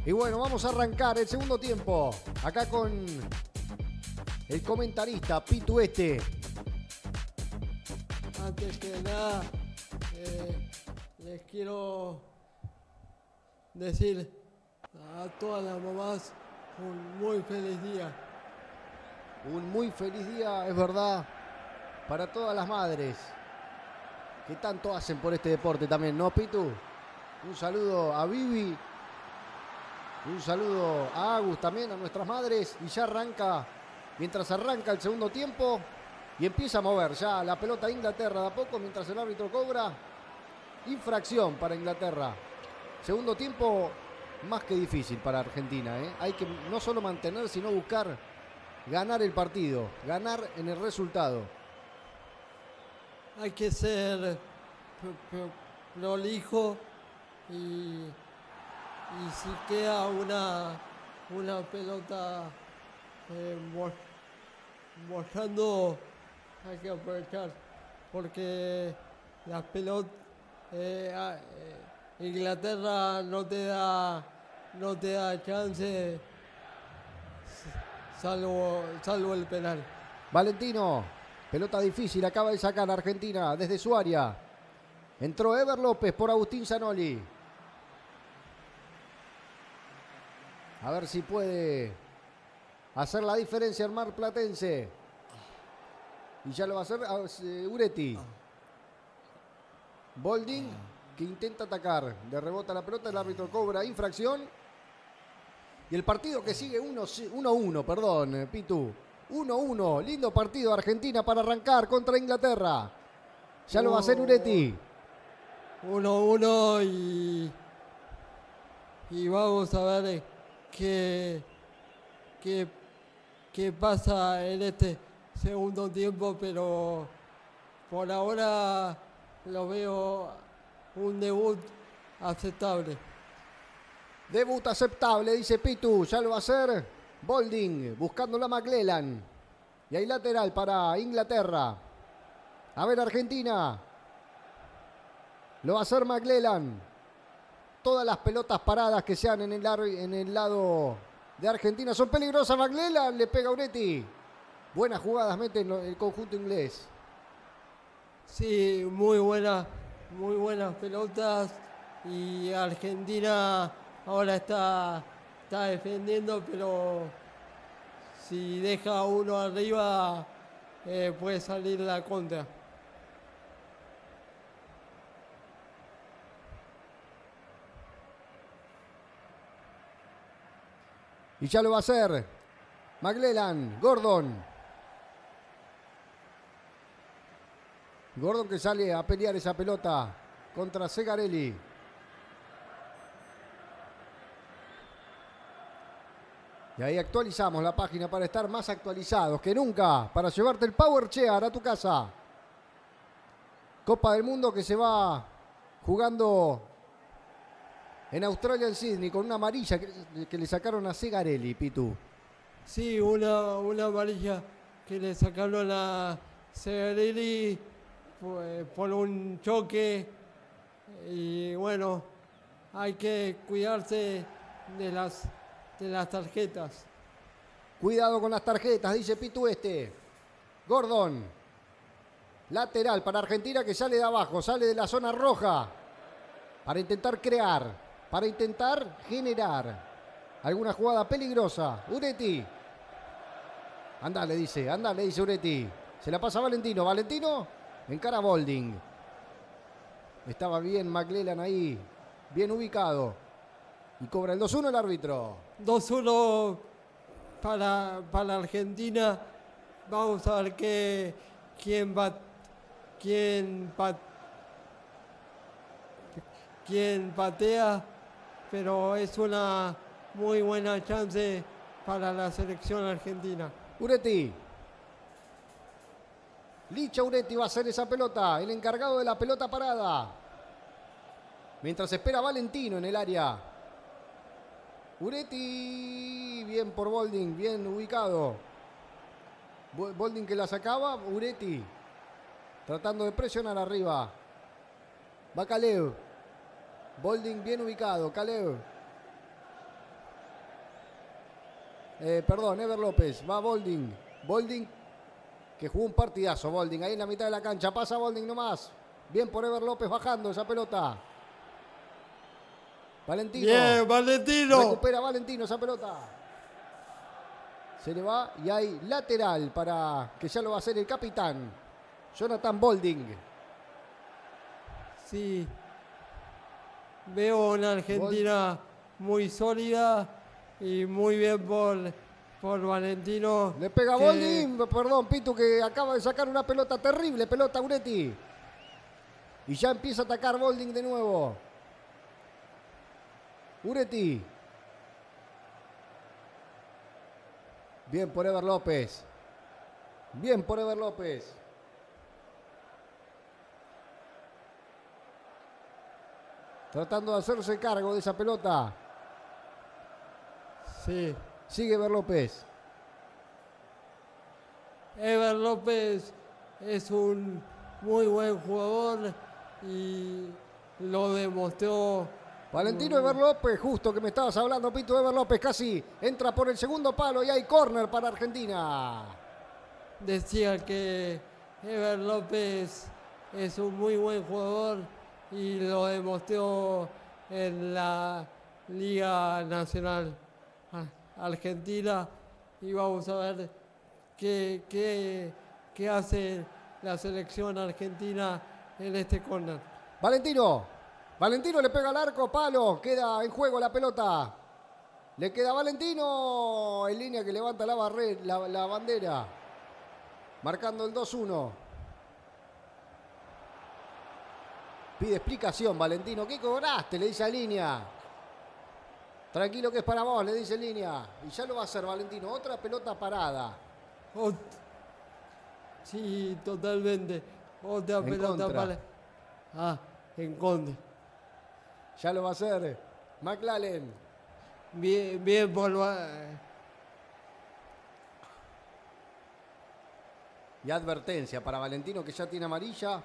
Y bueno, vamos a arrancar el segundo tiempo. Acá con el comentarista Pitu Este. Antes que nada, les quiero decir a todas las mamás un muy feliz día. Un muy feliz día, es verdad, para todas las madres que tanto hacen por este deporte también, ¿no, Pitu? Un saludo a Vivi, un saludo a Agus también, a nuestras madres. Y ya arranca, mientras arranca el segundo tiempo y empieza a mover ya la pelota de Inglaterra de a poco, mientras el árbitro cobra infracción para Inglaterra. Segundo tiempo más que difícil para Argentina, ¿eh? Hay que no solo mantener, sino buscar ganar el partido, ganar en el resultado. Hay que ser prolijo y si queda una pelota mostrando, hay que aprovechar, porque las pelotas Inglaterra no te da chance salvo el penal. Valentino, pelota difícil, acaba de sacar Argentina desde su área. Entró Ever López por Agustín Zanoli. A ver si puede hacer la diferencia el mar platense. Y ya lo va a hacer Uretti. Bolding, que intenta atacar. Le rebota la pelota, el árbitro cobra infracción. Y el partido que sigue 1-1, perdón, Pitu. 1-1, lindo partido Argentina para arrancar contra Inglaterra. Ya lo va a hacer Uretti. 1-1 y vamos a ver qué pasa en este segundo tiempo, pero por ahora lo veo un debut aceptable. Debut aceptable, dice Pitu. Ya lo va a hacer Bolding, buscando la McLellan. Y hay lateral para Inglaterra. A ver, Argentina. Lo va a hacer McLellan. Todas las pelotas paradas que sean en el lado de Argentina son peligrosas. McLellan le pega a Uretti. Buenas jugadas mete en el conjunto inglés. Sí, muy buenas pelotas. Y Argentina ahora está defendiendo, pero si deja uno arriba puede salir la contra. Y ya lo va a hacer McLellan, Gordon. Gordon que sale a pelear esa pelota contra Segarelli. Y ahí actualizamos la página para estar más actualizados que nunca, para llevarte el Powerchair a tu casa. Copa del Mundo que se va jugando en Australia, en Sydney, con una amarilla que le sacaron a Segarelli, Pitu. Sí, una amarilla que le sacaron a Seguinos por un choque. Y bueno, hay que cuidarse de las tarjetas. Cuidado con las tarjetas, dice Pitu Este. Gordon. Lateral para Argentina que sale de abajo, sale de la zona roja. Para intentar crear, para intentar generar alguna jugada peligrosa. Uretti. Andá, le dice Uretti. Se la pasa a Valentino. Valentino encara a Bolding. Estaba bien McLellan ahí, bien ubicado. Y cobra el 2-1 el árbitro. 2-1 para Argentina. Vamos a ver quién patea, pero es una muy buena chance para la selección argentina. Uretti. Licha Uretti va a hacer esa pelota, el encargado de la pelota parada. Mientras espera Valentino en el área. Uretti, bien por Bolding, bien ubicado. Bolding que la sacaba, Uretti tratando de presionar arriba. Va Kalev. Bolding bien ubicado, Kalev. Ever López, va Bolding. Bolding que jugó un partidazo, Bolding ahí en la mitad de la cancha. Pasa Bolding nomás. Bien por Ever López bajando esa pelota. Valentino. Bien, Valentino. Recupera Valentino esa pelota. Se le va y hay lateral para que ya lo va a hacer el capitán, Jonathan Bolding. Sí. Veo una Argentina muy sólida y muy bien por Valentino. Le pega Bolding, perdón, Pitu, que acaba de sacar una pelota terrible, pelota Uretti. Y ya empieza a atacar Bolding de nuevo. Uretti. Bien por Ever López. Bien por Ever López. Tratando de hacerse cargo de esa pelota. Sí. Sigue Ever López. Ever López es un muy buen jugador y lo demostró. Valentino Ever López, justo que me estabas hablando, Pito. Ever López casi entra por el segundo palo y hay córner para Argentina. Decía que Ever López es un muy buen jugador y lo demostró en la Liga Nacional Argentina. Y vamos a ver qué hace la selección argentina en este córner. Valentino le pega al arco, palo, queda en juego la pelota. Le queda Valentino en línea que levanta la bandera. Marcando el 2-1. Pide explicación Valentino. ¿Qué cobraste? Le dice a línea. Tranquilo que es para vos, le dice línea. Y ya lo va a hacer Valentino. Otra pelota parada. Sí, totalmente. Otra pelota para. En contra. Ya lo va a hacer McLellan. Bien por. Y advertencia para Valentino que ya tiene amarilla.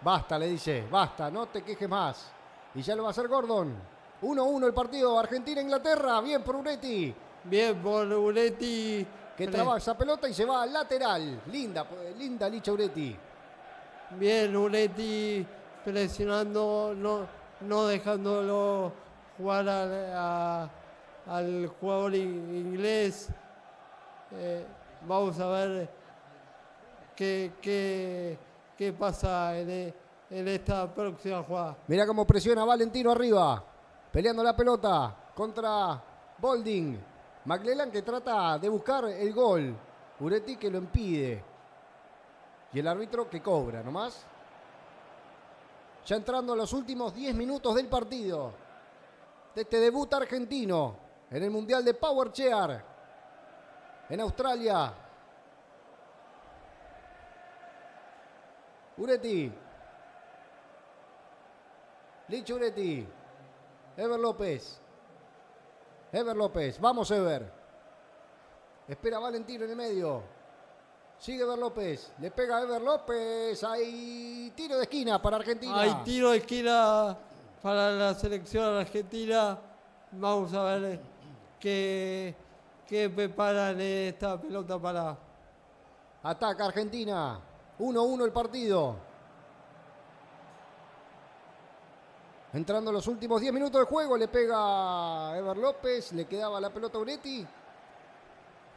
Basta, le dice, basta, no te quejes más. Y ya lo va a hacer Gordon. 1-1 el partido, Argentina-Inglaterra. Bien por Uretti. Bien por Uretti. Que trabaja esa pelota y se va al lateral. Linda Licha Uretti. Bien Uretti presionando, no dejándolo jugar al jugador inglés. Vamos a ver qué pasa en esta próxima jugada. Mira cómo presiona Valentino arriba, peleando la pelota contra Bolding. McLellan que trata de buscar el gol. Uretti que lo impide. Y el árbitro que cobra nomás. Ya entrando en los últimos 10 minutos del partido. De este debut argentino en el Mundial de Powerchair en Australia. Uretti. Licha Uretti. Ever López. Vamos Ever. Espera Valentino en el medio. Sigue Ever López. Le pega a Ever López. Hay tiro de esquina para Argentina. Hay tiro de esquina para la selección argentina. Vamos a ver qué que preparan esta pelota para... Ataca Argentina. 1-1 el partido. Entrando los últimos 10 minutos de juego, le pega Ever López, le quedaba la pelota a Uretti.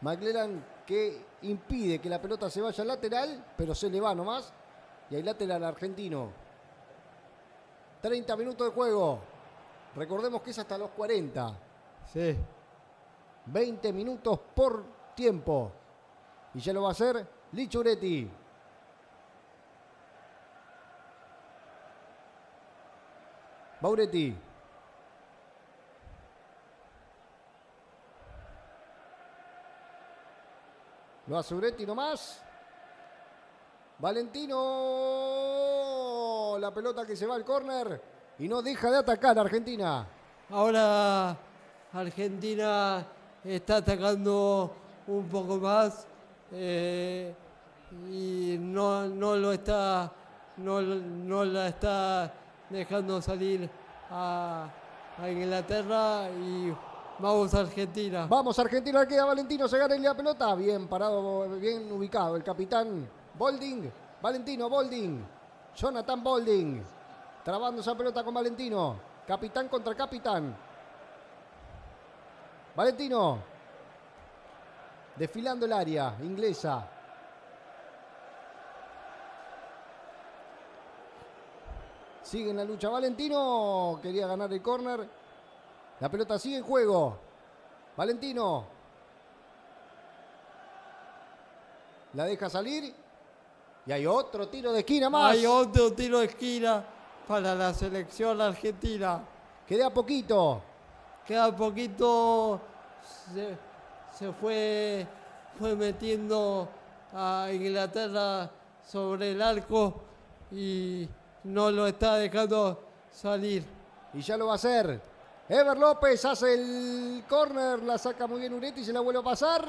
McLellan que impide que la pelota se vaya al lateral, pero se le va nomás. Y hay lateral argentino. 30 minutos de juego. Recordemos que es hasta los 40. Sí. 20 minutos por tiempo. Y ya lo va a hacer Licho Uretti. Va Uretti. Lo hace Uretti nomás. Valentino. La pelota que se va al córner. Y no deja de atacar Argentina. Ahora Argentina está atacando un poco más. Y no la está dejando salir a Inglaterra y vamos a Argentina. Vamos Argentina, queda Valentino Segarelli la pelota. Bien parado, bien ubicado el capitán Bolding. Valentino Bolding. Jonathan Bolding. Trabando esa pelota con Valentino. Capitán contra capitán. Valentino. Desfilando el área inglesa. Sigue en la lucha Valentino. Quería ganar el córner. La pelota sigue en juego. Valentino. La deja salir. Y hay otro tiro de esquina más. Hay otro tiro de esquina para la selección argentina. Queda poquito. Queda poquito. Se fue metiendo a Inglaterra sobre el arco y no lo está dejando salir. Y ya lo va a hacer. Ever López hace el córner, la saca muy bien Uretti y se la vuelve a pasar.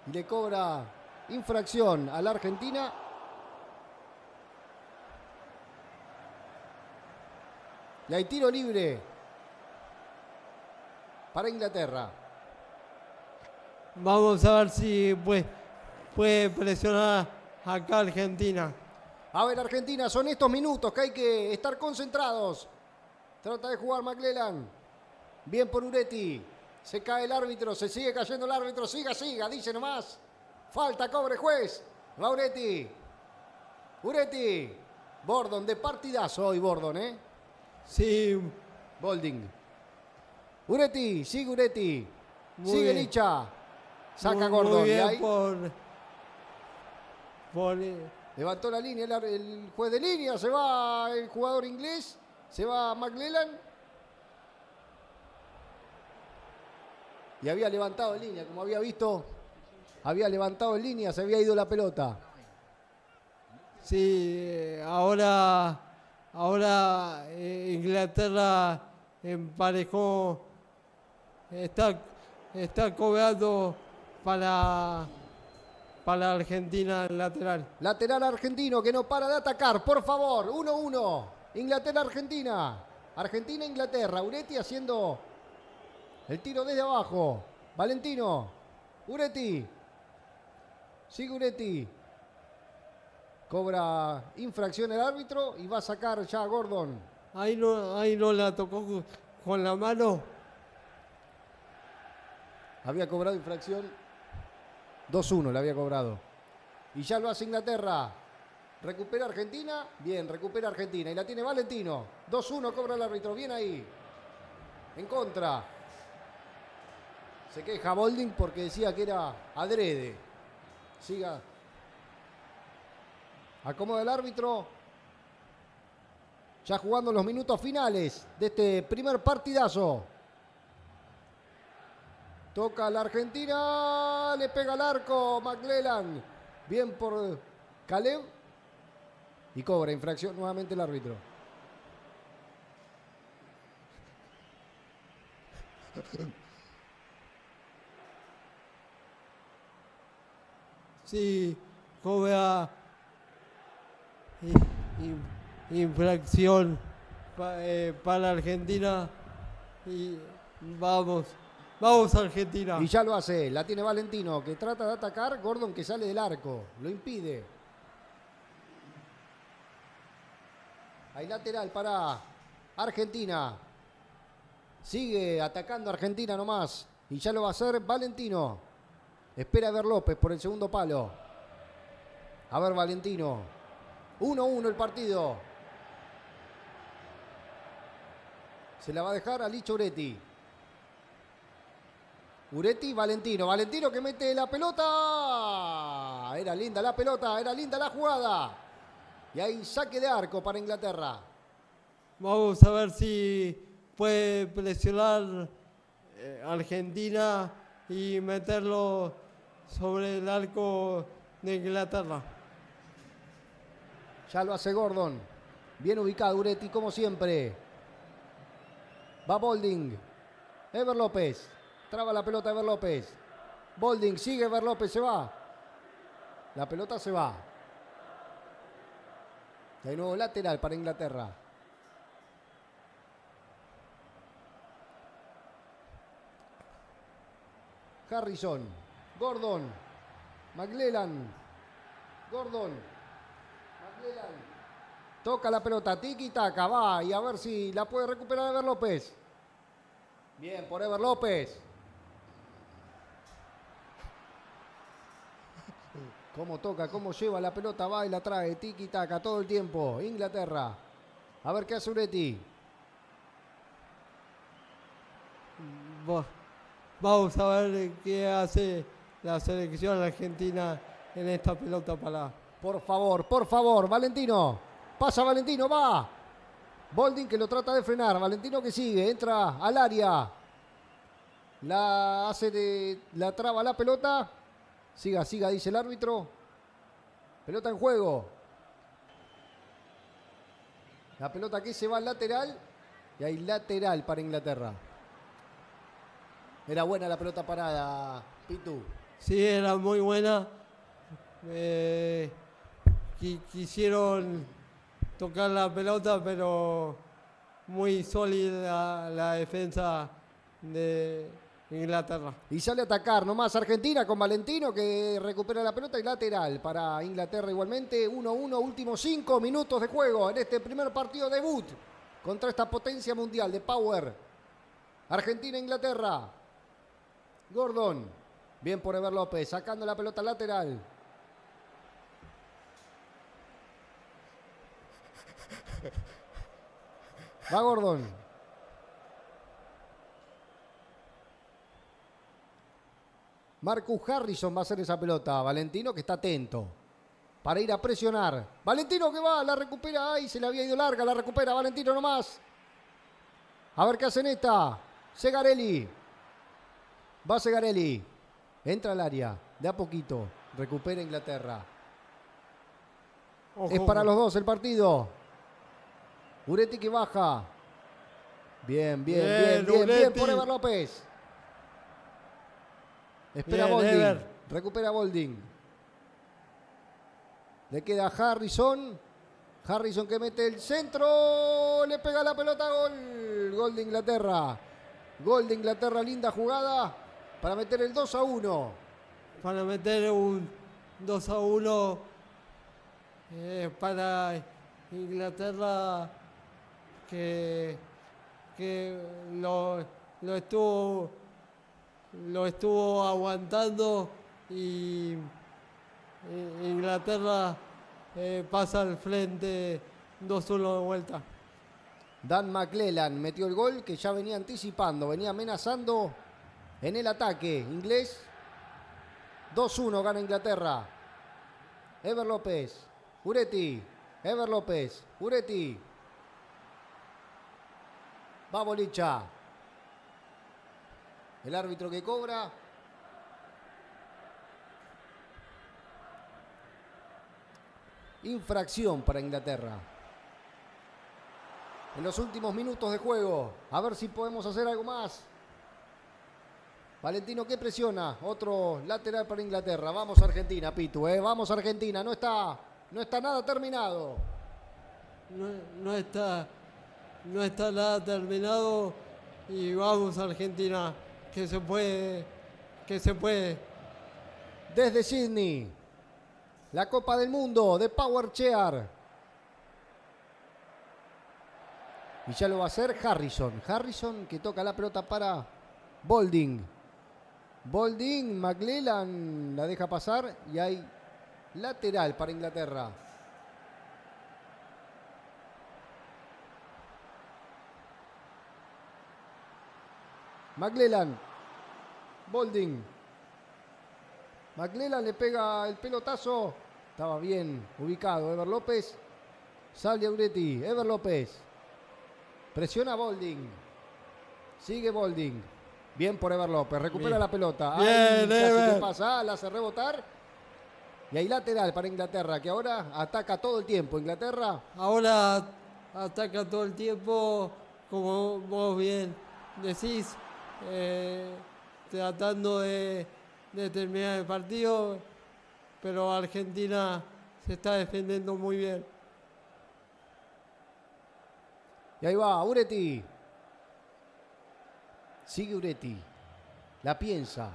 Y le cobra infracción a la Argentina. Y hay tiro libre para Inglaterra. Vamos a ver si puede presionar acá Argentina. A ver, Argentina, son estos minutos que hay que estar concentrados. Trata de jugar McLellan. Bien por Uretti. Se cae el árbitro, se sigue cayendo el árbitro. Siga, dice nomás. Falta, cobre juez. Va Uretti. Uretti. Bordon, de partidazo hoy Bordon, ¿eh? Sí. Bolding. Uretti, sigue Uretti. Muy Sigue bien. Licha. Saca Gordon. Muy y bien ahí por levantó la línea el juez de línea. Se va el jugador inglés. Se va McLellan. Y había levantado en línea, como había visto. Había levantado en línea, se había ido la pelota. Sí, ahora Inglaterra emparejó, está cobrando para Argentina el lateral. Lateral argentino que no para de atacar, por favor. 1-1. Inglaterra-Argentina. Argentina-Inglaterra. Uretti haciendo el tiro desde abajo. Valentino. Uretti. Sigue Uretti. Cobra infracción el árbitro y va a sacar ya a Gordon. Ahí no la tocó con la mano. Había cobrado infracción. 2-1 le había cobrado. Y ya lo hace Inglaterra. Recupera Argentina. Bien, recupera Argentina. Y la tiene Valentino. 2-1 cobra el árbitro. Bien ahí. En contra. Se queja Bolding porque decía que era adrede. Siga. Acomoda el árbitro. Ya jugando los minutos finales de este primer partidazo. Toca a la Argentina. Le pega al arco McLellan. Bien por Caleb. Y cobra infracción nuevamente el árbitro. Sí, cobra infracción para Argentina y vamos Vamos Argentina. Y ya lo hace. La tiene Valentino, que trata de atacar. Gordon, que sale del arco. Lo impide. Hay lateral para Argentina. Sigue atacando Argentina nomás. Y ya lo va a hacer Valentino. Espera a ver López por el segundo palo. A ver Valentino. 1-1 el partido. Se la va a dejar a Licho Uretti. Uretti, Valentino. Valentino que mete la pelota. Era linda la pelota, era linda la jugada. Y hay saque de arco para Inglaterra. Vamos a ver si puede presionar Argentina y meterlo sobre el arco de Inglaterra. Ya lo hace Gordon. Bien ubicado Uretti, como siempre. Va Bolding. Ever López. Traba la pelota Ever López. Bolding sigue, Ever López se va. La pelota se va. De nuevo lateral para Inglaterra. Harrison. Gordon. McLellan. Gordon. McLellan. Toca la pelota. Tiki taca. Va. Y a ver si la puede recuperar Ever López. Bien por Ever López. Cómo toca, cómo lleva la pelota, va y la trae, tiki taca todo el tiempo. Inglaterra. A ver qué hace Uretti. Vamos a ver qué hace la selección argentina en esta pelota para. Por favor, Valentino. Pasa Valentino, va. Bolding que lo trata de frenar. Valentino que sigue, entra al área. La traba la pelota. Siga, dice el árbitro. Pelota en juego. La pelota que se va al lateral. Y hay lateral para Inglaterra. Era buena la pelota parada, Pitu. Sí, era muy buena. Quisieron tocar la pelota, pero muy sólida la defensa de Inglaterra. Y sale a atacar nomás Argentina con Valentino que recupera la pelota y lateral para Inglaterra igualmente. 1-1, últimos 5 minutos de juego en este primer partido debut contra esta potencia mundial de Power. Argentina-Inglaterra. Gordon. Bien por Ever López, sacando la pelota lateral. Va Gordon. Marcus Harrison va a hacer esa pelota. Valentino que está atento para ir a presionar. Valentino que va, la recupera. Ay, se le había ido larga, la recupera Valentino nomás. A ver qué hacen esta. Segarelli. Va Segarelli. Entra al área. De a poquito. Recupera Inglaterra. Ojo. Es para los dos el partido. Uretti que baja. Bien por Ever López. Espera Bien, Bolding. Ever. Recupera Bolding. Le queda Harrison. Harrison que mete el centro. Le pega la pelota. Gol. Gol de Inglaterra. Gol de Inglaterra. Linda jugada para meter el 2-1. Para meter un 2-1 para Inglaterra que lo estuvo aguantando y Inglaterra pasa al frente 2-1 de vuelta. Dan McLellan metió el gol que ya venía anticipando, venía amenazando en el ataque inglés. 2-1 gana Inglaterra. Ever López, Uretti, Ever López, Uretti. Va Bolicha. El árbitro que cobra. Infracción para Inglaterra. En los últimos minutos de juego. A ver si podemos hacer algo más. Valentino que presiona. Otro lateral para Inglaterra. Vamos Argentina, Pitu. Vamos Argentina. No está nada terminado. No está nada terminado y vamos Argentina, se puede, que se puede. Desde Sydney, la Copa del Mundo de Powerchair. Y ya lo va a hacer Harrison. Harrison que toca la pelota para Bolding. Bolding, McLellan la deja pasar y hay lateral para Inglaterra. McLellan. Bolding. McLellan le pega el pelotazo. Estaba bien ubicado Ever López. Sale Uretti. Ever López. Presiona Bolding. Sigue Bolding. Bien por Ever López. Recupera Bien. la pelota. Bien, Ay, casi Ever. que pasa. La hace rebotar. Y hay lateral para Inglaterra, que ahora ataca todo el tiempo. Inglaterra. Ahora ataca todo el tiempo, como vos bien decís, tratando de terminar el partido, pero Argentina se está defendiendo muy bien. Y ahí va, Uretti. Sigue Uretti. La piensa.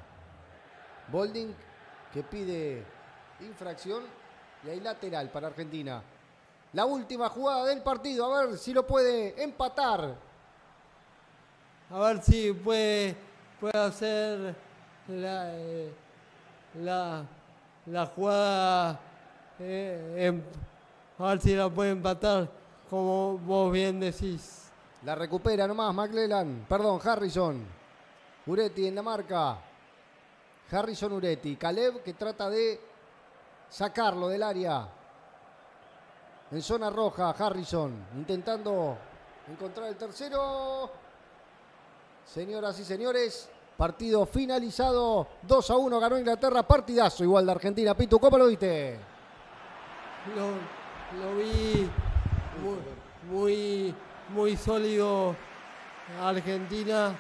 Bolding que pide infracción. Y hay lateral para Argentina. La última jugada del partido. A ver si lo puede empatar. A ver si puede hacer la jugada, a ver si la puede empatar, como vos bien decís. La recupera nomás McLellan. Perdón, Harrison. Uretti en la marca. Harrison Uretti. Caleb que trata de sacarlo del área. En zona roja, Harrison. Intentando encontrar el tercero. Señoras y señores, partido finalizado. 2-1 ganó Inglaterra. Partidazo igual de Argentina. Pitu, ¿cómo lo viste? Lo vi muy sólido. Argentina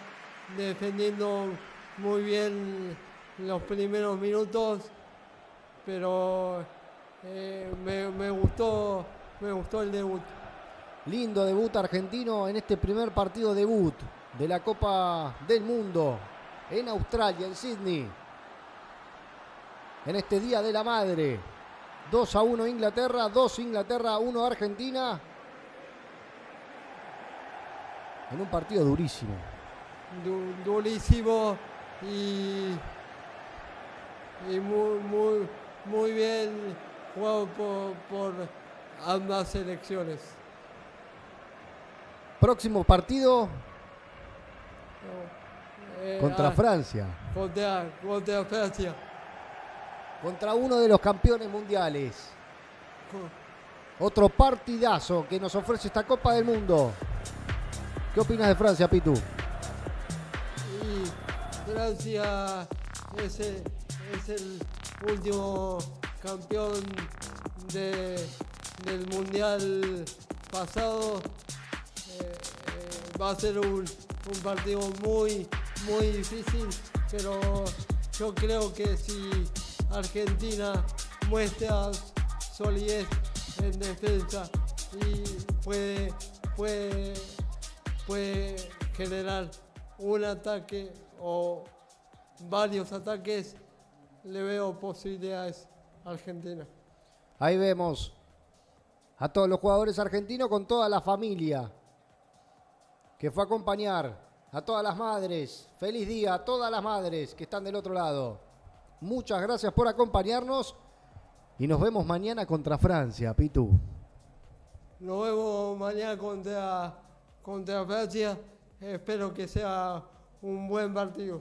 defendiendo muy bien los primeros minutos, pero me gustó el debut. Lindo debut argentino en este primer partido debut de la Copa del Mundo en Australia, en Sydney. En este Día de la Madre. 2-1 Inglaterra, 2 Inglaterra, 1 Argentina. En un partido durísimo. Durísimo y muy bien jugado por ambas selecciones. Próximo partido contra Francia. Contra Francia. Contra uno de los campeones mundiales. Otro partidazo que nos ofrece esta Copa del Mundo. ¿Qué opinas de Francia, Pitu? Y Francia es el último campeón del Mundial pasado. Va a ser un partido muy difícil, pero yo creo que si Argentina muestra solidez en defensa y puede generar un ataque o varios ataques, le veo posibilidades a Argentina. Ahí vemos a todos los jugadores argentinos con toda la familia que fue a acompañar, a todas las madres. Feliz día a todas las madres que están del otro lado. Muchas gracias por acompañarnos y nos vemos mañana contra Francia, Pitu. Nos vemos mañana contra Francia. Espero que sea un buen partido.